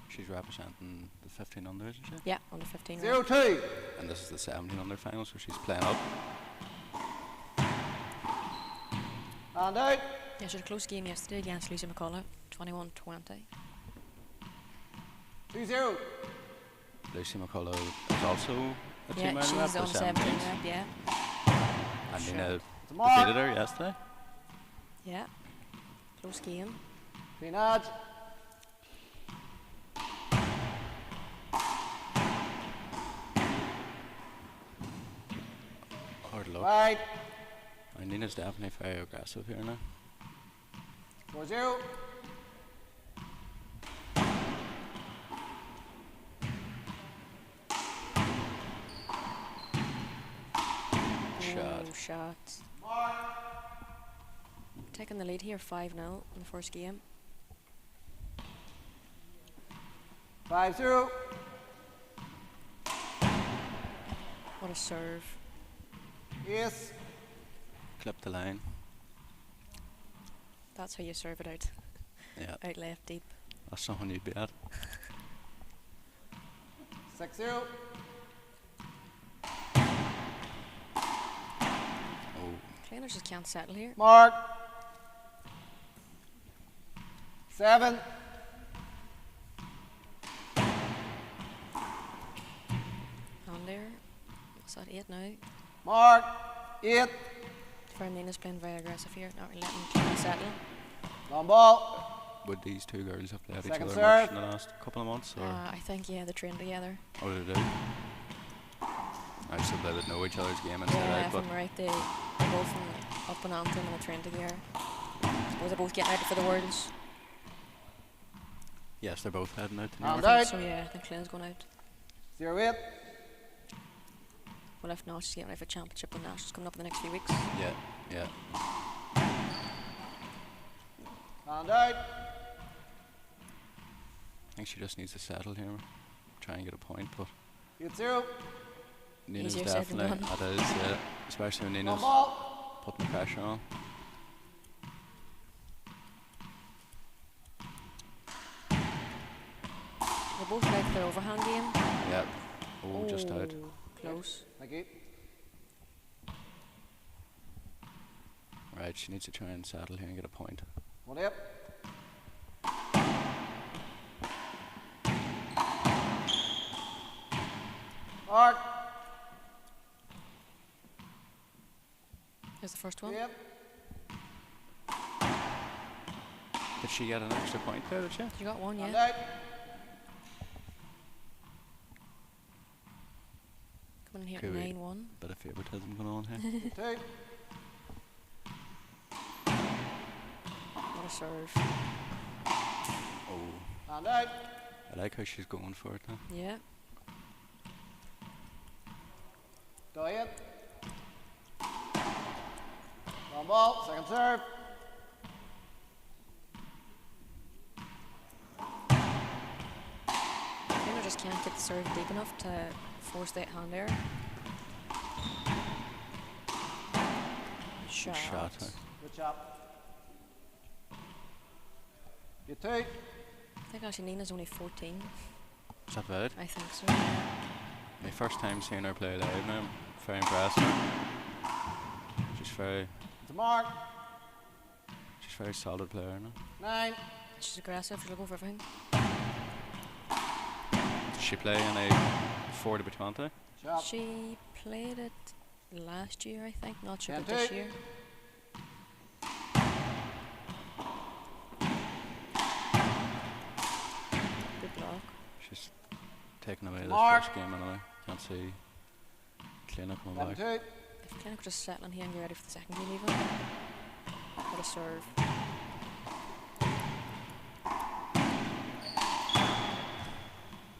Speaker 4: She's representing the 15 under, isn't she?
Speaker 2: Yeah, under 15.
Speaker 1: 0-2.
Speaker 4: And this is the 17 under final, so she's playing up.
Speaker 1: And out.
Speaker 2: Yeah, she had a close game yesterday against Lisa McCullough, 21-20.
Speaker 1: 2-0.
Speaker 4: Lucy McCullough is also a team
Speaker 2: Yeah,
Speaker 4: Ireland
Speaker 2: she's
Speaker 4: rep for
Speaker 2: on 17
Speaker 4: 17s.
Speaker 2: rep, yeah.
Speaker 4: And Nina
Speaker 1: Mark.
Speaker 4: defeated her yesterday.
Speaker 2: Yeah, close game.
Speaker 1: 3 nods.
Speaker 4: Hard luck.
Speaker 1: Right.
Speaker 4: And Nina's definitely very aggressive here now.
Speaker 1: 4-0.
Speaker 4: Shot.
Speaker 2: Oh, shots. Taking the lead here 5-0 in the first game.
Speaker 1: 5-0.
Speaker 2: What a serve.
Speaker 1: Yes.
Speaker 4: Clip the line.
Speaker 2: That's how you serve it out.
Speaker 4: Yeah.
Speaker 2: Out left deep.
Speaker 4: That's someone you'd be at.
Speaker 1: 6-0.
Speaker 4: Oh,
Speaker 2: Clúdach just can't settle here.
Speaker 1: Mark. 7.
Speaker 2: On there. What's that, 8 now?
Speaker 1: Mark. 8.
Speaker 2: Nina's playing very aggressive here, not really letting Clúdach settle.
Speaker 1: Long ball.
Speaker 4: would these two girls have played each
Speaker 1: Second
Speaker 4: other
Speaker 1: serve.
Speaker 4: much in the last couple of months? Or
Speaker 2: I think, yeah, they train together.
Speaker 4: what do they do? I said they would know each other's game inside
Speaker 2: Yeah,
Speaker 4: out,
Speaker 2: if
Speaker 4: but
Speaker 2: I'm right, they're both from up and Antrim and they train together. I suppose they're both getting out for the Worlds.
Speaker 4: yes, they're both heading out to New
Speaker 1: And
Speaker 4: York.
Speaker 1: out.
Speaker 2: So yeah, I think Clúdach's going out.
Speaker 1: 0-8.
Speaker 2: Well, if not, she's getting out for championship and nationals coming up in the next few weeks.
Speaker 4: Yeah, yeah.
Speaker 1: And out.
Speaker 4: I think she just needs to settle here, try and get a point, but
Speaker 1: 8-0.
Speaker 4: Nina's
Speaker 2: Easier said than
Speaker 4: definitely,
Speaker 2: done.
Speaker 4: it is, yeah. Especially when
Speaker 1: Long
Speaker 4: Nina's
Speaker 1: ball.
Speaker 4: putting the pressure on.
Speaker 2: They both like their overhand game.
Speaker 4: Yeah. Oh, just out.
Speaker 2: Close.
Speaker 1: Thank you.
Speaker 4: Right. Right, she needs to try and settle here and get a point.
Speaker 1: 1-8. Mark.
Speaker 2: Here's the first one.
Speaker 1: Yep.
Speaker 4: Did she get an extra point there, did she?
Speaker 2: You got one,
Speaker 1: And
Speaker 2: yeah.
Speaker 1: out.
Speaker 2: Coming in here
Speaker 4: Could
Speaker 2: at
Speaker 4: we-
Speaker 2: 9-1.
Speaker 4: Bit of favouritism going on here.
Speaker 1: 2.
Speaker 2: What a serve.
Speaker 4: Oh,
Speaker 1: And out.
Speaker 4: I like how she's going for it now.
Speaker 2: Yeah.
Speaker 1: Diet. Long ball. Second serve.
Speaker 2: Taylor just can't get the serve deep enough to force that hand there. Shot.
Speaker 4: Shot.
Speaker 1: Good job. You 2.
Speaker 2: I think actually Nina's only 14.
Speaker 4: Is that valid?
Speaker 2: I think so.
Speaker 4: My first time seeing her play live now. I'm very impressed. She's very solid player now.
Speaker 1: 9.
Speaker 2: She's aggressive. She'll go for everything.
Speaker 4: Does she play in a 40x20?
Speaker 1: Job.
Speaker 2: She played it last year, I think. Not sure
Speaker 1: Ten
Speaker 2: about this
Speaker 1: two.
Speaker 2: year. Good block.
Speaker 4: She's taken away this
Speaker 1: Mark.
Speaker 4: first game anyway. Can't see Kleina coming
Speaker 1: 11
Speaker 4: back.
Speaker 1: 2.
Speaker 2: If Clinic could just settle in here and get ready for the second game even. What a serve.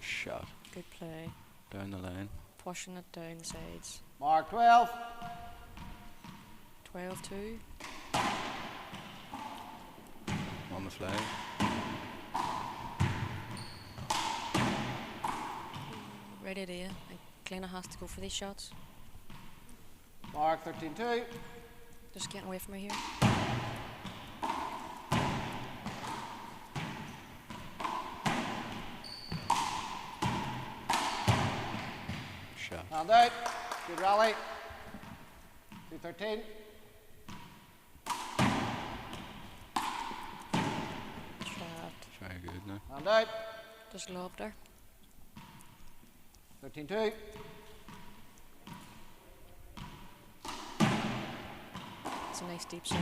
Speaker 4: Shot.
Speaker 2: Good play.
Speaker 4: Down the line.
Speaker 2: Pushing it down the sides.
Speaker 1: Mark 12.
Speaker 2: 12-2.
Speaker 4: On the fly.
Speaker 2: Right idea. And Clinic has to go for these shots.
Speaker 1: Mark 13 2.
Speaker 2: Just getting away from her here.
Speaker 4: Shot.
Speaker 1: And out. Good rally. 2-13.
Speaker 2: Shot.
Speaker 4: Very good now.
Speaker 1: And out.
Speaker 2: Just lobbed her.
Speaker 1: 13 2.
Speaker 2: It's a nice deep serve.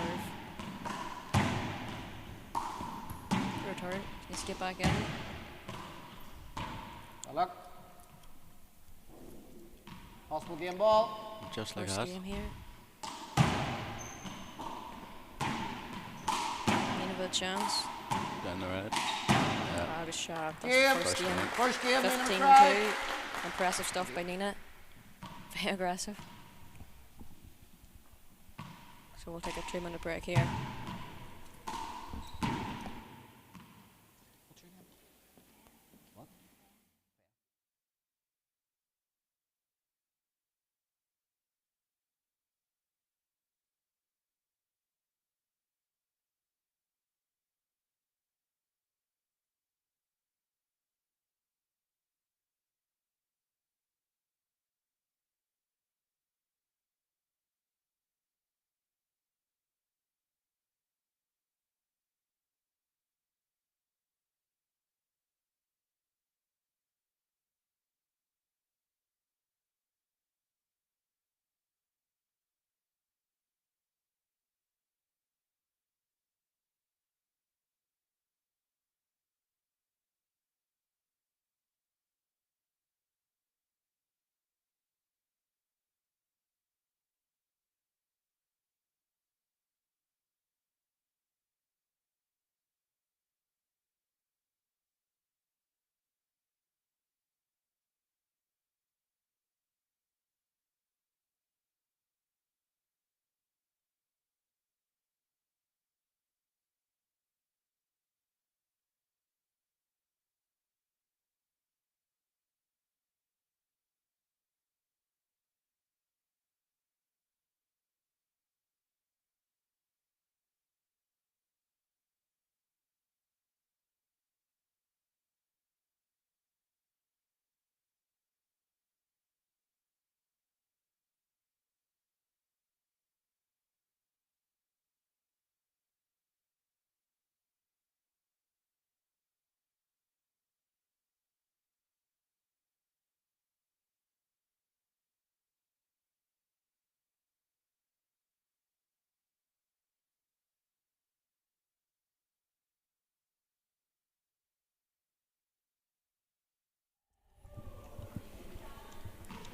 Speaker 2: Return. Needs to get back in.
Speaker 1: Good luck. Possible game ball.
Speaker 4: Just like
Speaker 2: First
Speaker 4: that.
Speaker 2: game here. Nina with a chance.
Speaker 4: Down the red.
Speaker 2: Ah, good shot. That's
Speaker 1: Game.
Speaker 2: the first game.
Speaker 1: First game. Nina
Speaker 2: 15-2.
Speaker 1: try.
Speaker 2: Impressive stuff by Nina. Very aggressive. So we'll take a 2-minute break here.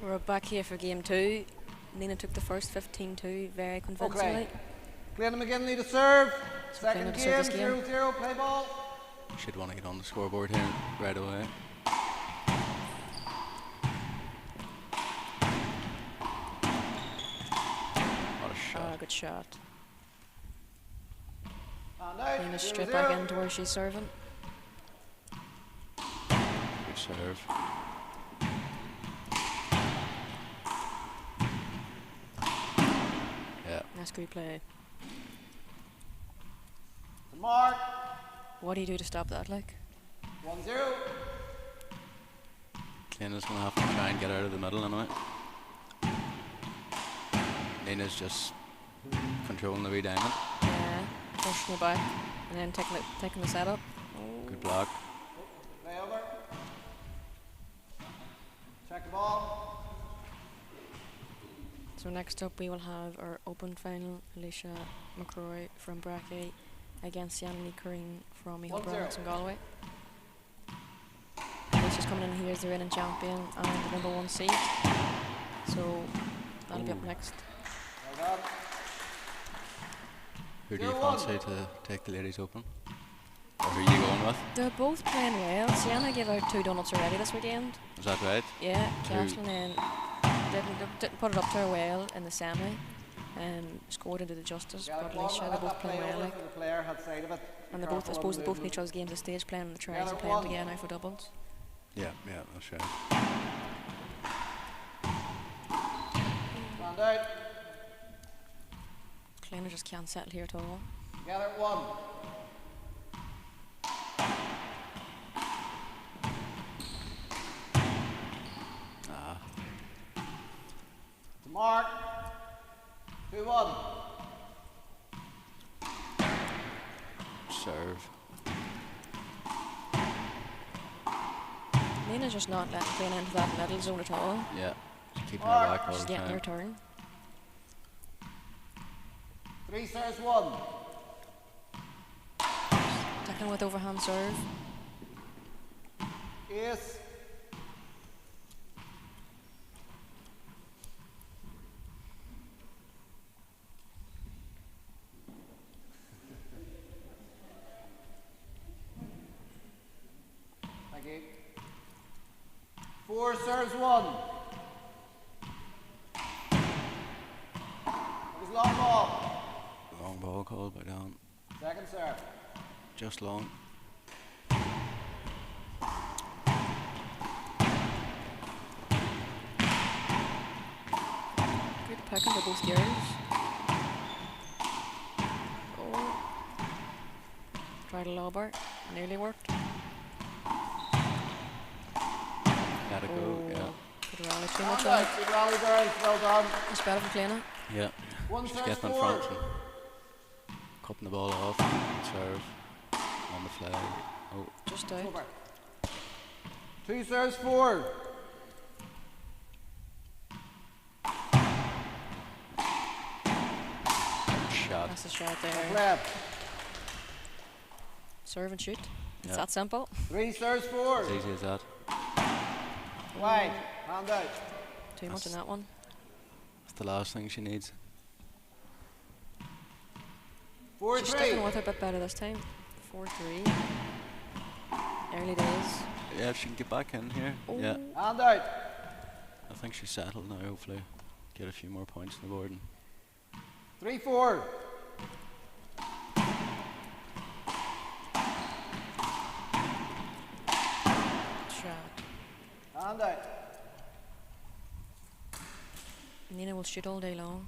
Speaker 2: We're back here for game 2. Nina took the first 15-2 very convincingly.
Speaker 1: Glenn McGinn need a serve.
Speaker 2: So Glenn
Speaker 1: Second
Speaker 2: to serve
Speaker 1: game,
Speaker 2: this game.
Speaker 1: 0-0, play ball.
Speaker 4: Should want to get on the scoreboard here right away. What a shot.
Speaker 2: Good shot.
Speaker 1: And out,
Speaker 2: Nina straight
Speaker 1: 0-0.
Speaker 2: back into where she's serving.
Speaker 4: Good serve. Yeah.
Speaker 2: Nice good play.
Speaker 1: To Mark.
Speaker 2: What do you do to stop that, like?
Speaker 1: 1-0.
Speaker 4: Nina's going to have to try and get out of the middle anyway. Nina's just controlling the wee diamond.
Speaker 2: Yeah, pushing it back and then taking the setup. Oh.
Speaker 4: Good block.
Speaker 1: Play over. Check the ball.
Speaker 2: So next up we will have our open final, Alicia McCrory from Brackey against Yanni Corrine from Michael
Speaker 1: 1-0.
Speaker 2: Brown from Galway. Alicia's coming in here as the reigning champion and the #1 seed. So that'll be up next.
Speaker 1: Well done.
Speaker 4: Who do you
Speaker 1: 0-1.
Speaker 4: fancy to take the ladies open? Or who are you going with?
Speaker 2: They're both playing well. Sienna gave out 2 donuts already this weekend.
Speaker 4: Is that right?
Speaker 2: Yeah,
Speaker 4: Who-
Speaker 2: Kathleen then didn't put it up to her well in the semi and scored into the justice. But Alicia, they're both playing well, like.
Speaker 1: The player had side of it.
Speaker 2: And they're both, I suppose, they're both in each other's games at stage, playing in the tries and playing together now for doubles.
Speaker 4: Yeah, that's right.
Speaker 1: Stand out.
Speaker 2: Kleiner just can't settle here at all.
Speaker 1: Together at 1. To Mark. 2-1.
Speaker 4: Serve.
Speaker 2: Nina's just not letting playing into that middle zone at all.
Speaker 4: Yeah. Keeping her back all
Speaker 2: She's
Speaker 4: the
Speaker 2: getting her
Speaker 4: time.
Speaker 2: turn.
Speaker 1: 3 serves 1.
Speaker 2: Attacking with overhand serve.
Speaker 1: Ace. Thank you. 4 serves 1. It was long ball.
Speaker 4: Long ball called by down.
Speaker 1: Second serve.
Speaker 4: Just long.
Speaker 2: Good pick into both girls. Oh. Tried a lobber. Nearly worked.
Speaker 4: Gotta go, yeah.
Speaker 2: Good rally too much
Speaker 1: Well
Speaker 2: on
Speaker 1: done. Good rally, girls. Well done.
Speaker 2: It's better for Kleiner.
Speaker 4: Yeah.
Speaker 1: 1
Speaker 4: She's
Speaker 1: serve
Speaker 4: getting in
Speaker 1: 4.
Speaker 4: front and cutting the ball off. Serve. On the flag. Oh,
Speaker 2: Just out.
Speaker 1: Over. 2 serves 4.
Speaker 4: shot.
Speaker 2: That's the shot there.
Speaker 1: Left.
Speaker 2: Serve and shoot. It's
Speaker 4: Yeah.
Speaker 2: that simple.
Speaker 1: 3 serves 4.
Speaker 4: As easy as that.
Speaker 1: Wide. Hand out.
Speaker 2: Too much in that one.
Speaker 4: That's the last thing she needs.
Speaker 1: 4-3.
Speaker 2: She's sticking with her a bit better this time. 4-3. Early days.
Speaker 4: Yeah, if she can get back in here.
Speaker 2: Oh.
Speaker 4: Yeah.
Speaker 1: Hand out.
Speaker 4: I think she's settled now, hopefully. Get a few more points on the board.
Speaker 1: 3-4.
Speaker 2: Shot.
Speaker 1: Hand out.
Speaker 2: Nina will shoot all day long.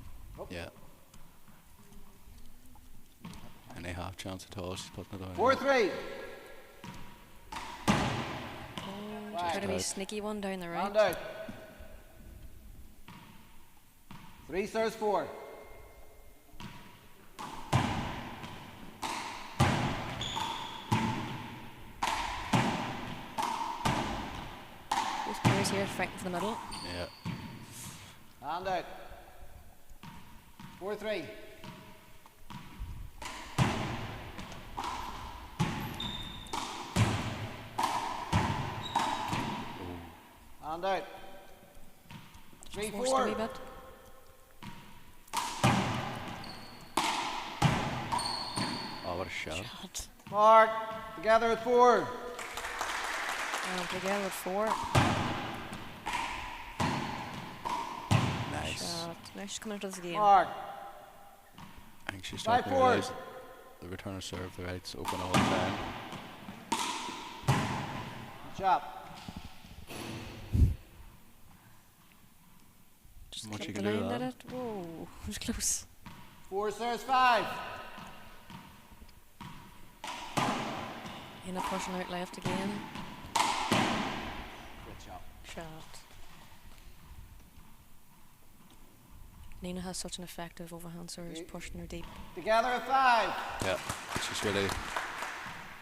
Speaker 4: Yeah. Any half chance at all, she's putting it on.
Speaker 1: 4-3.
Speaker 2: Try to be
Speaker 4: out.
Speaker 2: sneaky one down the right.
Speaker 1: Hand out. 3 serves 4.
Speaker 2: Both players here fighting for the middle.
Speaker 4: Yeah.
Speaker 1: Hand out. 4-3. Hand out.
Speaker 3: 3,
Speaker 2: Forced a
Speaker 3: 4.
Speaker 2: wee bit.
Speaker 4: Oh, what a shot.
Speaker 2: Shot.
Speaker 3: Mark. Together at 4.
Speaker 2: And together with 4.
Speaker 4: Nice.
Speaker 2: Shot. Now she's coming into this game.
Speaker 3: Mark.
Speaker 4: I think she's
Speaker 3: 5,
Speaker 4: starting to
Speaker 3: 4.
Speaker 4: realise the return of serve, the right's open all the time.
Speaker 3: Good shot.
Speaker 2: Just
Speaker 4: What you
Speaker 2: clipped
Speaker 4: can
Speaker 2: the
Speaker 4: do
Speaker 2: line,
Speaker 4: with
Speaker 2: did
Speaker 4: that.
Speaker 2: it? Whoa, it was close.
Speaker 3: 4 serves 5.
Speaker 2: Inna pushing out left again.
Speaker 3: Good shot.
Speaker 2: Shot. Nina has such an effective overhand serve, pushing her deep.
Speaker 3: Together at 5.
Speaker 4: Yeah, she's really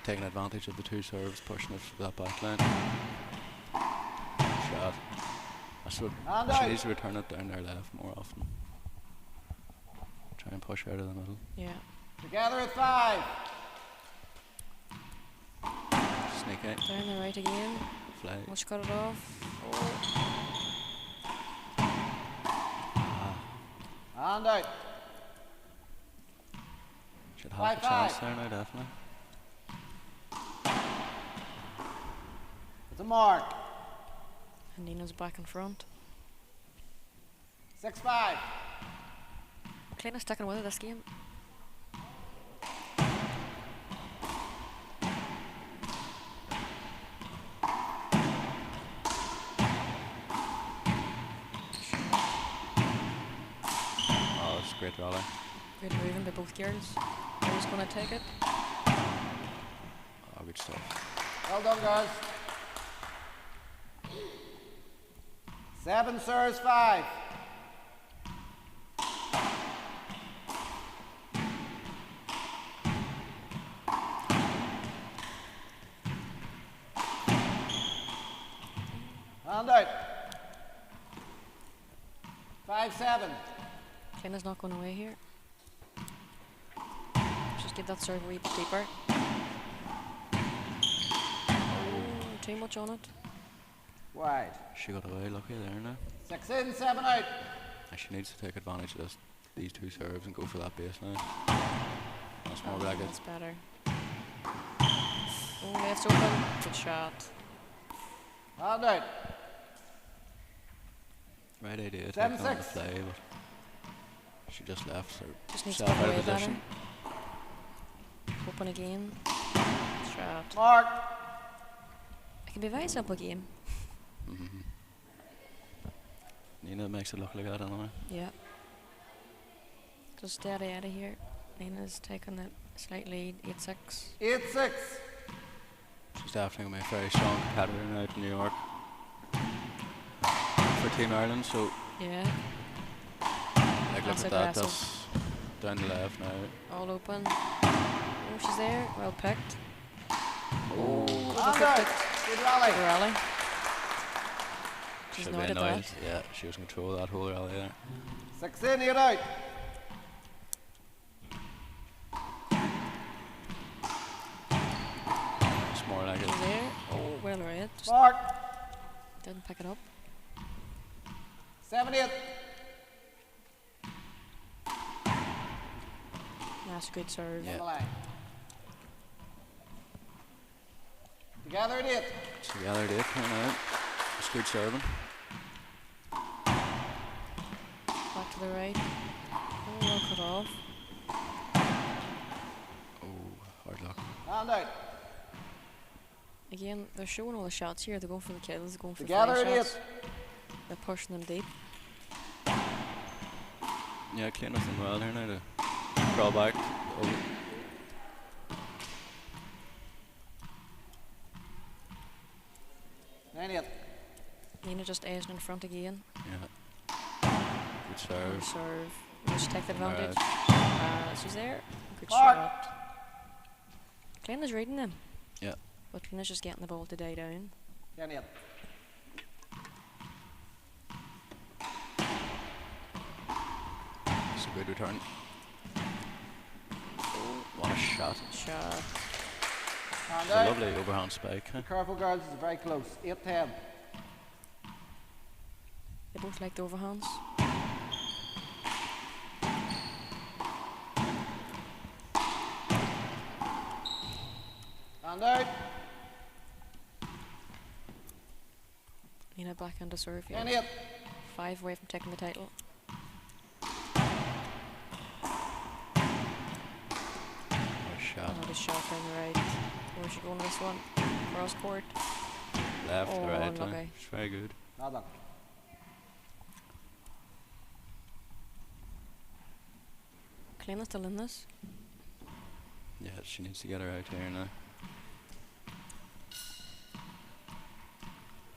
Speaker 4: taking advantage of the two serves, pushing it to that back line. Shot. That's what
Speaker 3: And
Speaker 4: she
Speaker 3: out.
Speaker 4: needs to return it down there left more often. Try and push out of the middle.
Speaker 2: Yeah.
Speaker 3: Together at 5.
Speaker 4: Sneak out.
Speaker 2: Down the right again.
Speaker 4: Fly.
Speaker 2: Well, she cut it off. Oh.
Speaker 3: And out.
Speaker 4: Should have a
Speaker 3: 5-5.
Speaker 4: chance there now, definitely.
Speaker 3: It's a mark.
Speaker 2: And Nina's back in front.
Speaker 3: 6-5.
Speaker 2: Clayton's sticking with her this game.
Speaker 4: Oh, it's a great rally.
Speaker 2: Good moving by both girls. Who's going to take it?
Speaker 4: Oh, good stuff.
Speaker 3: Well done, guys. 7 serves 5. And out. 5-7.
Speaker 2: Clayton's not going away here. Just give that serve a wee bit deeper. Oh, too much on it.
Speaker 3: Wide.
Speaker 4: She got away lucky there now.
Speaker 3: 6 in, 7 out.
Speaker 4: And she needs to take advantage of these two serves and go for that baseline. That's more like it.
Speaker 2: That's better. Oh, left's open. Good shot.
Speaker 3: And out.
Speaker 4: Right idea, taking
Speaker 3: 7-6.
Speaker 4: on the play, but she just left
Speaker 2: Just needs to
Speaker 4: herself
Speaker 2: get
Speaker 4: out of
Speaker 2: away better.
Speaker 4: position.
Speaker 2: Open again. Shot.
Speaker 3: Mark.
Speaker 2: It can be a very simple game.
Speaker 4: Mm-hmm. Nina makes it look like that anyway.
Speaker 2: Yeah. Just steady out of here. Nina's taking a slight lead, 8-6.
Speaker 3: 8-6.
Speaker 4: She's definitely going to be a very strong competitor now in New York for Team Ireland, so
Speaker 2: Yeah,
Speaker 4: like look
Speaker 2: That's
Speaker 4: at that,
Speaker 2: aggressive.
Speaker 4: that's down the left now.
Speaker 2: all open. Oh, she's there. Well picked. Oh,
Speaker 3: And out. Good rally.
Speaker 2: Good rally. She's
Speaker 4: Should be
Speaker 2: noted
Speaker 4: annoyed.
Speaker 2: that.
Speaker 4: Yeah, she was in control of that whole rally there.
Speaker 3: 6 in, 8 out.
Speaker 4: It's more like it.
Speaker 2: She's there. Oh, well read. Just
Speaker 3: Mark.
Speaker 2: didn't pick it up.
Speaker 3: 7-8.
Speaker 2: That's a good serve.
Speaker 4: Yeah.
Speaker 3: On the line. Together at 8.
Speaker 4: Together they coming out. It's good serving.
Speaker 2: Back to the right. Oh, well cut off.
Speaker 4: Oh, hard luck.
Speaker 3: And out.
Speaker 2: Again, they're showing all the shots here. They're going for the kills. They're going for
Speaker 3: Together
Speaker 2: fly
Speaker 3: at 8.
Speaker 2: shots. They're pushing them deep.
Speaker 4: Yeah, clean nothing well here now to crawl back. Oh,
Speaker 3: 9-8.
Speaker 2: Nina just edged in front again.
Speaker 4: yeah. Good serve.
Speaker 2: Serve. Will she take the
Speaker 4: From
Speaker 2: advantage? She's there. Good
Speaker 3: Mark.
Speaker 2: shot. Glenna's reading them.
Speaker 4: Yeah.
Speaker 2: But Glenna's just getting the ball to die down.
Speaker 3: 10-8.
Speaker 4: It's a good return. Oh, what a shot.
Speaker 2: Shot.
Speaker 3: And
Speaker 4: It's a
Speaker 3: out.
Speaker 4: lovely overhand spike. Huh?
Speaker 3: Be careful, girls. It's very close. 8-10.
Speaker 2: They both like the overhands.
Speaker 3: And out.
Speaker 2: Nina backhand to serve here.
Speaker 3: 10-8.
Speaker 2: 5 away from taking the title.
Speaker 4: Nice shot.
Speaker 2: Another shot down the right. Where's she going this one? Cross court.
Speaker 4: Left,
Speaker 2: Oh,
Speaker 4: right.
Speaker 2: unlucky.
Speaker 4: It's very good.
Speaker 3: Well done.
Speaker 2: Kleina's still in this.
Speaker 4: Yeah, she needs to get her out here now.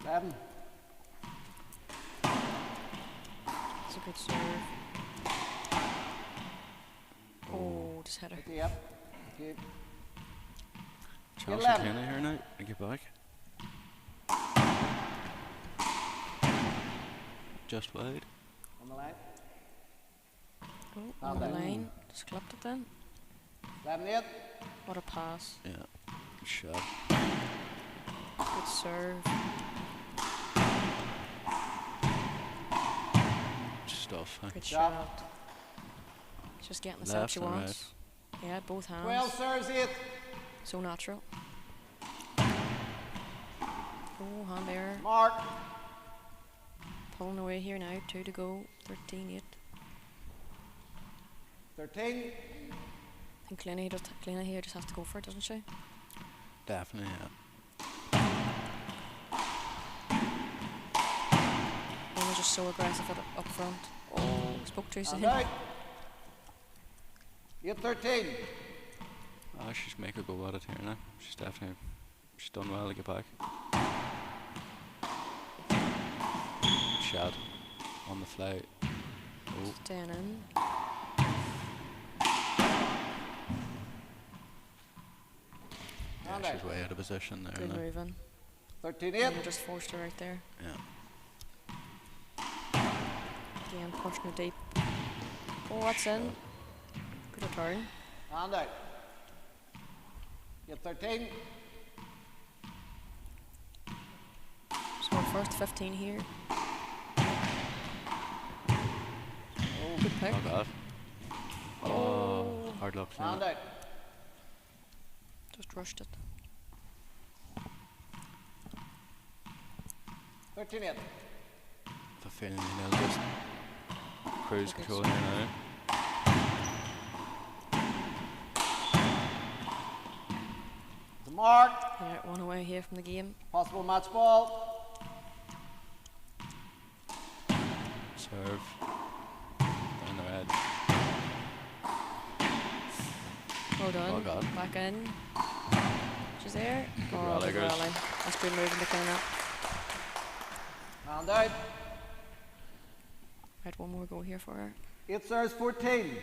Speaker 3: 11.
Speaker 2: It's a good serve. Oh, just hit her.
Speaker 3: 58. Good.
Speaker 4: Chance
Speaker 3: 11.
Speaker 4: for Kenny here now to get back. Just wide.
Speaker 3: On the line.
Speaker 2: Oh,
Speaker 3: Well
Speaker 2: on the
Speaker 3: done.
Speaker 2: line. Just clipped it then.
Speaker 3: 11-8.
Speaker 2: What a pass.
Speaker 4: Yeah. Good shot.
Speaker 2: Good serve.
Speaker 4: Stuff. Huh?
Speaker 2: Good
Speaker 3: Shot.
Speaker 2: shot. Just getting the set she
Speaker 4: Left and
Speaker 2: wants. Yeah, both hands.
Speaker 3: 12 serves 8.
Speaker 2: So natural. Oh, hand there.
Speaker 3: Mark.
Speaker 2: Pulling away here now. 2 to go. 13-8.
Speaker 3: 13.
Speaker 2: I think Kleina here just has to go for it, doesn't she?
Speaker 4: Definitely, yeah.
Speaker 2: Kleina's just so aggressive up front. Oh, spoke too soon.
Speaker 3: And out. 8-13.
Speaker 4: Oh, she's make her go at it here now. She's done well to get back. Good shot on the fly. Oh,
Speaker 2: Staying in.
Speaker 3: And
Speaker 4: yeah, she's
Speaker 3: out.
Speaker 4: way out of position there
Speaker 2: Good
Speaker 4: now.
Speaker 2: moving.
Speaker 3: 13-8.
Speaker 2: Kleina just forced her right there.
Speaker 4: Yeah.
Speaker 2: Again, pushing her deep. Oh, that's in. Good return.
Speaker 3: And out. 13.
Speaker 2: So first 15 here.
Speaker 3: Oh,
Speaker 2: Good pick.
Speaker 4: Oh God. Oh, hard luck.
Speaker 3: And
Speaker 4: Yeah.
Speaker 3: out.
Speaker 2: Just rushed it.
Speaker 3: 13-8.
Speaker 4: The feeling they'll just cruise
Speaker 2: Okay,
Speaker 4: control
Speaker 2: so-
Speaker 4: here now.
Speaker 3: The mark.
Speaker 2: Yeah, 1 away here from the game.
Speaker 3: Possible match ball.
Speaker 4: Serve. Down the red.
Speaker 2: Well done.
Speaker 4: Well done.
Speaker 2: Back in. She's there.
Speaker 4: Good
Speaker 2: Oh,
Speaker 4: rally,
Speaker 2: good
Speaker 4: girls.
Speaker 2: rally. That's good moving to Kleina.
Speaker 3: And out.
Speaker 2: Right, one more go here for her.
Speaker 3: 8 serves 14.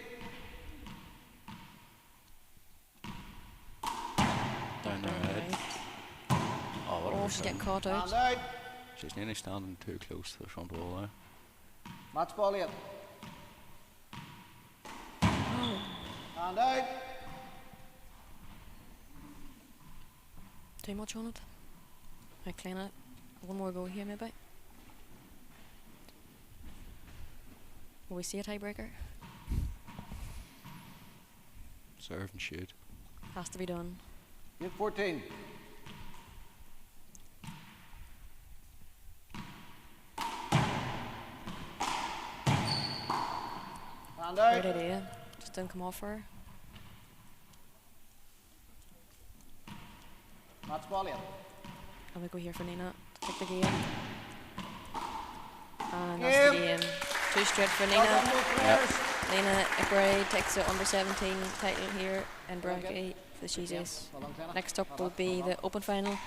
Speaker 4: Down the red.
Speaker 2: Right.
Speaker 4: Oh, what a
Speaker 2: Oh, she's getting
Speaker 4: return.
Speaker 2: caught out.
Speaker 3: And out.
Speaker 4: She's nearly standing too close to the front wall there.
Speaker 3: Match ball 8.
Speaker 2: Oh,
Speaker 3: And out.
Speaker 2: too much on it. Right, Kleina. One more go here, maybe. Will we see a tiebreaker?
Speaker 4: Serve and shoot.
Speaker 2: Has to be done.
Speaker 3: 8-14. And out.
Speaker 2: Great idea. Just didn't come off for her.
Speaker 3: Match ball 8.
Speaker 2: And we go here for Nina to take the game. And that's the game. 2 straight for
Speaker 3: Well done,
Speaker 2: Nina.
Speaker 3: both players.
Speaker 2: Nina McBride takes the under 17 title here in
Speaker 3: Very
Speaker 2: Brackey for the She's Ace.
Speaker 3: Well done, Kleina.
Speaker 2: Next up
Speaker 3: Well
Speaker 2: will
Speaker 3: done,
Speaker 2: be
Speaker 3: well
Speaker 2: the
Speaker 3: done.
Speaker 2: open final.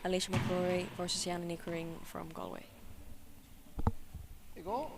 Speaker 2: Alicia McCrory versus Yana Nickering from Galway.
Speaker 3: There you go.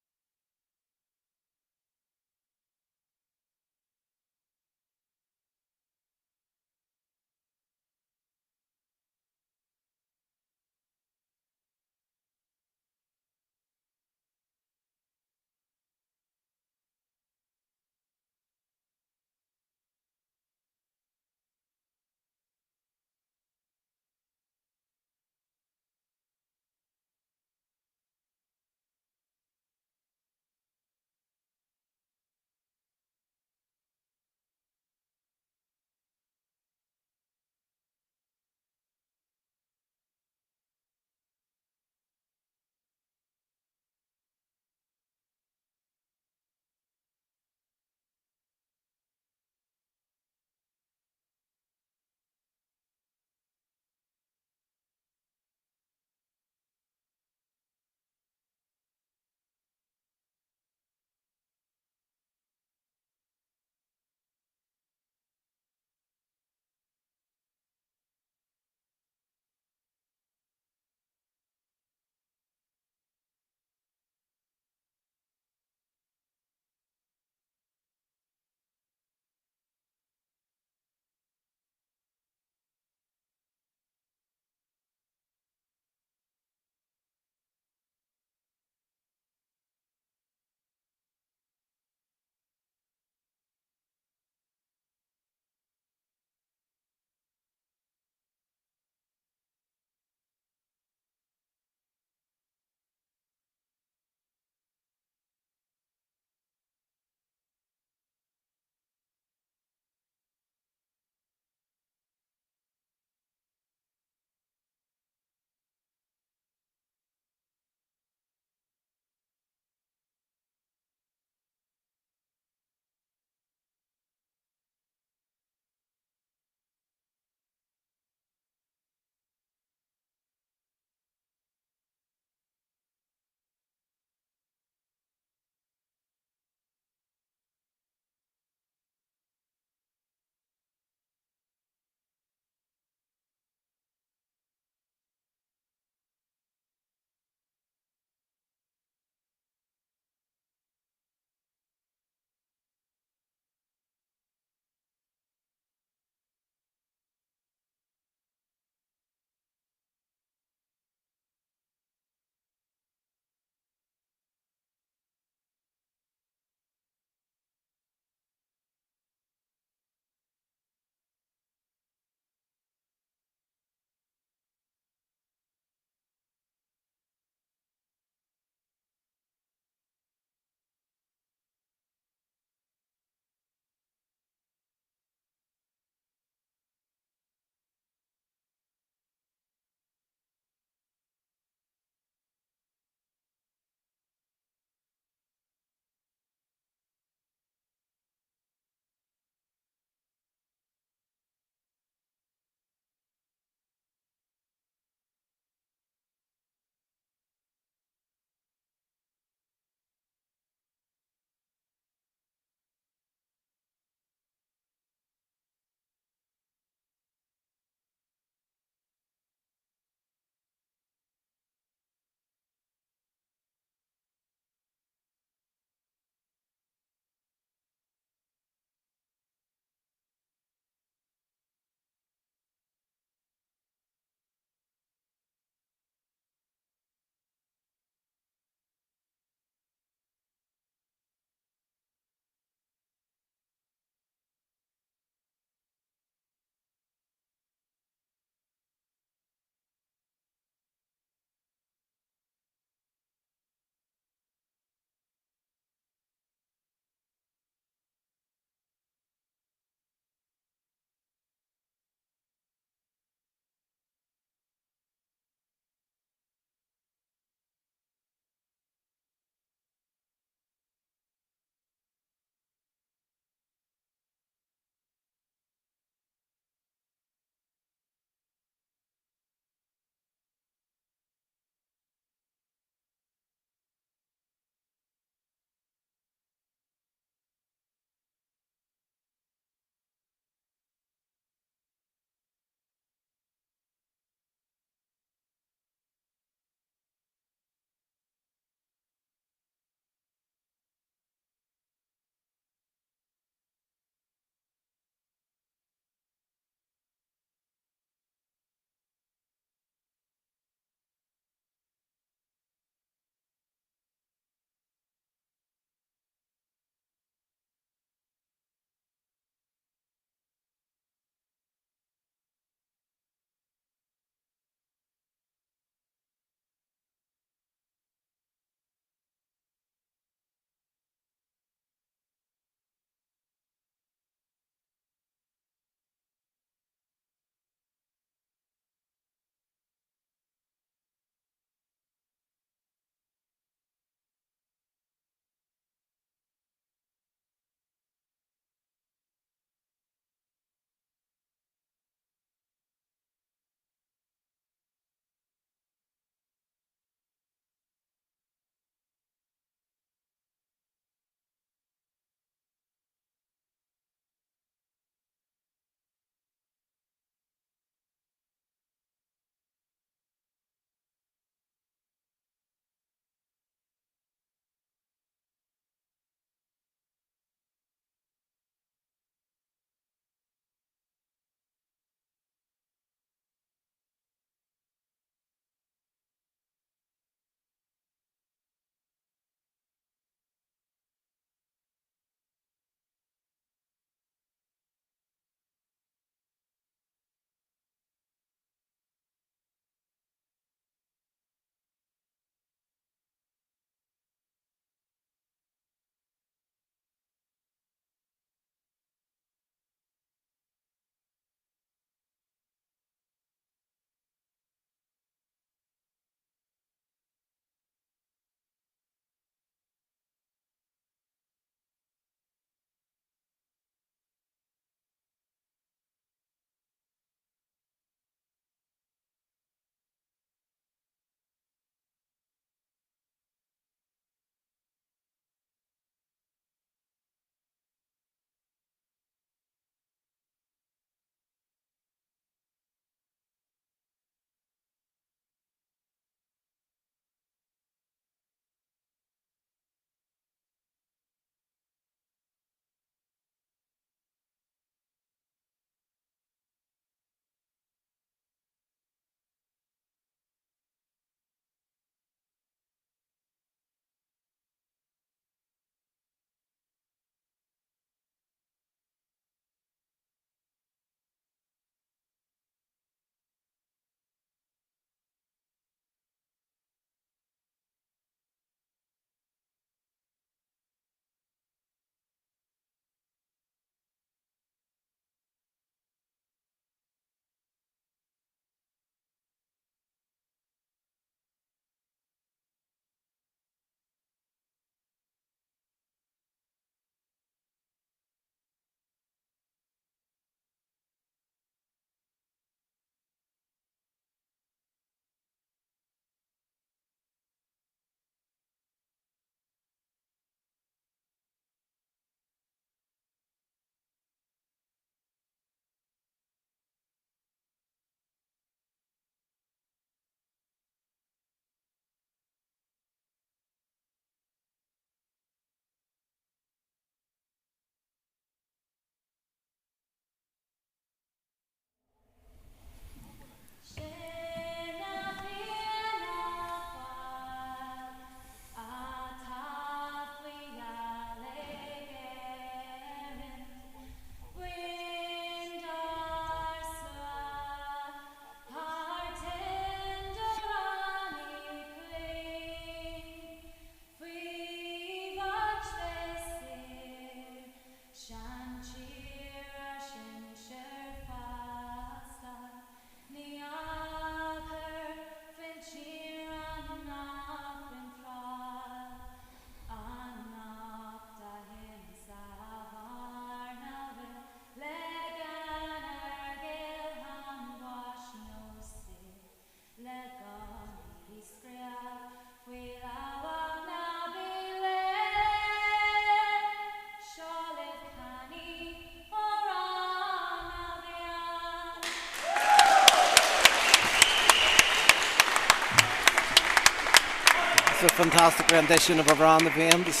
Speaker 1: a fantastic rendition of Around the Veins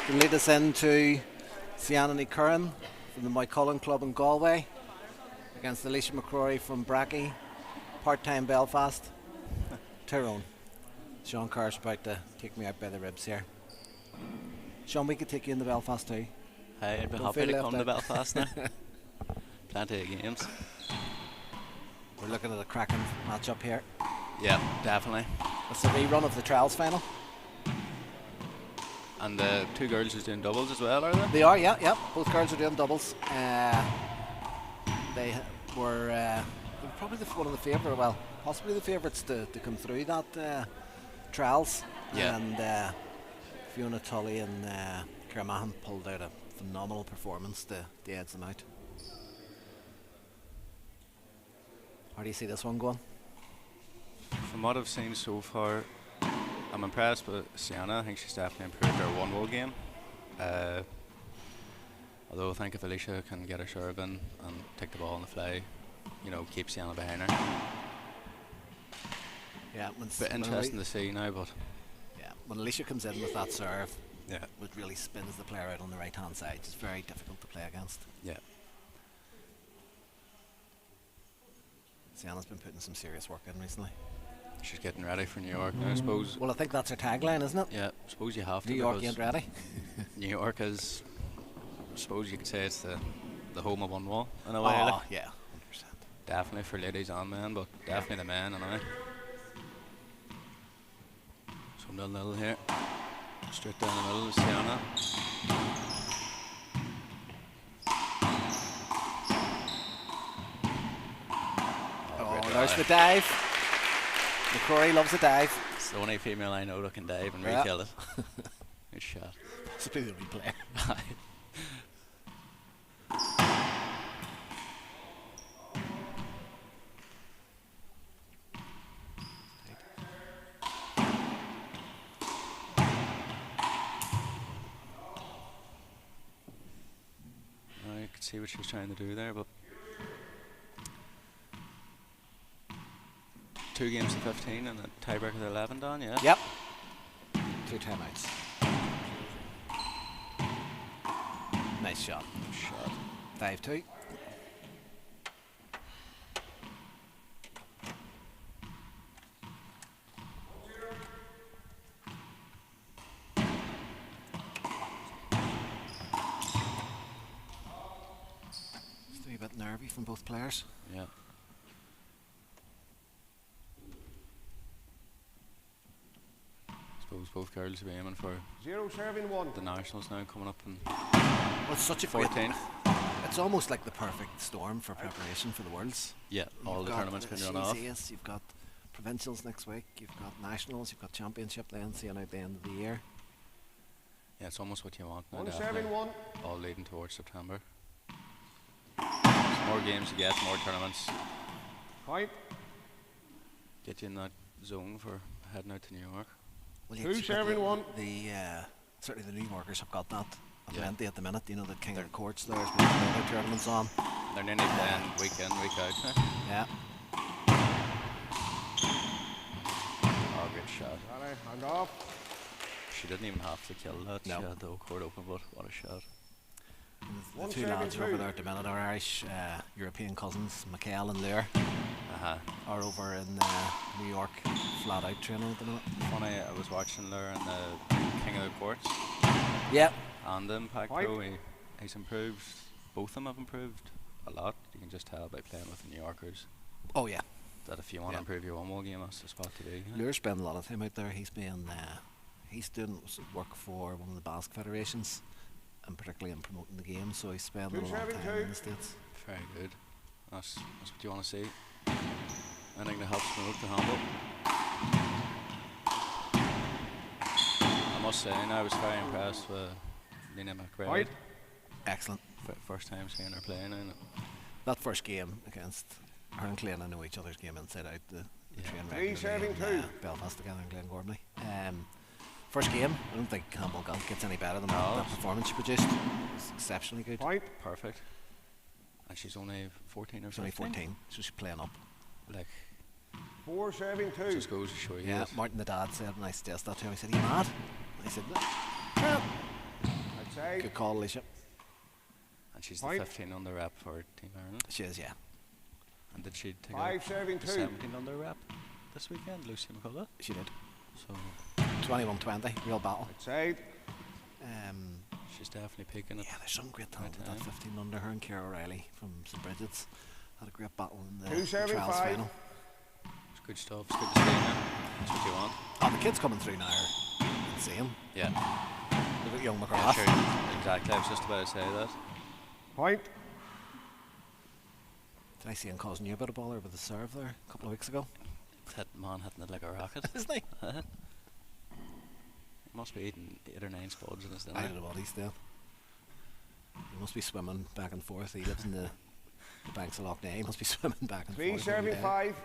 Speaker 1: to lead us into Cianany Curran from the Moycullen Club in Galway against Alicia McCrory from Brackey, part-time Belfast. Tyrone. Sean Kerr's about to take me out by the ribs here. Sean, we could take you into Belfast too.
Speaker 4: Hey, I'd be
Speaker 1: Don't
Speaker 4: happy
Speaker 1: feel
Speaker 4: to
Speaker 1: left
Speaker 4: come to
Speaker 1: out.
Speaker 4: Belfast now. Plenty of games.
Speaker 1: We're looking at a cracking match-up here.
Speaker 4: Yeah, definitely.
Speaker 1: It's a rerun of the trials final.
Speaker 4: And the two girls who's doing doubles as well, are they?
Speaker 1: They are, yeah. Both girls are doing doubles. They were probably one of the favourite, well, possibly the favourites to come through that trials.
Speaker 4: Yeah.
Speaker 1: And Fiona Tully and Ciara Mahan pulled out a phenomenal performance to edge them out. How do you see this one going?
Speaker 4: From what I've seen so far, I'm impressed with Sienna. I think she's definitely improved her one-wall game. Although I think if Alicia can get her serve in and take the ball on the fly, keep Sienna behind her.
Speaker 1: Yeah,
Speaker 4: Bit interesting to see now, but
Speaker 1: when Alicia comes in with that serve,
Speaker 4: yeah,
Speaker 1: it really spins the player out on the right-hand side. It's very difficult to play against.
Speaker 4: yeah.
Speaker 1: Sienna's been putting some serious work in recently.
Speaker 4: She's getting ready for New York now, I suppose.
Speaker 1: Well, I think that's her tagline, isn't it?
Speaker 4: Yeah, I suppose you have to.
Speaker 1: New York
Speaker 4: because
Speaker 1: ain't ready.
Speaker 4: New York is, I suppose you could say it's the home of one wall in a way.
Speaker 1: Oh,
Speaker 4: like.
Speaker 1: yeah, 100%.
Speaker 4: Definitely for ladies and men, but definitely the men anyway. So 0-0 here. Straight down the middle is Sienna.
Speaker 1: Oh, there's the dive. McCrory loves a dive.
Speaker 4: It's the only female I know that can dive and
Speaker 1: Yeah.
Speaker 4: re-kill it. Good shot.
Speaker 1: Possibly the only player.
Speaker 4: I could see what she was trying to do there, but 2 games to 15 and a tiebreaker to 11, Don, yeah?
Speaker 1: Yep. 2 timeouts. Nice shot.
Speaker 4: Shot.
Speaker 1: Dive 2. Just a wee bit nervy from both players.
Speaker 4: Yeah. Suppose both girls will be aiming for
Speaker 3: 0 serving 1.
Speaker 4: the nationals now coming up in
Speaker 1: Well, it's such a great.
Speaker 4: 14th.
Speaker 1: It's almost like the perfect storm for preparation for the Worlds.
Speaker 4: Yeah, all
Speaker 1: You've
Speaker 4: the
Speaker 1: got
Speaker 4: tournaments can run off.
Speaker 1: Ace, you've got provincials next week, you've got nationals, you've got championship then, seeing out the end of the year.
Speaker 4: Yeah, it's almost what you want now,
Speaker 3: 1
Speaker 4: definitely.
Speaker 3: serving 1.
Speaker 4: All leading towards September. The more games you get, more tournaments
Speaker 3: Point.
Speaker 4: get you in that zone for heading out to New York.
Speaker 1: Well,
Speaker 3: Two
Speaker 1: you've got
Speaker 3: serving
Speaker 1: the-
Speaker 3: one.
Speaker 1: Certainly the New Yorkers have got that
Speaker 4: Yeah.
Speaker 1: plenty at the minute. You know, the King of the Courts there's been other tournaments on.
Speaker 4: They're nearly playing week in, week out now.
Speaker 1: Yeah.
Speaker 4: Oh, good shot.
Speaker 3: Alright, hand off.
Speaker 4: She didn't even have to kill that.
Speaker 1: No.
Speaker 4: She had the whole court open, but what a shot.
Speaker 1: And the
Speaker 3: One
Speaker 1: two
Speaker 3: serving
Speaker 1: lads are over
Speaker 3: two.
Speaker 1: there at the minute, our Irish European cousins, Michael and Lure,
Speaker 4: Uh-huh.
Speaker 1: are over in New York flat out training at the minute.
Speaker 4: Funny, I was watching there in the King of the Courts
Speaker 1: Yeah.
Speaker 4: and the Impact
Speaker 3: Right.
Speaker 4: Pro. He's improved. Both of them have improved a lot. You can just tell by playing with the New Yorkers
Speaker 1: Oh, yeah.
Speaker 4: that if you want
Speaker 1: Yeah.
Speaker 4: to improve your one-wall game, that's the spot to be.
Speaker 1: Lure's spending a lot of time out there. He's doing work for one of the Basque federations, and particularly in promoting the game, so he's spending a lot of time in the States.
Speaker 4: Very good. That's what you want to see. Anything that helps promote the handball. I must say, I was very impressed with Laimhe McBride.
Speaker 3: Right.
Speaker 1: Excellent.
Speaker 4: First time seeing her playing. And
Speaker 1: That first game against her and Clay, I know each other's game inside out. The
Speaker 4: Yeah.
Speaker 1: train
Speaker 3: Three
Speaker 1: regularly
Speaker 3: serving
Speaker 1: in,
Speaker 3: two.
Speaker 1: Belfast together in Glengormley. First game, I don't think Handball Golf gets any better than
Speaker 4: No.
Speaker 1: that performance she produced. It's exceptionally good.
Speaker 3: Point.
Speaker 4: perfect. And she's only 14 or
Speaker 1: She's only
Speaker 4: 15.
Speaker 1: 14, so she's playing up.
Speaker 4: Like,
Speaker 3: 4 serving 2.
Speaker 4: Just goes to show you.
Speaker 1: Yeah,
Speaker 4: that.
Speaker 1: Martin the dad said when I suggested that to him, he said, "Are you mad?" I said, "No." Well,
Speaker 3: Outside.
Speaker 1: good call, Alicia.
Speaker 4: And she's
Speaker 3: Point.
Speaker 4: the 15 under rep for Team Ireland.
Speaker 1: She is, yeah.
Speaker 4: And did she take
Speaker 3: 5
Speaker 4: out
Speaker 3: serving
Speaker 4: the
Speaker 3: 2.
Speaker 4: 17 under rep this weekend, Lucy McCullough?
Speaker 1: She did.
Speaker 4: So
Speaker 1: 21-20, real battle.
Speaker 3: Outside.
Speaker 4: she's definitely peaking at
Speaker 1: Yeah, there's some great talent with
Speaker 4: time.
Speaker 1: that 15 under. Her and Ciara O'Reilly from St Bridget's had a great battle in the
Speaker 3: 2 serving
Speaker 1: trials
Speaker 3: 5.
Speaker 1: final.
Speaker 4: It's good stuff. It's good to see now. That's what you want.
Speaker 1: Oh, the kids coming through now are insane.
Speaker 4: Yeah.
Speaker 1: Look at young
Speaker 4: Yeah,
Speaker 1: McGrath.
Speaker 4: sure. Exactly. I was just about to say that.
Speaker 3: Point.
Speaker 1: Did I see him causing you a bit of bother with the serve there a couple of weeks ago?
Speaker 4: That man hitting it like a rocket.
Speaker 1: Isn't he?
Speaker 4: He must be eating 8 or 9 spuds in his dinner.
Speaker 1: I don't know what he's doing. He must be swimming back and forth. He lives in the banks of Loch Ness. He must be swimming back and
Speaker 3: 3
Speaker 1: forth. every
Speaker 3: serving
Speaker 1: day.
Speaker 3: 5.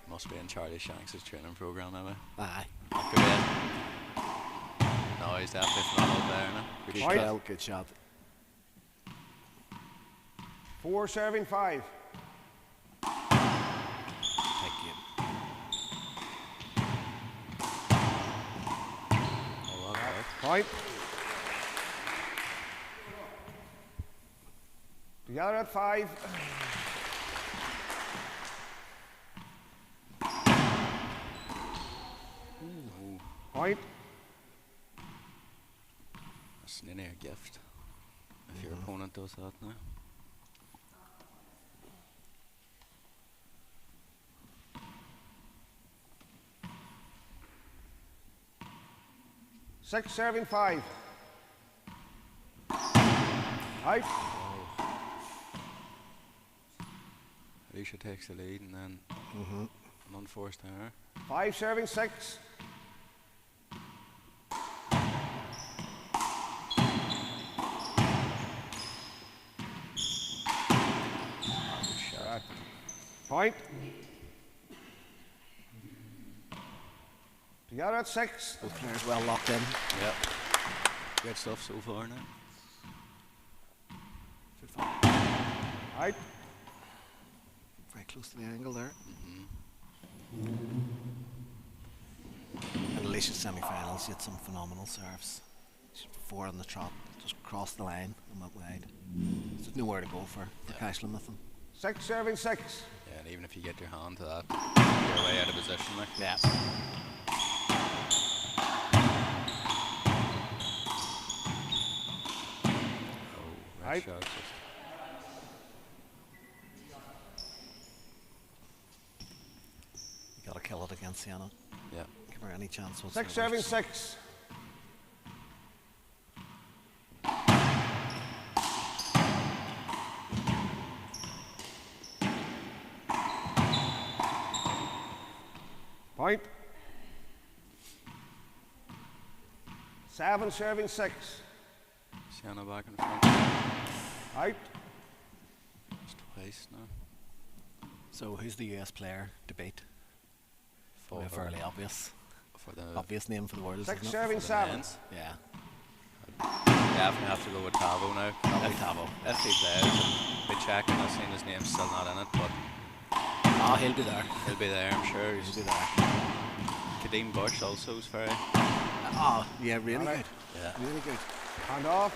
Speaker 4: Must be in Charlie Shanks' training program now.
Speaker 1: Aye.
Speaker 4: That could be it. No, he's definitely phenomenal there now. Good
Speaker 1: Good
Speaker 4: shot.
Speaker 1: trial, good shot.
Speaker 3: 4 serving 5.
Speaker 1: Thank you.
Speaker 4: Oh, well, right.
Speaker 3: Point. Together at 5. Point.
Speaker 4: That's nearly a gift. If your opponent does that now.
Speaker 3: Six serving 5. Out.
Speaker 4: Alicia takes the lead and then an unforced error.
Speaker 3: 5 serving 6.
Speaker 4: Good shot.
Speaker 3: Point. Together at 6.
Speaker 1: Both players well locked in.
Speaker 4: Yep. Great stuff so far now.
Speaker 3: Out.
Speaker 1: Very close to the angle there. And Alicia's semi-finals, she had some phenomenal serves. She had 4 on the trot, just crossed the line and went wide. So there's nowhere to go for Cashland with them.
Speaker 3: 6 serving 6.
Speaker 4: Yeah, and even if you get your hand to that, you're way out of position. Like.
Speaker 1: Yeah.
Speaker 4: Oh, right
Speaker 3: Right.
Speaker 4: shot.
Speaker 1: You gotta kill it against Sienna.
Speaker 4: Yeah.
Speaker 1: Give her any chance whatsoever.
Speaker 3: 6 serving 6. Point. 7 serving 6.
Speaker 4: Sienna back in front.
Speaker 3: Out.
Speaker 4: Just twice now.
Speaker 1: So who's the US player debate?
Speaker 4: For
Speaker 1: Fairly obvious.
Speaker 4: For the
Speaker 1: Obvious name for the world,
Speaker 3: 6
Speaker 1: isn't it?
Speaker 3: serving
Speaker 4: for the
Speaker 3: 7.
Speaker 4: men's.
Speaker 1: Yeah.
Speaker 4: Definitely have to go with Tavo now.
Speaker 1: Probably
Speaker 4: If-
Speaker 1: Tavo.
Speaker 4: If he plays, be checking. I've seen his name still not in it, but
Speaker 1: Oh, he'll be there.
Speaker 4: he'll be there. I'm sure.
Speaker 1: He'll
Speaker 4: He's
Speaker 1: be there.
Speaker 4: Kadeem Bush also is very.
Speaker 1: Oh, yeah, really
Speaker 3: Alright.
Speaker 1: good.
Speaker 4: Yeah.
Speaker 1: Really good.
Speaker 3: Hand off.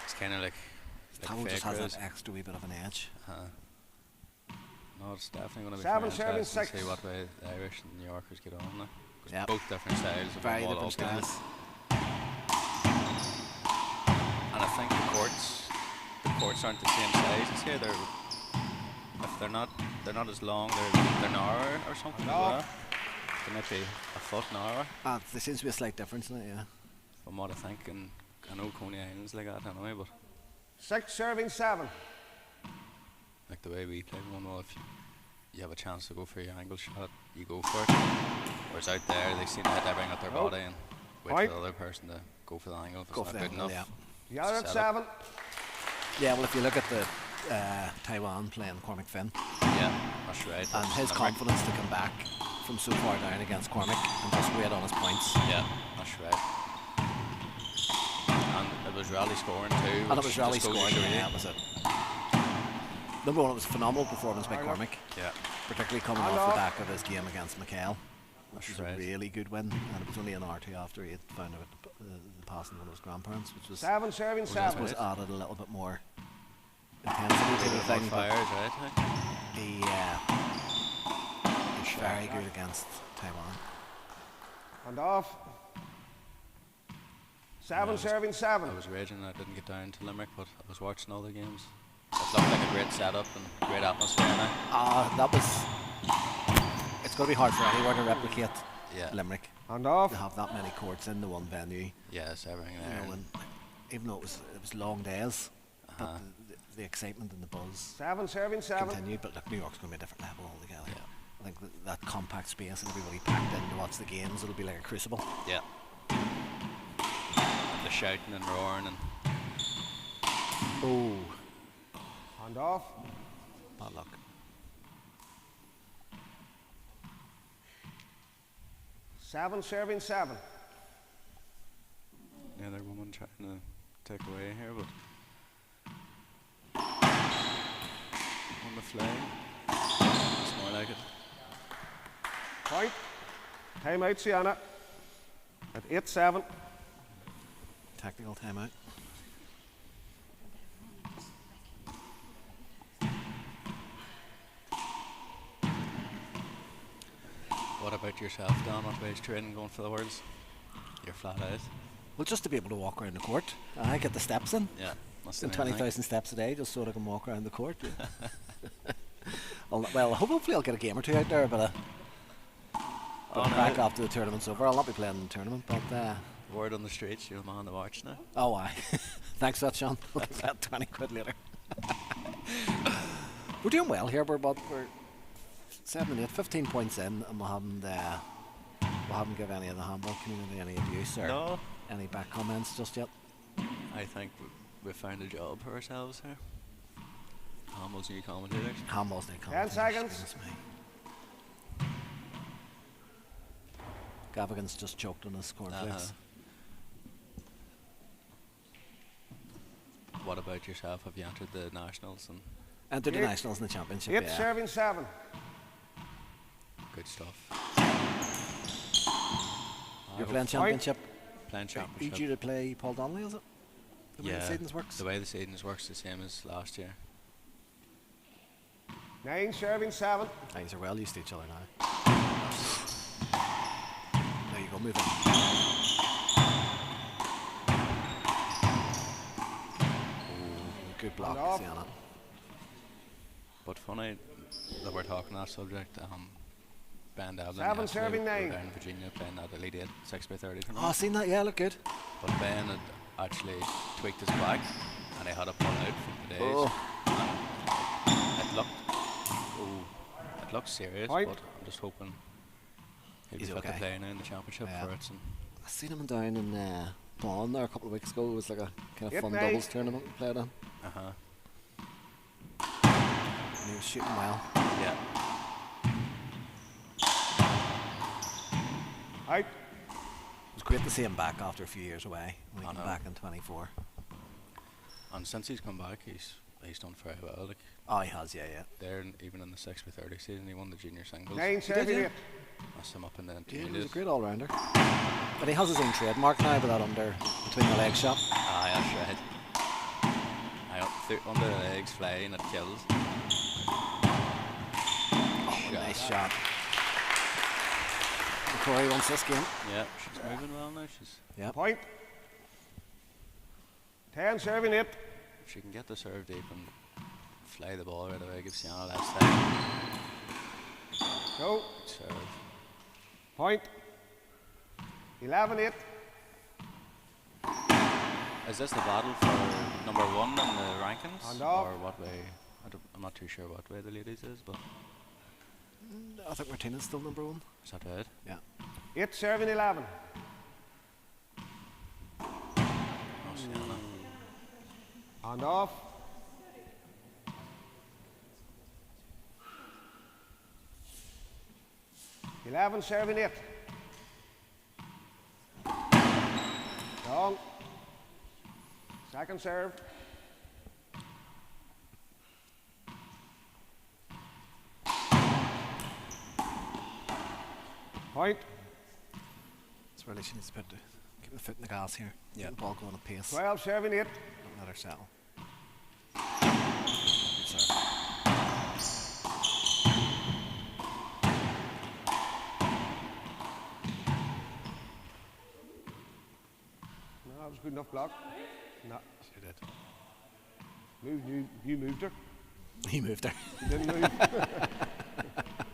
Speaker 4: It's kind of like.
Speaker 1: Tavo just has
Speaker 4: Faker's.
Speaker 1: that extra wee bit of an edge.
Speaker 4: No, it's definitely going to be
Speaker 3: 7
Speaker 4: very
Speaker 3: serving
Speaker 4: interesting to
Speaker 3: 6.
Speaker 4: see what way the Irish and New Yorkers get on now. 'Cause
Speaker 1: Yep.
Speaker 4: both different styles of
Speaker 1: Very
Speaker 4: ball
Speaker 1: different
Speaker 4: up, isn't it?
Speaker 1: styles.
Speaker 4: And I think the courts aren't the same size as here. If they're not as long. They're narrower or something.
Speaker 3: No.
Speaker 4: Like that. They might be a foot narrower.
Speaker 1: There seems to be a slight difference in it, yeah.
Speaker 4: From what I think, and I know Coney Island's like that anyway, but
Speaker 3: 6 serving 7.
Speaker 4: like the way we play one, well, if you have a chance to go for your angle shot, you go for it. Whereas out there, they seem to hit everything at their
Speaker 3: Oh.
Speaker 4: body and wait
Speaker 3: Point.
Speaker 4: for the other person to go for the angle if
Speaker 1: Go
Speaker 4: it's
Speaker 1: for
Speaker 4: not
Speaker 1: the
Speaker 4: good
Speaker 1: angle,
Speaker 4: enough.
Speaker 3: Together at
Speaker 4: Set
Speaker 3: 7.
Speaker 1: Yeah, well, if you look at the Taiwan playing Cormac Finn,
Speaker 4: Yeah, that's right.
Speaker 1: and
Speaker 4: That's
Speaker 1: his
Speaker 4: Limerick.
Speaker 1: confidence to come back from so far down against Cormac and just wait on his points.
Speaker 4: Yeah, that's right. And it was rally scoring too.
Speaker 1: And it
Speaker 4: which
Speaker 1: was rally
Speaker 4: just goes to
Speaker 1: scoring,
Speaker 4: show you.
Speaker 1: yeah, that was it. Number one, it was a phenomenal performance by Cormac,
Speaker 4: Yeah.
Speaker 1: particularly coming off the back of his game against McHale. Which was
Speaker 4: right.
Speaker 1: a really good win, and it was only an hour or two after he had found out the passing one of his grandparents, which was,
Speaker 3: 7 serving
Speaker 1: I
Speaker 3: 7.
Speaker 1: suppose, added a little bit more intensity to the thing.
Speaker 4: Fires, right?
Speaker 1: He's very good against Taiwan.
Speaker 3: And off. 7 serving 7.
Speaker 4: I was raging. I didn't get down to Limerick, but I was watching all the games. It looked like a great setup and great atmosphere now.
Speaker 1: That was. It's going to be hard for anywhere to replicate Limerick.
Speaker 3: And off.
Speaker 1: To have that many courts in the one venue.
Speaker 4: Yes, everything
Speaker 1: You
Speaker 4: there.
Speaker 1: know, and even though it was long days, but the excitement and the buzz
Speaker 3: 7 serving 7.
Speaker 1: continued. But look, New York's going to be a different level altogether. Yeah. I think that compact space and everybody packed in to watch the games, it'll be like a crucible.
Speaker 4: Yeah. And the shouting and roaring and
Speaker 1: Oh,
Speaker 3: And off.
Speaker 1: bad luck.
Speaker 3: Seven serving 7.
Speaker 4: the other woman trying to take away here, but on the fly, it's more like it.
Speaker 3: Point. Time out, Sienna. At 8-7.
Speaker 1: Tactical timeout.
Speaker 4: What about yourself, Dan? What way's training going for the Worlds? You're flat out.
Speaker 1: Well, just to be able to walk around the court. I get the steps in.
Speaker 4: Yeah. Must
Speaker 1: And
Speaker 4: have been
Speaker 1: 20,000 steps a day just so that I can walk around the court. Well, hopefully I'll get a game or two out there, but I'll back after the tournament's over. I'll not be playing in the tournament, but
Speaker 4: word on the streets, you're the man to watch now.
Speaker 1: oh, aye. Thanks for that, Sean. I'll get that 20 quid later. We're doing well here, we're 7 and 8, 15 points in, and we haven't given any of the handball community any abuse or
Speaker 4: No.
Speaker 1: any back comments just yet.
Speaker 4: I think we've found a job for ourselves here. Hamill's new commentators.
Speaker 1: Handball's new
Speaker 3: 10 seconds.
Speaker 1: goodness me. Gavigan's just choked on his cornflakes.
Speaker 4: What about yourself? Have you entered the nationals? And
Speaker 1: Entered the
Speaker 3: Eight.
Speaker 1: nationals and the championship.
Speaker 3: 8
Speaker 1: Yeah.
Speaker 3: serving 7.
Speaker 4: good stuff.
Speaker 1: You're playing championship.
Speaker 4: Playing
Speaker 1: Are you
Speaker 4: championship.
Speaker 1: due to play Paul Donnelly, is it? The way the
Speaker 4: Yeah,
Speaker 1: seasons works?
Speaker 4: the way the seasons works the same as last year.
Speaker 3: 9 serving 7.
Speaker 1: Things are well used to each other now. There you go, move in. Good block,
Speaker 3: off.
Speaker 1: Sienna.
Speaker 4: But funny that we're talking that subject. Ben Devlin
Speaker 3: 7
Speaker 4: yesterday,
Speaker 3: serving
Speaker 4: we were
Speaker 3: 9.
Speaker 4: down in Virginia playing that Elite 8 6x30
Speaker 1: Oh,
Speaker 4: tournament.
Speaker 1: seen that? Yeah, look good.
Speaker 4: But Ben had actually tweaked his back and he had a pull out from the days.
Speaker 1: Oh.
Speaker 4: It looks serious,
Speaker 3: Point.
Speaker 4: but I'm just hoping he'll
Speaker 1: He's
Speaker 4: be fit to
Speaker 1: okay.
Speaker 4: play now in the championship
Speaker 1: Yeah.
Speaker 4: for it. And
Speaker 1: I seen him down in Bonn there a couple of weeks ago. It was like a kind of
Speaker 3: Hit
Speaker 1: fun
Speaker 3: me.
Speaker 1: doubles tournament we played in. And he was shooting well.
Speaker 4: yeah,
Speaker 3: Out.
Speaker 1: It was great to see him back after a few years away when he
Speaker 4: I
Speaker 1: came
Speaker 4: know.
Speaker 1: back in 24.
Speaker 4: and since he's come back, he's done very well. Like
Speaker 1: Oh, he has, yeah.
Speaker 4: there, even in the 6x30 season, he won the junior singles.
Speaker 3: 9 serving
Speaker 1: yeah.
Speaker 3: 8.
Speaker 4: That's him up in the
Speaker 1: Yeah, he was a
Speaker 4: intermediate.
Speaker 1: great all-rounder. But he has his own trademark now with that under between the leg shot.
Speaker 4: Ah, that's right. Under the legs, flying, it kills.
Speaker 1: Oh, nice shot. Corey wants this game.
Speaker 4: Yeah, she's moving well now.
Speaker 1: Yeah.
Speaker 3: Point. 10 serving 8.
Speaker 4: If she can get the serve deep and fly the ball right away, give Sienna that step.
Speaker 3: Go.
Speaker 4: Serve.
Speaker 3: Point. 11 8.
Speaker 4: Is this the battle for number 1 in the rankings?
Speaker 3: And off.
Speaker 4: Or what way? I'm not too sure what way the ladies is, but
Speaker 1: I think Martina's still number 1.
Speaker 4: is that right?
Speaker 1: Yeah.
Speaker 3: 8 serving 11.
Speaker 4: Oh, Sienna.
Speaker 3: And off. Eleven serving 8. Long. Second serve. Point.
Speaker 1: That's where Alicia needs to keep the foot in the gas here.
Speaker 4: Yeah.
Speaker 1: Get the ball going at pace.
Speaker 3: 12-7-8.
Speaker 1: Don't let her settle. Good serve.
Speaker 3: No, that was good enough block. No.
Speaker 1: She did.
Speaker 3: You moved her.
Speaker 1: He moved her.
Speaker 3: You didn't move.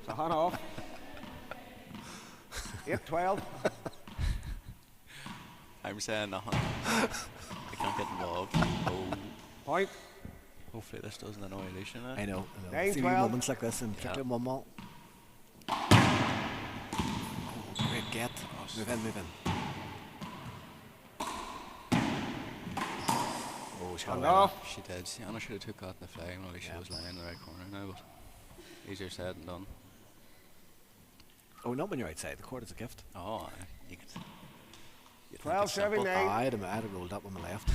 Speaker 3: So hand off. 8-12.
Speaker 4: I'm saying nothing. I can't get involved. Oh,
Speaker 3: Point.
Speaker 4: hopefully this doesn't annoy Alicia now.
Speaker 1: I know.
Speaker 3: 9-12.
Speaker 1: See moments like this, in particular one ball. Oh, great get. Move in. Oh, she got
Speaker 3: Hand
Speaker 1: away with
Speaker 3: off.
Speaker 4: She did. Sienna should have took that in the flag when Alicia was lying in the right corner now, but easier said than done.
Speaker 1: that. Oh, not when you're outside. The court is a gift.
Speaker 4: Oh, you could.
Speaker 3: 12-7-9.
Speaker 1: I'd have rolled up on the left.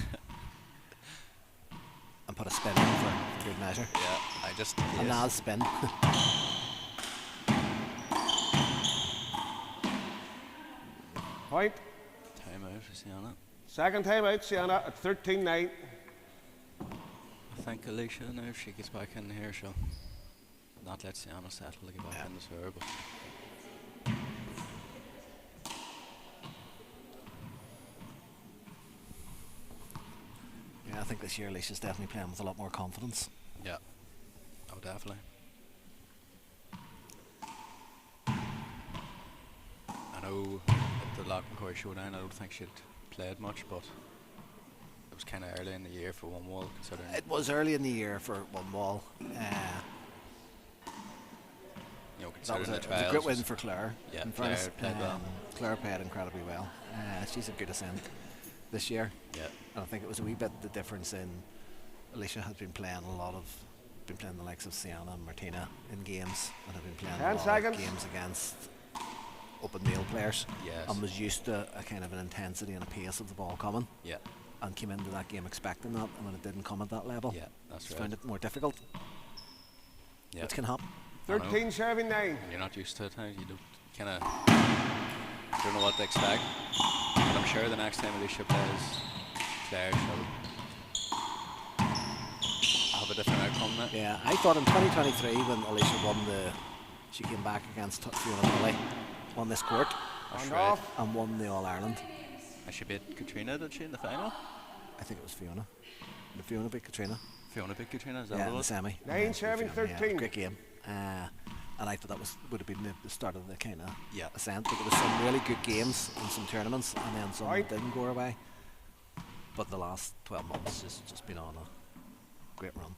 Speaker 1: And put a spin in for good measure.
Speaker 4: Yeah, I just.
Speaker 1: A Nas spin.
Speaker 3: Point.
Speaker 4: Time out for Sienna.
Speaker 3: Second time out, Sienna at 13-9.
Speaker 4: I think Alicia now, if she gets back in here, she'll not let Sienna settle to get back in the serve. But
Speaker 1: Yeah, I think this year Alicia's definitely playing with a lot more confidence.
Speaker 4: yeah, oh definitely. I know at the Lockmccoy showdown, I don't think she'd played much, but it was kind of early in the year for one wall, considering.
Speaker 1: It was early in the year for one ball.
Speaker 4: You know,
Speaker 1: That was
Speaker 4: considering
Speaker 1: a,
Speaker 4: the
Speaker 1: it was a
Speaker 4: trials.
Speaker 1: great win for Claire.
Speaker 4: Yeah,
Speaker 1: in
Speaker 4: Claire
Speaker 1: fairness.
Speaker 4: played well.
Speaker 1: Claire played incredibly well. She's a good ascent this year.
Speaker 4: Yeah,
Speaker 1: And I think it was a wee bit the difference in Alicia has been playing the likes of Sienna and Martina in games, and have been playing
Speaker 3: 10
Speaker 1: a lot
Speaker 3: seconds.
Speaker 1: of games against open male players,
Speaker 4: Yes.
Speaker 1: and was used to a kind of an intensity and a pace of the ball coming,
Speaker 4: yeah,
Speaker 1: and came into that game expecting that, and when it didn't come at that level,
Speaker 4: yeah, that's
Speaker 1: just
Speaker 4: right.
Speaker 1: found it more difficult,
Speaker 4: Yeah.
Speaker 1: which can happen.
Speaker 3: 13-7-9.
Speaker 4: When you're not used to it, you don't kind of don't know what to expect. But I'm sure the next time Alicia plays Claire, she'll have a different outcome now.
Speaker 1: Yeah, I thought in 2023 when Alicia she came back against Fiona Tully on this court
Speaker 4: That's
Speaker 3: Hand
Speaker 4: right.
Speaker 3: off.
Speaker 1: and won the All Ireland.
Speaker 4: And she beat Katrina, did she, in the final?
Speaker 1: I think it was Fiona. The Fiona beat Katrina.
Speaker 4: Fiona beat Katrina, is that
Speaker 1: Yeah,
Speaker 4: what
Speaker 1: in
Speaker 4: it
Speaker 1: the
Speaker 4: was?
Speaker 1: semi.
Speaker 3: 9-7-13.
Speaker 1: Great game. And I thought would have been the start of the kind of
Speaker 4: Yeah.
Speaker 1: ascent. There was some really good games in some tournaments, and then some
Speaker 3: Right.
Speaker 1: that didn't go our way. But the last 12 months has just been on a great run.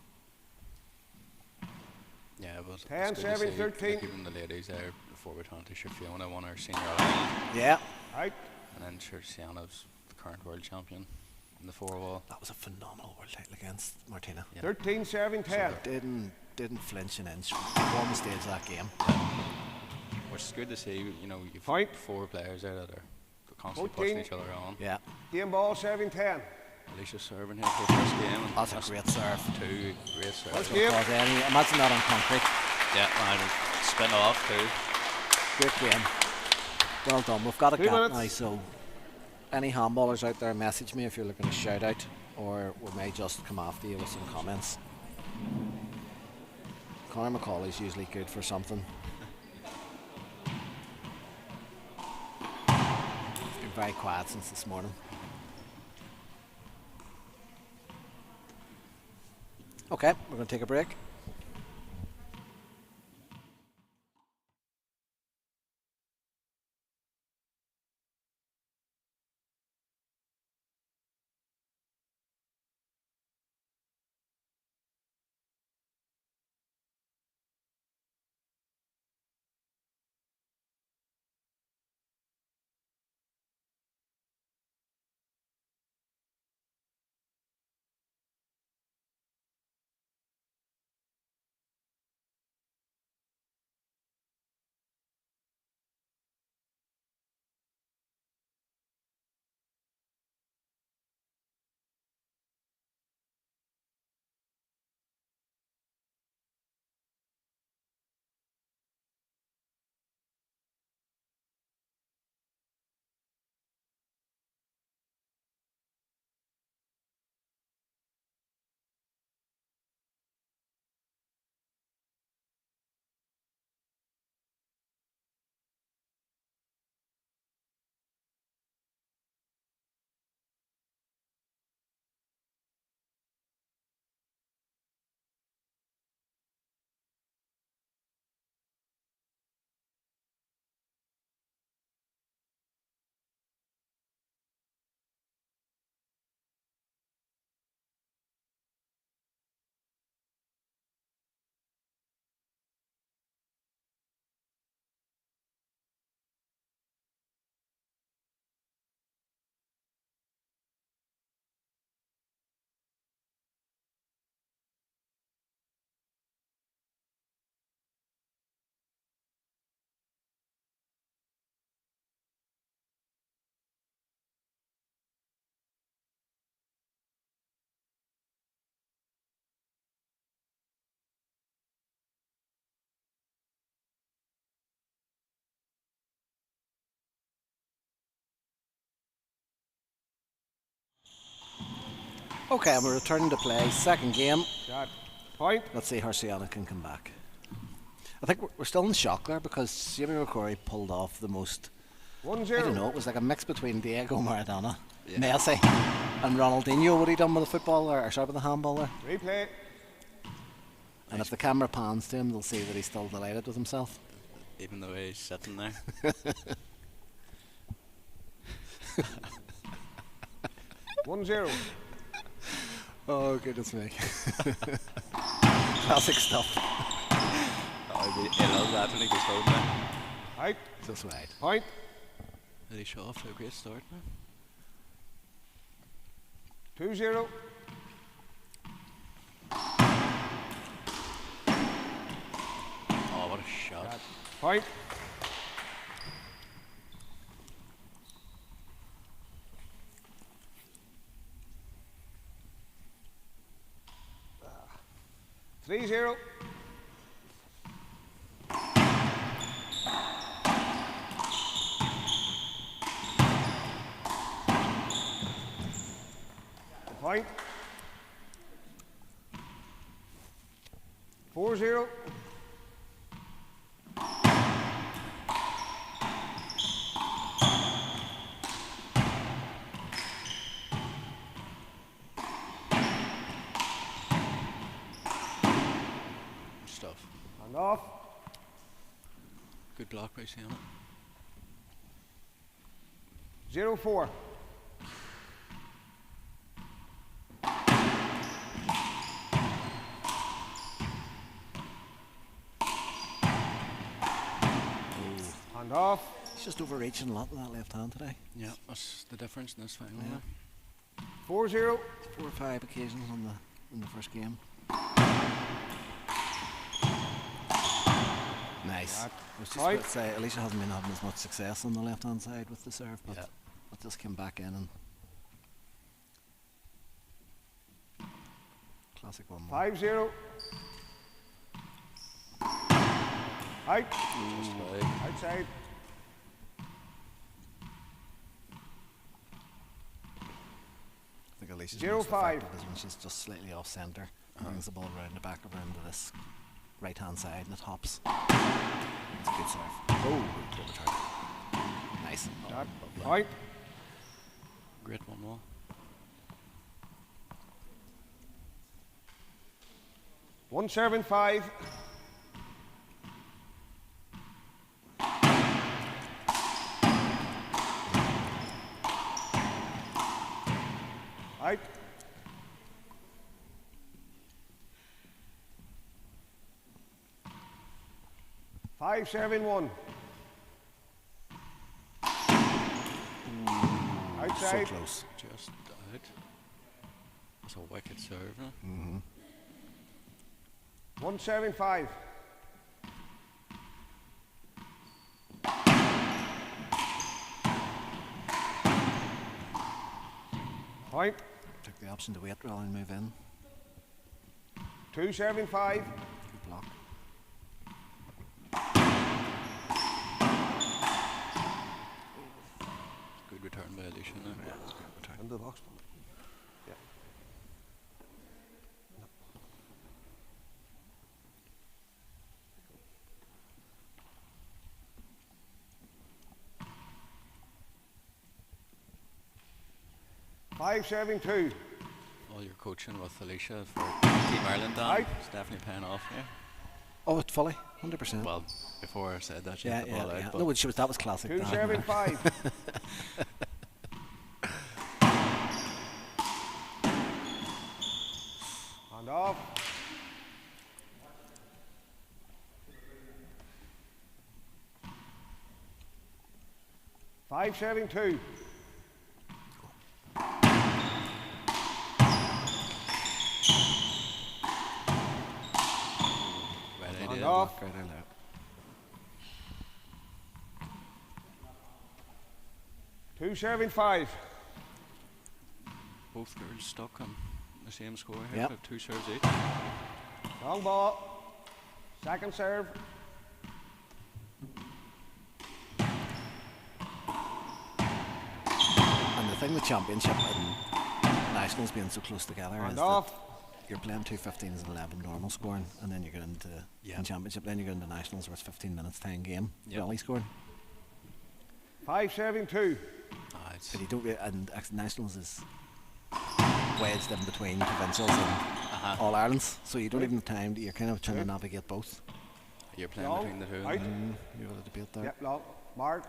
Speaker 4: Yeah, but
Speaker 3: 10-7-13.
Speaker 4: like even the ladies there before we turn to sure Fiona won her senior Ireland,
Speaker 1: Yeah,
Speaker 3: Out.
Speaker 4: and then sure Sienna's the current world champion in the four wall.
Speaker 1: that was a phenomenal world title against Martina.
Speaker 4: Yeah.
Speaker 3: 13-7-10.
Speaker 1: Didn't flinch an inch. Won the stage of that game.
Speaker 4: Which is good to see, you know, you've
Speaker 3: Point.
Speaker 4: four players there that are constantly pushing
Speaker 3: 14.
Speaker 4: each other on.
Speaker 1: Yeah,
Speaker 3: Game ball 7-10.
Speaker 4: Alicia serving here for the first game. And
Speaker 1: that's a great serve.
Speaker 4: Two great serves.
Speaker 3: First
Speaker 1: Don't
Speaker 3: game.
Speaker 1: cause any. Imagine that on concrete.
Speaker 4: Yeah, and spin off too.
Speaker 1: Great game. Well done. We've got a
Speaker 3: 2
Speaker 1: gap
Speaker 3: minutes.
Speaker 1: now, so any handballers out there, message me if you're looking to shout out, or we may just come after you with some comments. Conor McCauley's usually good for something. It's been very quiet since this morning. Okay, we're going to take a break. Okay, and we're returning to play. Second game.
Speaker 3: Shot. Point.
Speaker 1: Let's see how Sienna can come back. I think we're still in shock there because Jamie McCrory pulled off the most.
Speaker 3: 1-0.
Speaker 1: I don't know. It was like a mix between Diego Maradona, Messi, and Ronaldinho. What he done with the football or sorry, with the handball there.
Speaker 3: Replay.
Speaker 1: And if the camera pans to him, they'll see that he's still delighted with himself.
Speaker 4: Even though he's sitting there.
Speaker 3: 1-0.
Speaker 1: Oh goodness me! Classic stuff.
Speaker 4: Oh, he loves that when he goes home now.
Speaker 3: Right.
Speaker 1: Just right.
Speaker 3: Point.
Speaker 4: Did he show off to a great start now?
Speaker 3: 2-0.
Speaker 4: Oh, what a shot.
Speaker 3: Point. Uh, 3-0. Point. 4-0.
Speaker 4: Stuff.
Speaker 3: And off.
Speaker 4: Good block by Sienna.
Speaker 3: 0-4. And off.
Speaker 1: He's just overreaching a lot with that left hand today.
Speaker 4: Yeah, that's the difference in this final.
Speaker 1: Yeah.
Speaker 3: 4-0.
Speaker 1: 4 or 5 occasions in the first game. Nice. I was just about to say, Alicia hasn't been having as much success on the left hand side with the serve, but it just came back in and classic 1-1.
Speaker 3: 5-0. Out.
Speaker 4: Just like
Speaker 3: Outside.
Speaker 1: I think Alicia's
Speaker 3: 0-5.
Speaker 1: most effective is when she's just slightly off centre, brings the ball around the back of her into this right hand side and it hops. It's a good serve. Oh, good return. Nice.
Speaker 3: Shot.
Speaker 1: Lovely.
Speaker 3: Point.
Speaker 4: great 1-1.
Speaker 3: 1-7-5. Out. Five, 7-1. Outside.
Speaker 1: So close.
Speaker 4: Just out. That's a wicked serve, no?
Speaker 3: 1-7-5. Point.
Speaker 1: Took the option to wait rather than move in.
Speaker 3: 2-7-5.
Speaker 1: Good block.
Speaker 4: Good return by Alicia now.
Speaker 1: Yeah, that's a good return.
Speaker 3: In the box. Yeah. 5-7-2.
Speaker 4: All your coaching with Alicia for Team Ireland, Dan,
Speaker 3: Right.
Speaker 4: it's definitely paying off here.
Speaker 1: Oh, it fully, 100%.
Speaker 4: Well, before I said that, she
Speaker 1: yeah,
Speaker 4: hit the ball
Speaker 1: yeah.
Speaker 4: out. But
Speaker 1: No, she was, that was classic.
Speaker 3: 2-7-5. And off. Five, 7-2.
Speaker 4: right
Speaker 3: And
Speaker 4: idea.
Speaker 3: off.
Speaker 1: Right out.
Speaker 3: Two, 7-5.
Speaker 4: Both girls stuck on the same score here.
Speaker 1: Yep.
Speaker 4: With 2 serves each.
Speaker 3: Long ball. Second serve.
Speaker 1: And the thing with championship, and now nationals being so close together
Speaker 3: And
Speaker 1: is that
Speaker 3: off.
Speaker 1: you're playing 2:15s and 11 normal scoring, and then you get into
Speaker 4: Yeah.
Speaker 1: in championship, then you get into nationals where it's 15 minutes time game,
Speaker 4: Yep.
Speaker 1: rally scoring.
Speaker 3: 5-7-2.
Speaker 4: It's
Speaker 1: But you don't, and nationals is wedged in between provincials and All Ireland's, so you don't even have time. You're kind of trying to navigate both.
Speaker 4: you're playing
Speaker 3: Long.
Speaker 4: between the two.
Speaker 3: Out.
Speaker 1: You have a debate there.
Speaker 3: Yep, long. Mark.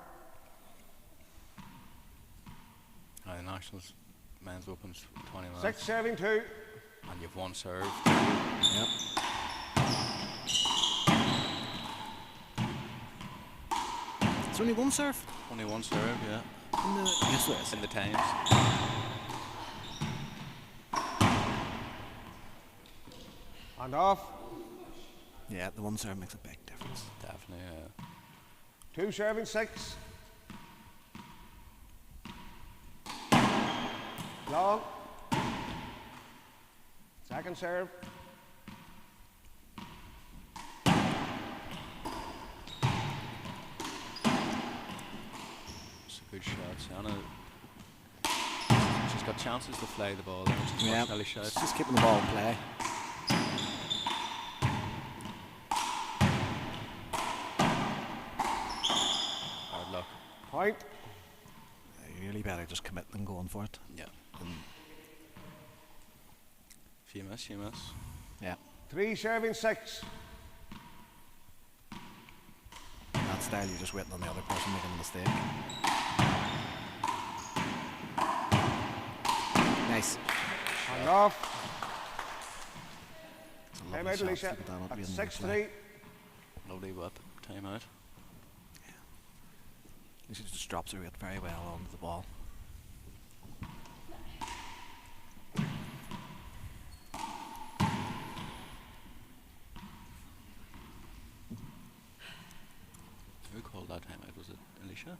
Speaker 4: The Nationals men's opens 20 minutes.
Speaker 3: 6-7-2.
Speaker 4: And you've one serve.
Speaker 1: Yep. It's only one serve.
Speaker 4: Only one serve, yeah.
Speaker 1: Yes, there is.
Speaker 4: In the times.
Speaker 3: And off.
Speaker 1: Yeah, the one serve makes a big difference.
Speaker 4: Definitely, yeah.
Speaker 3: 2-7-6. Long. Second serve.
Speaker 4: It's a good shot. Sienna, she's got chances to fly the ball there. She's
Speaker 1: Yeah,
Speaker 4: personally shot.
Speaker 1: it's just keeping the ball in play.
Speaker 4: Hard luck.
Speaker 3: Point.
Speaker 1: You really better just commit than going for it.
Speaker 4: Yeah.
Speaker 1: And
Speaker 4: If you miss, you miss.
Speaker 1: yeah,
Speaker 3: 3-7-6.
Speaker 1: in that style, you're just waiting on the other person making a mistake. Nice.
Speaker 3: And off.
Speaker 1: It's a
Speaker 3: Time
Speaker 1: lovely
Speaker 3: out,
Speaker 1: shot.
Speaker 3: Alicia.
Speaker 1: Look at that up
Speaker 3: At
Speaker 1: being in the play.
Speaker 3: 6-3.
Speaker 4: Lovely whip. Time out.
Speaker 1: She just drops her weight very well onto the ball.
Speaker 4: Who called that time out? Was it Alicia?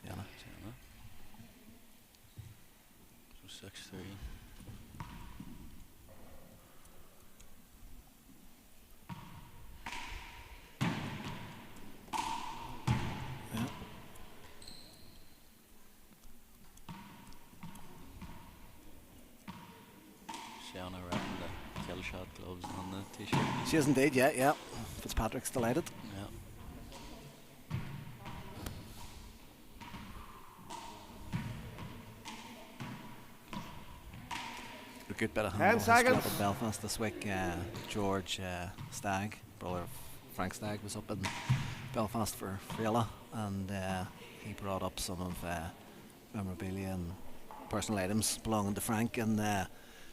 Speaker 1: Sienna.
Speaker 4: Sienna. So 6-3.
Speaker 1: Yeah.
Speaker 4: Sienna wrapping the kill shot gloves on the t-shirt.
Speaker 1: She is indeed, yeah. Fitzpatrick's delighted.
Speaker 4: Yeah.
Speaker 1: A good bit of
Speaker 3: 10
Speaker 1: handball history up
Speaker 3: seconds.
Speaker 1: in Belfast this week. George Stagg, brother of Frank Stagg, was up in Belfast for Frela, and he brought up some of memorabilia and personal items belonging to Frank, and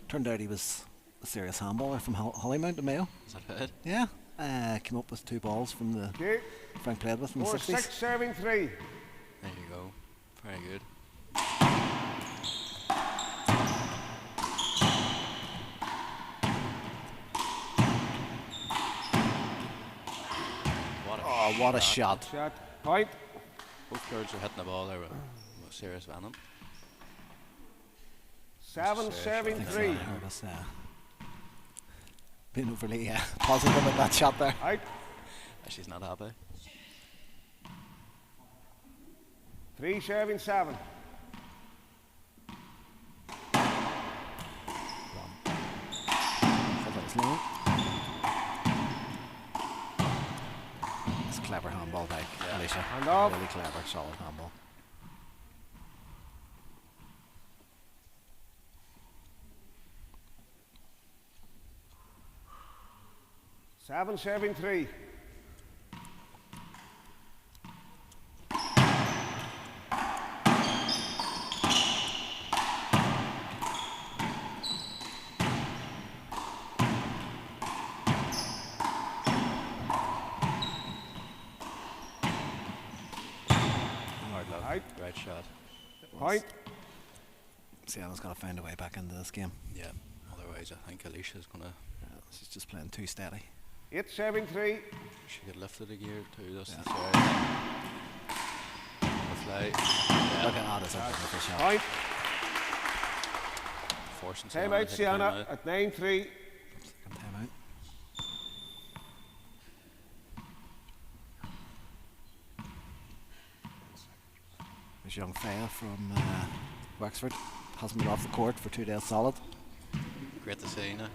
Speaker 1: turned out he was a serious handballer from Hollymount in Mayo.
Speaker 4: Is that it?
Speaker 1: Yeah, came up with 2 balls from the
Speaker 3: Okay.
Speaker 1: Frank played with in the 60s.
Speaker 3: 4-6-7-3.
Speaker 4: There you go. Very good. What a
Speaker 1: Oh, what a shot.
Speaker 3: Shot. Point.
Speaker 4: Both girls are hitting the ball there with serious venom.
Speaker 3: 7-7-3.
Speaker 1: Heard us being overly positive about that shot there.
Speaker 3: Out.
Speaker 4: She's not happy.
Speaker 3: 3-7-7.
Speaker 1: Thought that was long. It's a clever handball by Alicia.
Speaker 3: Hand off.
Speaker 1: Really clever, solid handball.
Speaker 3: Seven, 7-3.
Speaker 4: Hard luck.
Speaker 3: Out.
Speaker 4: Right shot.
Speaker 3: Point.
Speaker 1: Sienna's got to find a way back into this game.
Speaker 4: Yeah. Otherwise, I think Alicia's gonna.
Speaker 1: She's just playing too steady.
Speaker 3: 8-7-3.
Speaker 4: She could lift it a gear too. That's
Speaker 1: Yeah.
Speaker 4: the third. The fly.
Speaker 1: Look at that, it's a beautiful shot.
Speaker 3: Point.
Speaker 4: Forcing
Speaker 3: Time
Speaker 4: Sienna
Speaker 3: out,
Speaker 4: to take
Speaker 3: Sienna
Speaker 4: time out.
Speaker 3: at 9-3.
Speaker 1: Second time out. There's young Faya from Wexford, Hasn't been off the court for 2 days solid.
Speaker 4: Great to see now.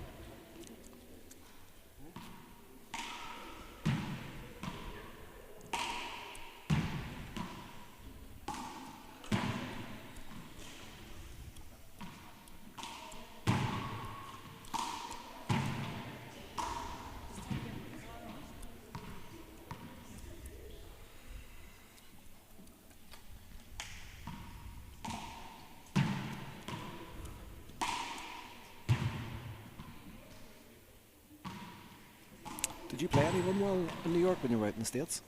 Speaker 1: Did you play anyone well in New York when you were out in the States?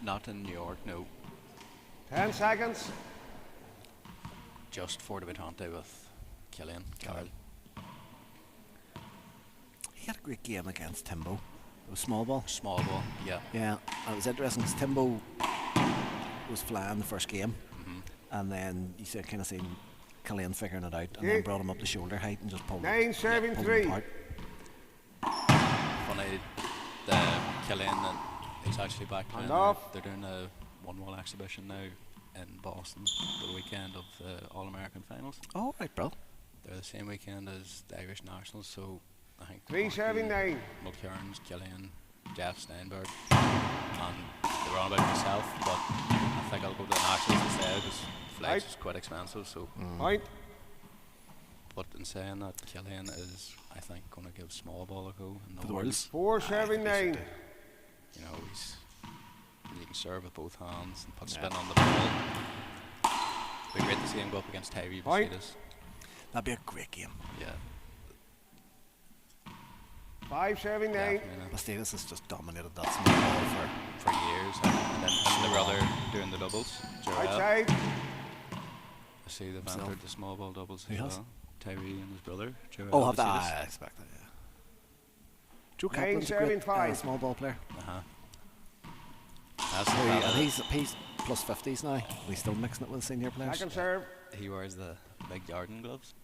Speaker 4: Not in New York, no.
Speaker 3: 10 seconds.
Speaker 4: Just for the Bitante with Killian Carroll.
Speaker 1: He had a great game against Timbo. It was small ball.
Speaker 4: Small ball, yeah.
Speaker 1: Yeah, and it was interesting because Timbo was flying the first game, and then you said kind of seen Killian figuring it out, and then brought him up to shoulder height and just pulled him.
Speaker 3: 9 serving
Speaker 1: pulled
Speaker 3: 3.
Speaker 1: him apart.
Speaker 4: Funny, the Killian, and he's actually back playing. They're doing a one-wall exhibition now in Boston the weekend of the All-American Finals.
Speaker 1: Oh, right, bro.
Speaker 4: They're the same weekend as the Irish Nationals, so I think
Speaker 3: 3 serving 9.
Speaker 4: Mulcairns, Killian, Jeff Steinberg, and they were on about myself, but I think I'll go to the Nationals instead because flights is quite expensive. So,
Speaker 3: Point.
Speaker 4: but in saying that, Killian is, I think, going to give small ball a go in
Speaker 1: For the Worlds.
Speaker 3: 4 serving 9.
Speaker 4: You know, he can serve with both hands and put spin on the ball. Be great to see him go up against Tyree
Speaker 3: Point.
Speaker 4: Bastidas.
Speaker 1: That'd be a great game.
Speaker 4: Yeah.
Speaker 3: 5 serving 9.
Speaker 4: Definitely.
Speaker 1: Bastidas has just dominated that small ball
Speaker 4: For years, and then him and the brother doing the doubles. Jarrell.
Speaker 3: Outside.
Speaker 4: I see they've
Speaker 1: Himself.
Speaker 4: entered the small ball doubles
Speaker 1: Who
Speaker 4: as
Speaker 1: has?
Speaker 4: well. Tyree and his brother. Jarrell
Speaker 1: Oh, have that?
Speaker 4: Bastidas.
Speaker 1: I expect that, yeah. Joe
Speaker 3: 9
Speaker 1: Kaplan's a
Speaker 3: serving
Speaker 1: great
Speaker 3: 5.
Speaker 1: small ball player.
Speaker 4: That's the
Speaker 1: And
Speaker 4: fella.
Speaker 1: he's plus 50s now. He's still mixing it with the senior players.
Speaker 3: Second serve.
Speaker 4: He wears the big Jordan gloves.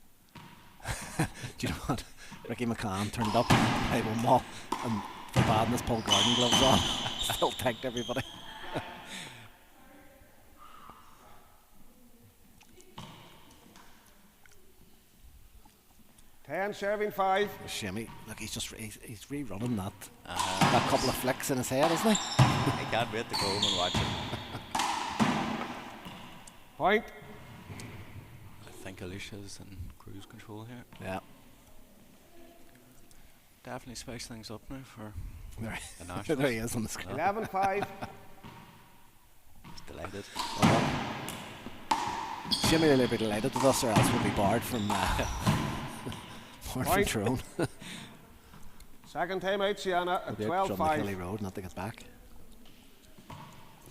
Speaker 1: Do you know what? Ricky McCann turned up, played one ball, and for badness pulled garden gloves on. Still tagged everybody.
Speaker 3: 10 serving 5.
Speaker 1: Shimmy, look, he's rerunning that couple of flicks in his head, isn't he?
Speaker 4: I can't wait to go home and watch it.
Speaker 3: Point.
Speaker 4: I think Alicia's in cruise control here.
Speaker 1: Yeah.
Speaker 4: Definitely spice things up now for
Speaker 1: There,
Speaker 4: the Nationals.
Speaker 1: there he is on the screen.
Speaker 3: 11 5.
Speaker 4: Just delighted.
Speaker 1: Shimmy will be delighted with us, or else we'll be barred from barred from
Speaker 3: Point.
Speaker 1: Tyrone.
Speaker 3: Second time out, Sienna at 12
Speaker 1: From
Speaker 3: 5.
Speaker 1: Kelly Road, not to get back.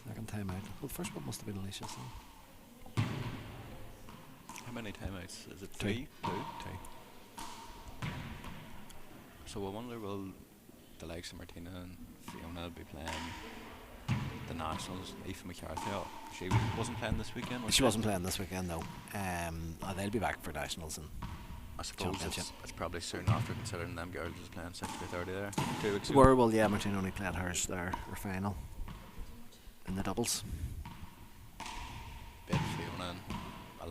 Speaker 1: Second time out. Well, the first one must have been Alicia. So.
Speaker 4: How many timeouts? Is it
Speaker 1: Two.
Speaker 4: 3? 2?
Speaker 1: Two.
Speaker 4: So I wonder, will the likes of Martina and Fiona be playing the Nationals? Aoife McCarthy, she wasn't playing this weekend, was
Speaker 1: She wasn't playing this weekend, though. They'll be back for Nationals. And
Speaker 4: I suppose
Speaker 1: Championship.
Speaker 4: it's probably soon after, considering them girls was playing 6:30 there 2 weeks ago.
Speaker 1: well, yeah, Martina only played hers there, her final, in the doubles.
Speaker 4: Bit Fiona and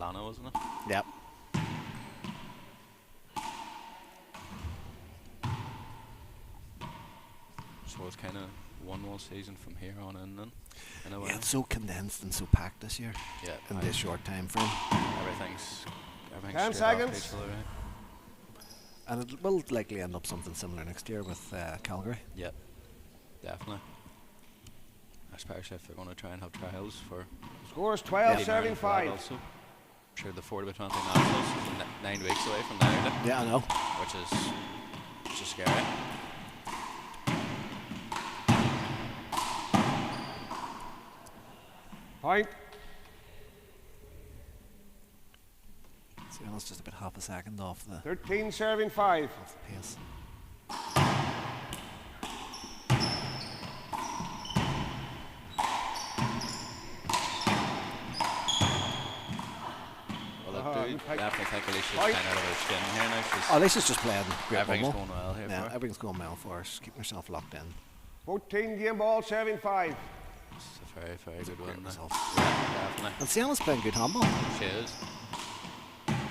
Speaker 4: Alana, wasn't it?
Speaker 1: Yep.
Speaker 4: So it's kind of one more season from here on in then, in a way.
Speaker 1: Yeah, it's so condensed and so packed this year
Speaker 4: Yeah,
Speaker 1: in this short time frame.
Speaker 4: everything's
Speaker 3: 10
Speaker 4: straight off
Speaker 3: seconds.
Speaker 4: each other, right?
Speaker 1: And it will likely end up something similar next year with Calgary.
Speaker 4: Yeah, definitely. Especially if they're going to try and have trials for
Speaker 3: Scores 12
Speaker 4: Eddie
Speaker 3: serving
Speaker 4: Merrill for that
Speaker 3: 5.
Speaker 4: also. I'm sure the 40 by 20 Nationals is 9 weeks away from now, isn't it?
Speaker 1: Yeah, I know.
Speaker 4: which is scary.
Speaker 3: Point.
Speaker 1: See, that's just about half a second off the
Speaker 3: 13 serving 5.
Speaker 1: pace.
Speaker 4: Well, I do
Speaker 3: Right.
Speaker 4: definitely think Alicia's
Speaker 3: Right.
Speaker 4: kind of out of her skin here now. She's
Speaker 1: Alicia's just playing great
Speaker 4: everything's
Speaker 1: bubble.
Speaker 4: going well here
Speaker 1: Yeah,
Speaker 4: for her.
Speaker 1: everything's going well for us. Keeping herself locked in.
Speaker 3: 14 game ball serving 5.
Speaker 4: It's a very, very good
Speaker 1: great
Speaker 4: one.
Speaker 1: result.
Speaker 4: Yeah, definitely.
Speaker 1: And Sienna's playing good handball.
Speaker 4: She is.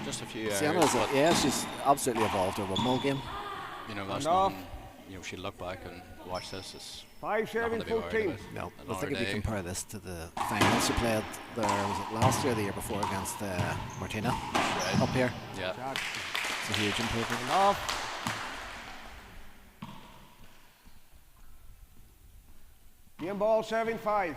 Speaker 4: just a few
Speaker 1: Sienna
Speaker 4: errors.
Speaker 1: is
Speaker 4: But
Speaker 1: yeah, she's absolutely evolved her windmill game.
Speaker 4: you know, that's
Speaker 3: Enough.
Speaker 4: nothing. You know, she'll look back and watch this. It's
Speaker 3: 5
Speaker 4: nothing
Speaker 3: serving
Speaker 4: to be worried
Speaker 3: 14.
Speaker 4: about.
Speaker 1: No, I
Speaker 4: Another
Speaker 1: think if you
Speaker 4: day.
Speaker 1: compare this to the finals she played there, was it last year or the year before against Martina
Speaker 4: Right.
Speaker 1: up here?
Speaker 4: Yeah.
Speaker 3: Jack.
Speaker 1: It's a huge improvement.
Speaker 3: Enough. Game ball serving 5.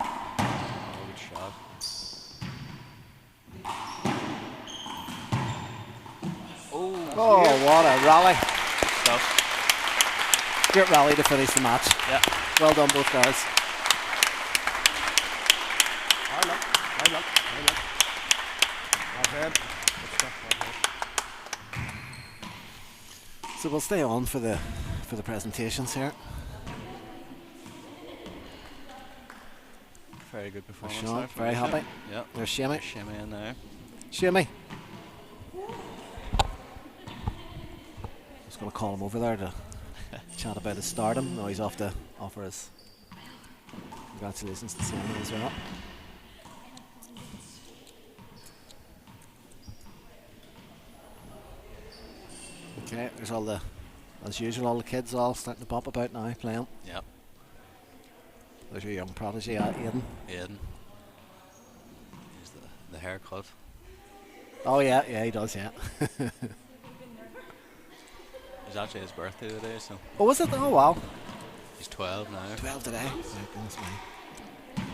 Speaker 4: Oh, good shot.
Speaker 1: Oh, what a rally.
Speaker 4: Stuff.
Speaker 1: Great rally to finish the match.
Speaker 4: Yeah.
Speaker 1: Well done, both guys.
Speaker 3: High luck. High luck. High luck. That's it. Good stuff. That's it.
Speaker 1: So we'll stay on for the presentations here.
Speaker 4: Very good performance.
Speaker 1: Sean,
Speaker 4: there from
Speaker 1: very
Speaker 4: Laimhe.
Speaker 1: happy.
Speaker 4: Yeah.
Speaker 1: There's Shimmy.
Speaker 4: Shimmy in there.
Speaker 1: Shimmy. Just going to call him over there to chat about his stardom. No, he's off to offer his congratulations to Sienna as well. Okay, there's all the, as usual, all the kids all starting to pop about now, playing.
Speaker 4: Yep.
Speaker 1: There's your young prodigy, Aidan.
Speaker 4: Aiden. He's the haircut.
Speaker 1: Oh yeah, he does, yeah.
Speaker 4: It's actually his birthday today, so
Speaker 1: Oh, was it? Oh wow.
Speaker 4: he's 12 now.
Speaker 1: 12 today. Oh, goodness me.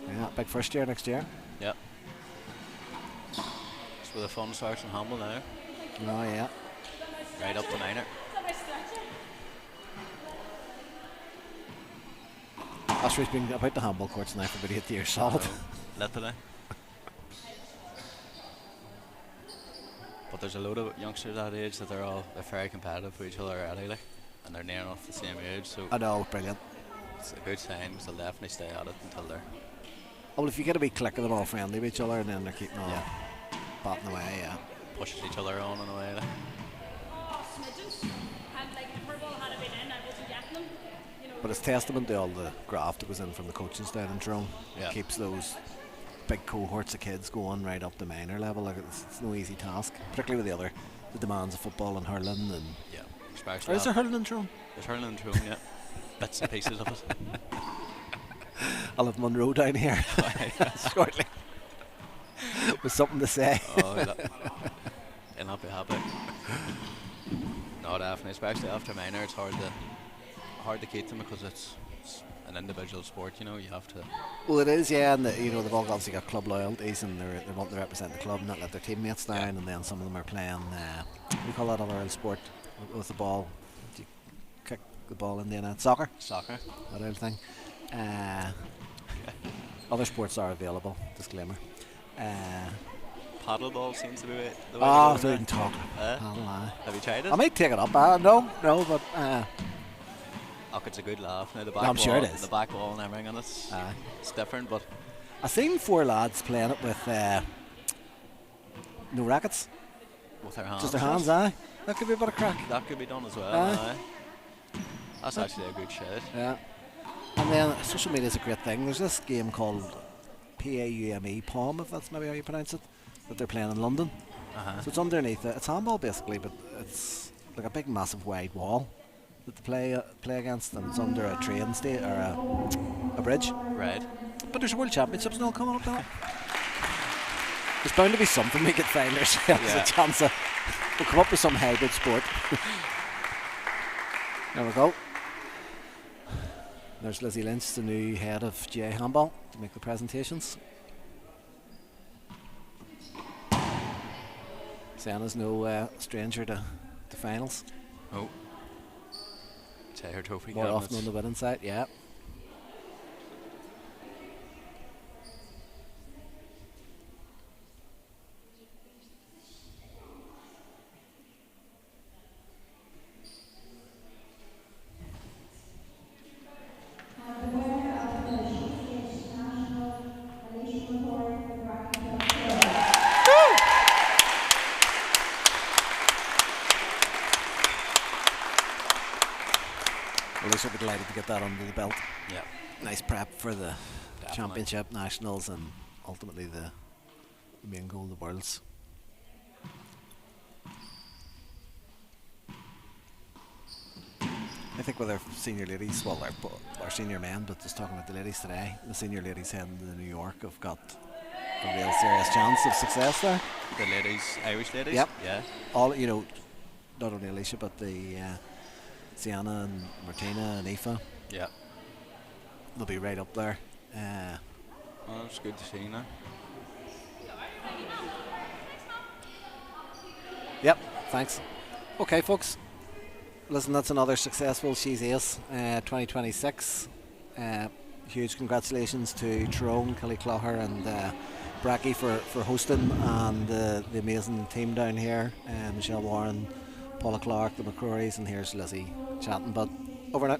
Speaker 1: Yeah, big first year next year.
Speaker 4: Yep. It's where the fun starts in Handball now.
Speaker 1: Oh yeah.
Speaker 4: Right up to minor.
Speaker 1: Ashby's been about the handball courts now for about 8 years solid.
Speaker 4: Literally. But there's a load of youngsters that age that they're very competitive with each other already, like, and they're near enough the same age, so
Speaker 1: I know, brilliant.
Speaker 4: it's a good sign because they'll definitely stay at it until they're
Speaker 1: Well, if you get a wee click of them all friendly with each other and then they're keeping all batting away, yeah.
Speaker 4: pushing each other on in a way. Like.
Speaker 1: But it's testament to all the graft that was in from the coaching staff in Tyrone.
Speaker 4: Yeah.
Speaker 1: It keeps those big cohorts of kids going right up to minor level. Like it's no easy task, particularly with the demands of football and hurling. And
Speaker 4: Yeah, especially.
Speaker 1: is there hurling in Tyrone?
Speaker 4: There's hurling in Tyrone, yeah. Bits and pieces of it.
Speaker 1: I'll have Monroe down here shortly with something to say.
Speaker 4: Oh, he'll not be happy. No, definitely, especially after minor, it's hard to keep them because it's an individual sport. You know, you have to.
Speaker 1: Well, it is, yeah, and they've all obviously got club loyalties and they want to represent the club, not let their teammates down. And then some of them are playing. What do you call that other old sport with the ball? Do you kick the ball in the net? Soccer.
Speaker 4: Soccer.
Speaker 1: That old thing. Other sports are available. Disclaimer.
Speaker 4: Paddleball seems to be the way to
Speaker 1: Oh,
Speaker 4: go
Speaker 1: so you
Speaker 4: now.
Speaker 1: can talk.
Speaker 4: Have you tried it?
Speaker 1: I might take it up. No, but
Speaker 4: Oh, it's a good laugh. Now the back
Speaker 1: I'm
Speaker 4: wall,
Speaker 1: sure it is.
Speaker 4: The back wall and everything, and it's different, but
Speaker 1: I seen 4 lads playing it with no rackets,
Speaker 4: with their hands.
Speaker 1: just their hands. Aye, that could be a bit of crack.
Speaker 4: That could be done as well.
Speaker 1: Aye.
Speaker 4: Aye. That's actually a good shout.
Speaker 1: Yeah. And then social media is a great thing. There's this game called PAUME, POM, if that's maybe how you pronounce it, that they're playing in London. So it's underneath it. It's handball basically, but it's like a big, massive, wide wall that they play against, and it's under a train station or a bridge.
Speaker 4: Right.
Speaker 1: But there's World Championships and all coming up now. There's bound to be something we could find ourselves
Speaker 4: Yeah.
Speaker 1: a chance of. We'll come up with some hybrid sport. There we go. There's Lizzie Lynch, the new head of GA Handball, to make the presentations. Sienna's no stranger to finals.
Speaker 4: Oh. Say her trophy
Speaker 1: More
Speaker 4: cabinets.
Speaker 1: often on the winning side, yeah. will be delighted to get that under the belt.
Speaker 4: Yeah.
Speaker 1: Nice prep for the
Speaker 4: Definitely.
Speaker 1: championship, nationals, and ultimately the main goal of the Worlds. I think with our senior ladies, well, our senior men, but just talking about the ladies today, the senior ladies heading to New York have got a real serious chance of success there.
Speaker 4: The ladies, Irish ladies?
Speaker 1: Yep.
Speaker 4: Yeah.
Speaker 1: All, you know, not only Alicia, but the Sienna and Martina and Aoife,
Speaker 4: Yeah.
Speaker 1: they'll be right up there.
Speaker 4: Well, it's good to see now.
Speaker 1: Yep, thanks. Okay, folks. Listen, that's another successful She's Ace 2026. Huge congratulations to Tyrone, Kelly Clúdach and Bracky for hosting, and the amazing team down here, Michelle Warren, Paula Clark, the McCrorys, and here's Lizzie chatting. But over now.